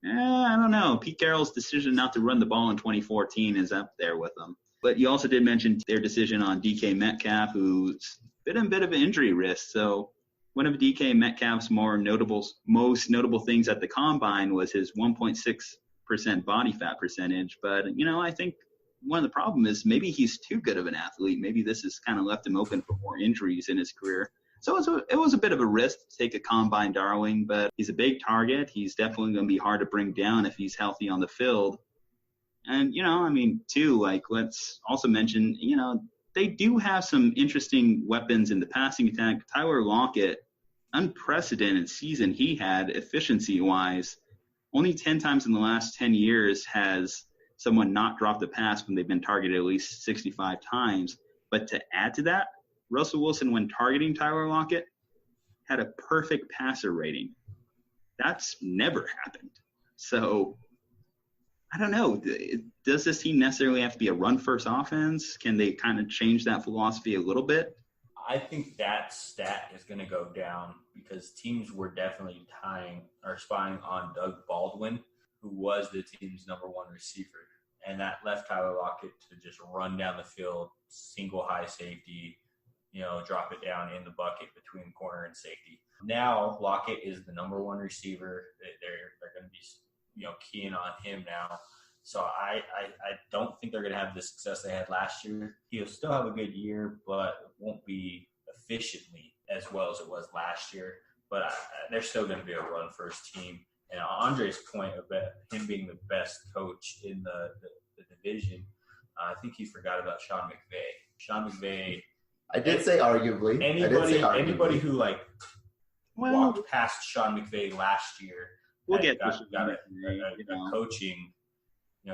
I don't know. Pete Carroll's decision not to run the ball in 2014 is up there with them. But you also did mention their decision on DK Metcalf, who's been a bit of an injury risk. So one of DK Metcalf's most notable things at the Combine was his 1.6% body fat percentage. But, I think one of the problems is maybe he's too good of an athlete. Maybe this has kind of left him open for more injuries in his career. So it was a bit of a risk to take a Combine darling, but he's a big target. He's definitely going to be hard to bring down if he's healthy on the field. And, let's also mention, they do have some interesting weapons in the passing attack. Tyler Lockett, unprecedented season he had efficiency-wise. Only 10 times in the last 10 years has someone not dropped the pass when they've been targeted at least 65 times. But to add to that, Russell Wilson, when targeting Tyler Lockett, had a perfect passer rating. That's never happened. So, I don't know. Does this team necessarily have to be a run-first offense? Can they kind of change that philosophy a little bit?
I think that stat is going to go down because teams were definitely spying on Doug Baldwin, who was the team's number one receiver. And that left Tyler Lockett to just run down the field, single high safety, drop it down in the bucket between corner and safety. Now Lockett is the number one receiver. They're going to be keying on him now. So I don't think they're going to have the success they had last year. He'll still have a good year, but it won't be efficiently as well as it was last year. But they're still going to be a run-first team. And Aundre's point about him being the best coach in the division, I think he forgot about Sean McVay. Sean McVay.
I did say arguably.
Anybody who walked past Sean McVay last year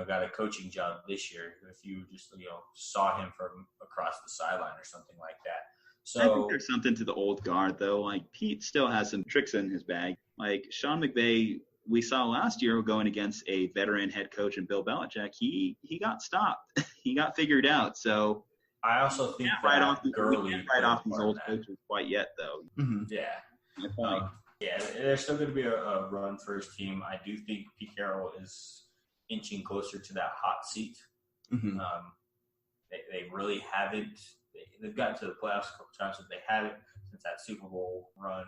got a coaching job this year. If you just saw him from across the sideline or something like that. So
I think there's something to the old guard though. Pete still has some tricks in his bag. Sean McVay, we saw last year going against a veteran head coach in Bill Belichick. He got stopped. He got figured out. So
I also think
right off these old coaches quite yet though.
Mm-hmm.
Yeah. They're still going to be a run-first team. I do think Pete Carroll is inching closer to that hot seat.
Mm-hmm.
They really haven't. They've gotten to the playoffs a couple times, but they haven't since that Super Bowl run.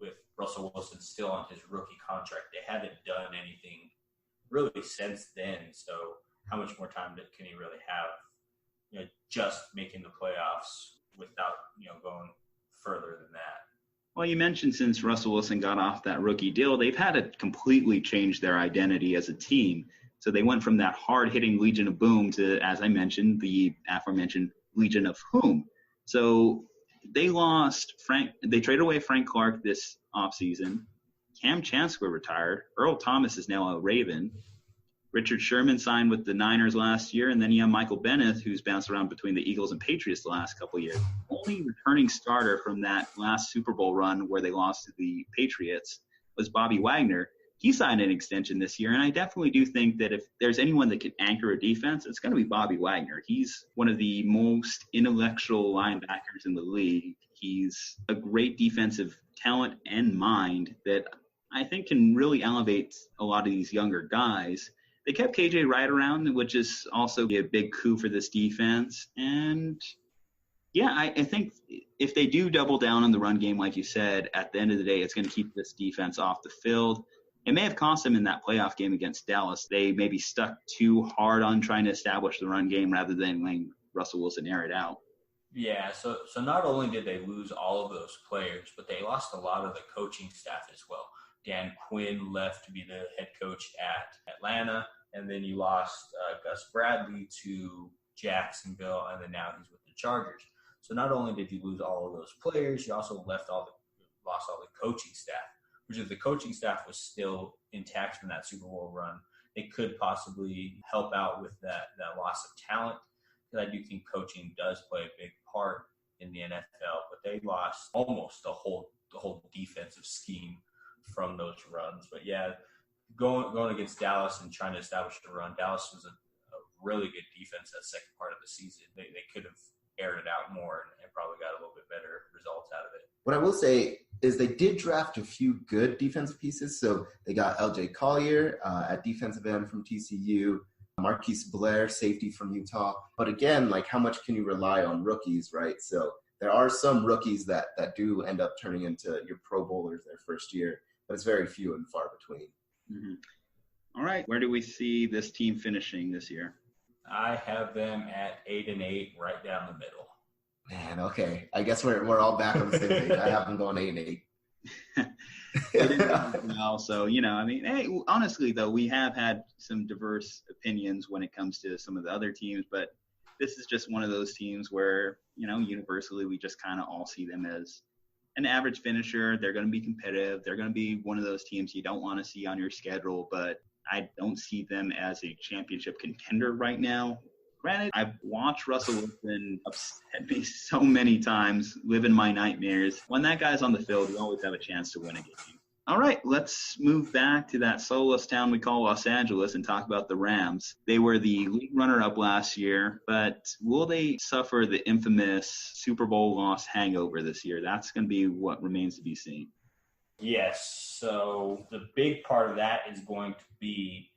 With Russell Wilson still on his rookie contract, they haven't done anything really since then. So how much more time can he really have? Just making the playoffs without going further than that.
Well, you mentioned since Russell Wilson got off that rookie deal, they've had to completely change their identity as a team. So they went from that hard-hitting Legion of Boom to, as I mentioned, the aforementioned Legion of Whom. So they traded away Frank Clark this offseason. Cam Chancellor retired. Earl Thomas is now a Raven. Richard Sherman signed with the Niners last year, and then you have Michael Bennett, who's bounced around between the Eagles and Patriots the last couple of years. Only returning starter from that last Super Bowl run where they lost to the Patriots was Bobby Wagner. He signed an extension this year, and I definitely do think that if there's anyone that can anchor a defense, it's going to be Bobby Wagner. He's one of the most intellectual linebackers in the league. He's a great defensive talent and mind that I think can really elevate a lot of these younger guys. They kept KJ Wright around, which is also a big coup for this defense. And, Yeah, I think if they do double down on the run game, like you said, at the end of the day, it's going to keep this defense off the field. It may have cost them in that playoff game against Dallas. They maybe stuck too hard on trying to establish the run game rather than letting Russell Wilson air it out.
Yeah, so not only did they lose all of those players, but they lost a lot of the coaching staff as well. Dan Quinn left to be the head coach at Atlanta, and then you lost Gus Bradley to Jacksonville, and then now he's with the Chargers. So not only did you lose all of those players, you also lost all the coaching staff, which if the coaching staff was still intact from that Super Bowl run, it could possibly help out with that loss of talent. Because I do think coaching does play a big part in the NFL, but they lost almost the whole defensive scheme from those runs. But yeah, going against Dallas and trying to establish the run, Dallas was a really good defense that second part of the season. They could have aired it out more and probably got a little bit better results out of it.
What I will say is they did draft a few good defensive pieces. So they got LJ Collier at defensive end from TCU, Marquise Blair, safety from Utah. But again, like how much can you rely on rookies, right? So there are some rookies that do end up turning into your Pro Bowlers their first year, but it's very few and far between.
Mm-hmm. All right. Where do we see this team finishing this year?
I have them at 8-8, right down the middle.
Man, okay. I guess we're all back on the same page. I have them going 8-8.
Well, so, hey, honestly, though, we have had some diverse opinions when it comes to some of the other teams, but this is just one of those teams where, universally we just kind of all see them as an average finisher. They're going to be competitive. They're going to be one of those teams you don't want to see on your schedule, but I don't see them as a championship contender right now. Granted, I've watched Russell Wilson upset me so many times, live in my nightmares. When that guy's on the field, you always have a chance to win a game. All right, let's move back to that soulless town we call Los Angeles and talk about the Rams. They were the league runner-up last year, but will they suffer the infamous Super Bowl loss hangover this year? That's going to be what remains to be seen.
Yes, so the big part of that is going to be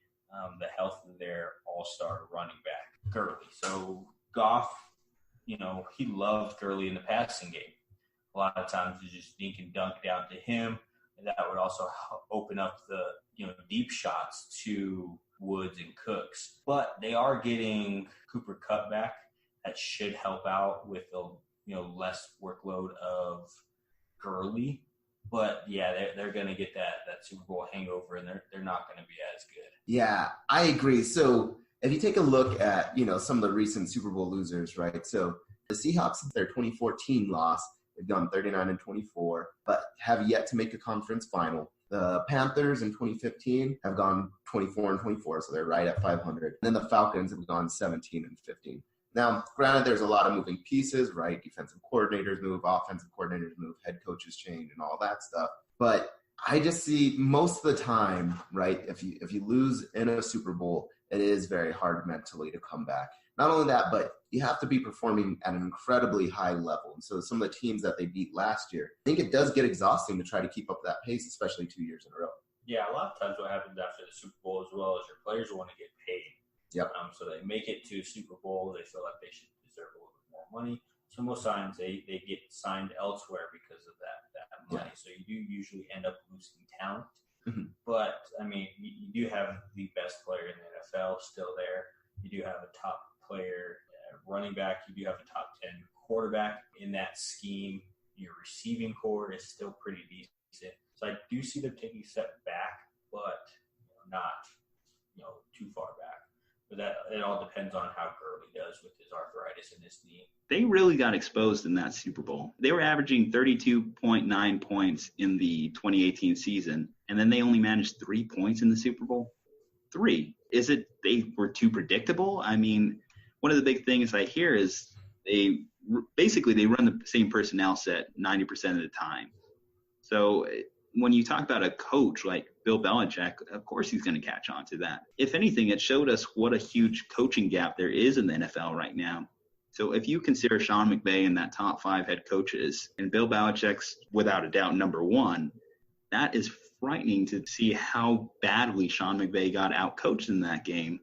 the health of their all-star running back, Gurley. So Goff, he loved Gurley in the passing game. A lot of times you just dink and dunk down to him, and that would also open up the deep shots to Woods and Cooks. But they are getting Cooper Kupp back. That should help out with the less workload of Gurley. But, yeah, they're going to get that Super Bowl hangover, and they're not going to be as good.
Yeah, I agree. So if you take a look at, some of the recent Super Bowl losers, right? So the Seahawks, their 2014 loss, they've gone 39-24, but have yet to make a conference final. The Panthers in 2015 have gone 24-24, so they're right at 500. And then the Falcons have gone 17-15. Now, granted, there's a lot of moving pieces, right? Defensive coordinators move, offensive coordinators move, head coaches change, and all that stuff. But I just see most of the time, right, if you lose in a Super Bowl, it is very hard mentally to come back. Not only that, but you have to be performing at an incredibly high level. And so some of the teams that they beat last year, I think it does get exhausting to try to keep up that pace, especially 2 years in a row.
Yeah, a lot of times what happens after the Super Bowl as well is your players want to get paid.
Yep.
So they make it to Super Bowl. They feel like they should deserve a little bit more money. So most times they get signed elsewhere because of that money. Yeah. So you do usually end up losing talent. Mm-hmm. But, you do have the best player in the NFL still there. You do have a top player running back. You do have a top 10 quarterback in that scheme. Your receiving core is still pretty decent. So I do see them taking a step back, but not too far back. But it all depends on how Gurley does with his arthritis in his knee.
They really got exposed in that Super Bowl. They were averaging 32.9 points in the 2018 season, and then they only managed 3 points in the Super Bowl. 3. Is it they were too predictable? One of the big things I hear is they run the same personnel set 90% of the time. So when you talk about a coach like Bill Belichick, of course he's going to catch on to that. If anything, it showed us what a huge coaching gap there is in the NFL right now. So if you consider Sean McVay in that top 5 head coaches and Bill Belichick's without a doubt number 1, that is frightening to see how badly Sean McVay got out-coached in that game.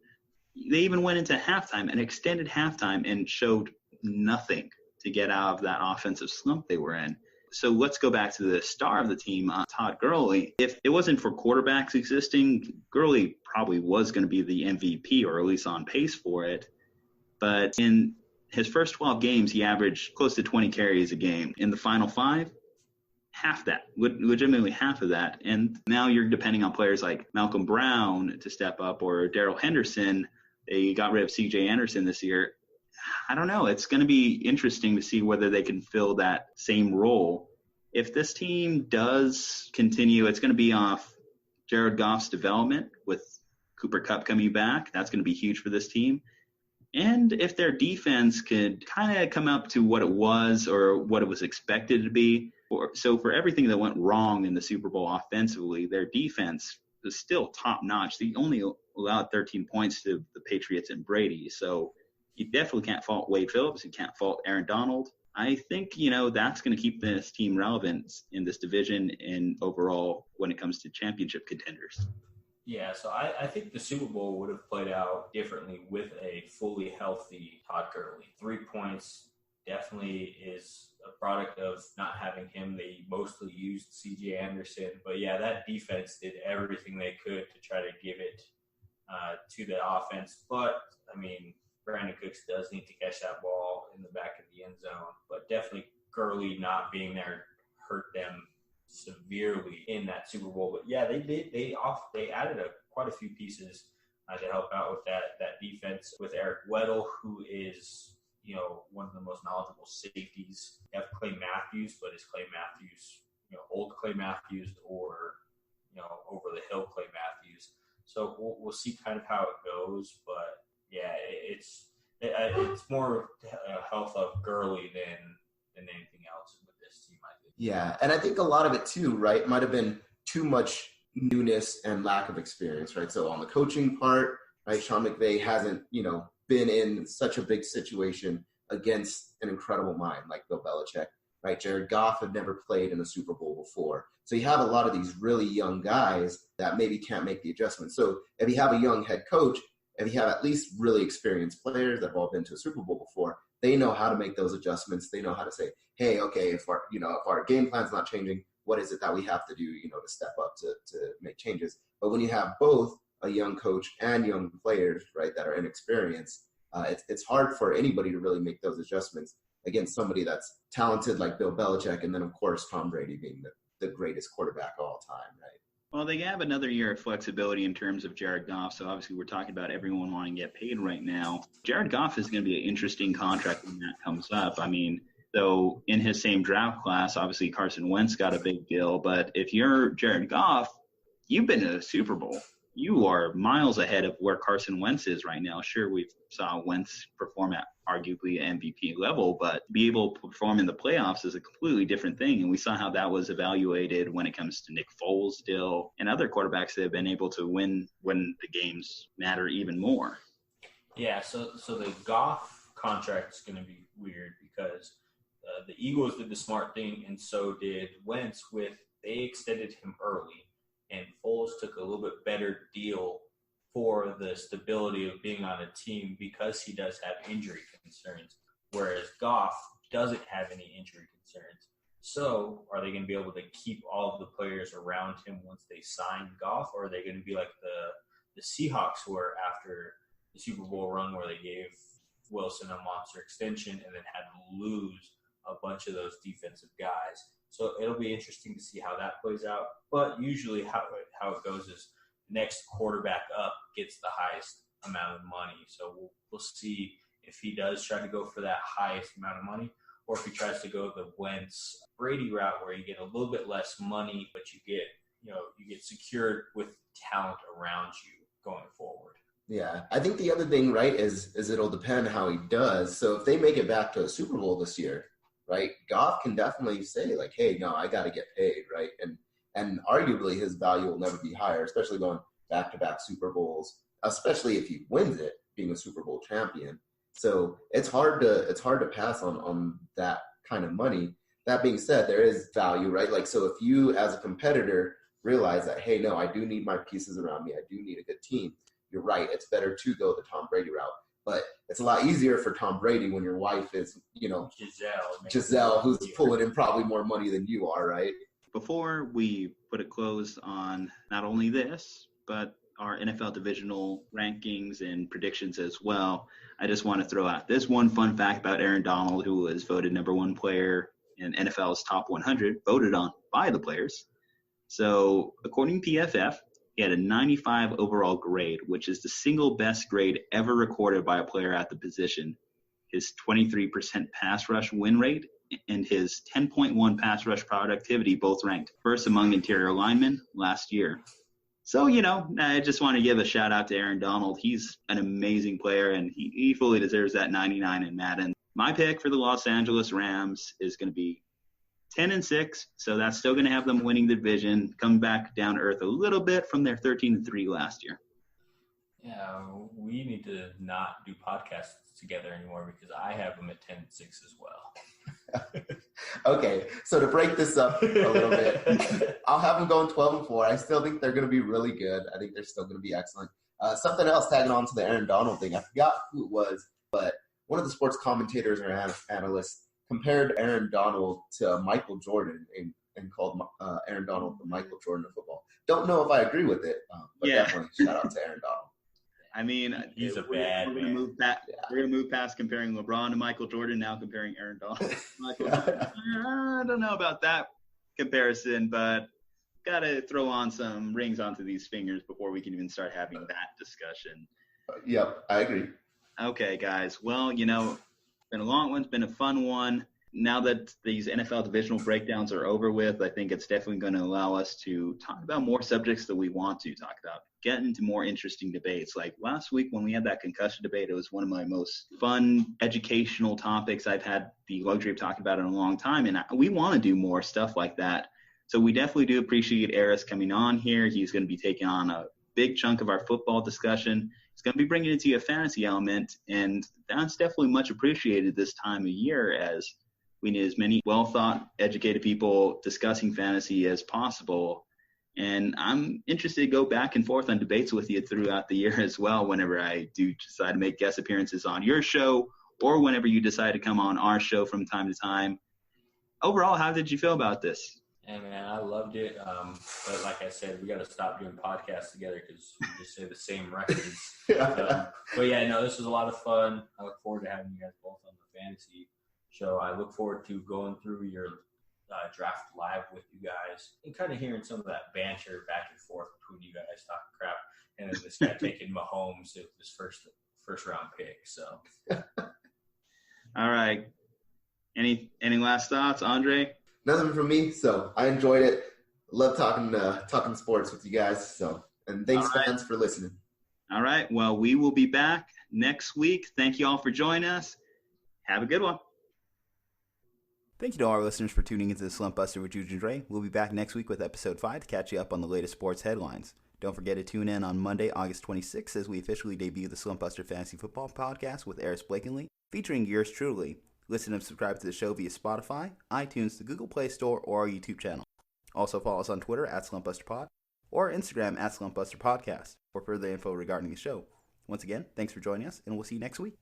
They even went into halftime, an extended halftime, and showed nothing to get out of that offensive slump they were in. So let's go back to the star of the team, Todd Gurley. If it wasn't for quarterbacks existing, Gurley probably was going to be the MVP, or at least on pace for it. But in his first 12 games, he averaged close to 20 carries a game. In the final 5, half that, legitimately half of that. And now you're depending on players like Malcolm Brown to step up, or Darrell Henderson. They got rid of C.J. Anderson this year. I don't know. It's going to be interesting to see whether they can fill that same role. If this team does continue, it's going to be off Jared Goff's development with Cooper Kupp coming back. That's going to be huge for this team. And if their defense could kind of come up to what it was or what it was expected to be. So for everything that went wrong in the Super Bowl offensively, their defense is still top notch. They only allowed 13 points to the Patriots and Brady. So you definitely can't fault Wade Phillips. You can't fault Aaron Donald. I think, that's going to keep this team relevant in this division and overall when it comes to championship contenders.
Yeah, so I think the Super Bowl would have played out differently with a fully healthy Todd Gurley. 3 points definitely is a product of not having him. They mostly used C.J. Anderson. But, yeah, that defense did everything they could to try to give it to the offense. But, Brandon Cooks does need to catch that ball in the back of the end zone. But definitely Gurley not being there hurt them severely in that Super Bowl. But yeah, they did. They added quite a few pieces to help out with that defense with Eric Weddle, who is one of the most knowledgeable safeties. You have Clay Matthews, but is Clay Matthews old Clay Matthews or over the hill Clay Matthews? So we'll see kind of how it goes. But yeah, it's more health of Gurley than anything else with this team, I think.
Yeah, and I think a lot of it too, right, might have been too much newness and lack of experience, right? So on the coaching part, right, Sean McVay hasn't, been in such a big situation against an incredible mind like Bill Belichick, right? Jared Goff had never played in a Super Bowl before. So you have a lot of these really young guys that maybe can't make the adjustment. So if you have a young head coach, if you have at least really experienced players that have all been to a Super Bowl before, they know how to make those adjustments. They know how to say, hey, okay, if our game plan's not changing, what is it that we have to do, to step up to make changes? But when you have both a young coach and young players, right, that are inexperienced, it's hard for anybody to really make those adjustments against somebody that's talented like Bill Belichick, and then, of course, Tom Brady being the greatest quarterback of all time, right?
Well, they have another year of flexibility in terms of Jared Goff. So obviously we're talking about everyone wanting to get paid right now. Jared Goff is going to be an interesting contract when that comes up. Though in his same draft class, obviously Carson Wentz got a big deal. But if you're Jared Goff, you've been to the Super Bowl. You are miles ahead of where Carson Wentz is right now. Sure, we saw Wentz perform at arguably MVP level, but be able to perform in the playoffs is a completely different thing. And we saw how that was evaluated when it comes to Nick Foles still and other quarterbacks that have been able to win when the games matter even more.
Yeah, so the Goff contract is going to be weird because the Eagles did the smart thing, and so did Wentz they extended him early, and Foles took a little bit better deal for the stability of being on a team because he does have injury concerns, whereas Goff doesn't have any injury concerns. So are they going to be able to keep all of the players around him once they sign Goff, or are they going to be like the Seahawks were after the Super Bowl run where they gave Wilson a monster extension and then had to lose a bunch of those defensive guys? So it'll be interesting to see how that plays out. But usually how it goes is next quarterback up gets the highest amount of money. So we'll see if he does try to go for that highest amount of money, or if he tries to go the Wentz Brady route where you get a little bit less money, but you get secured with talent around you going forward.
Yeah, I think the other thing, right, is it'll depend how he does. So if they make it back to a Super Bowl this year, right, Goff can definitely say, like, hey, no, I got to get paid, right? And arguably his value will never be higher, especially going back-to-back Super Bowls, especially if he wins it, being a Super Bowl champion. So it's hard to pass on that kind of money. That being said, there is value, right? Like, so if you as a competitor realize that, hey, no, I do need my pieces around me, I do need a good team, you're right, it's better to go the Tom Brady route. But it's a lot easier for Tom Brady when your wife is, Giselle, who's pulling in probably more money than you are, right?
Before we put a close on not only this, but our NFL divisional rankings and predictions as well, I just want to throw out this one fun fact about Aaron Donald, who was voted number one player in NFL's top 100, voted on by the players. So according to PFF, he had a 95 overall grade, which is the single best grade ever recorded by a player at the position. His 23% pass rush win rate and his 10.1 pass rush productivity both ranked first among interior linemen last year. So, I just want to give a shout out to Aaron Donald. He's an amazing player, and he fully deserves that 99 in Madden. My pick for the Los Angeles Rams is going to be 10-6, so that's still going to have them winning the division, come back down to earth a little bit from their 13-3 last year.
Yeah, we need to not do podcasts together anymore because I have them at 10-6 as well.
Okay, so to break this up a little bit, I'll have them going 12-4. I still think they're going to be really good. I think they're still going to be excellent. Something else tagging on to the Aaron Donald thing. I forgot who it was, but one of the sports commentators or analysts compared Aaron Donald to Michael Jordan and called Aaron Donald the Michael Jordan of football. Don't know if I agree with it, but definitely shout out to Aaron Donald.
I mean,
he's a bad man.
We're going to move past comparing LeBron to Michael Jordan, now comparing Aaron Donald to Michael Jordan. I don't know about that comparison, but got to throw on some rings onto these fingers before we can even start having that discussion.
Yep, I agree.
Okay, guys. Well, been a long one. It's been a fun one. Now that these NFL divisional breakdowns are over with, I think it's definitely going to allow us to talk about more subjects that we want to talk about, get into more interesting debates. Like last week when we had that concussion debate, it was one of my most fun educational topics I've had the luxury of talking about in a long time, and we want to do more stuff like that. So we definitely do appreciate Aris coming on here. He's going to be taking on a big chunk of our football discussion. He's going to be bringing it to a fantasy element, and that's definitely much appreciated this time of year, as we need as many well-thought, educated people discussing fantasy as possible. And I'm interested to go back and forth on debates with you throughout the year as well, whenever I do decide to make guest appearances on your show or whenever you decide to come on our show from time to time. Overall, how did you feel about this?
Hey, man, I loved it. But like I said, we got to stop doing podcasts together because we just say the same records. But yeah, no, this was a lot of fun. I look forward to having you guys both on the fantasy show. I look forward to going through your draft live with you guys and kind of hearing some of that banter back and forth between you guys talking crap and then this guy taking Mahomes with his first round pick. So,
all right. Any last thoughts, Aundre?
Nothing from me. So I enjoyed it. Love talking sports with you guys. So, and thanks fans for listening.
All right. Well, we will be back next week. Thank you all for joining us. Have a good one.
Thank you to all our listeners for tuning into the Slumpbuster with Julian and Dre. We'll be back next week with episode 5 to catch you up on the latest sports headlines. Don't forget to tune in on Monday, August 26th, as we officially debut the Slumpbuster Fantasy Football Podcast with Aris Blakeney, featuring yours truly. Listen and subscribe to the show via Spotify, iTunes, the Google Play Store, or our YouTube channel. Also follow us on Twitter at SlumpbusterPod or Instagram at SlumpbusterPodcast for further info regarding the show. Once again, thanks for joining us, and we'll see you next week.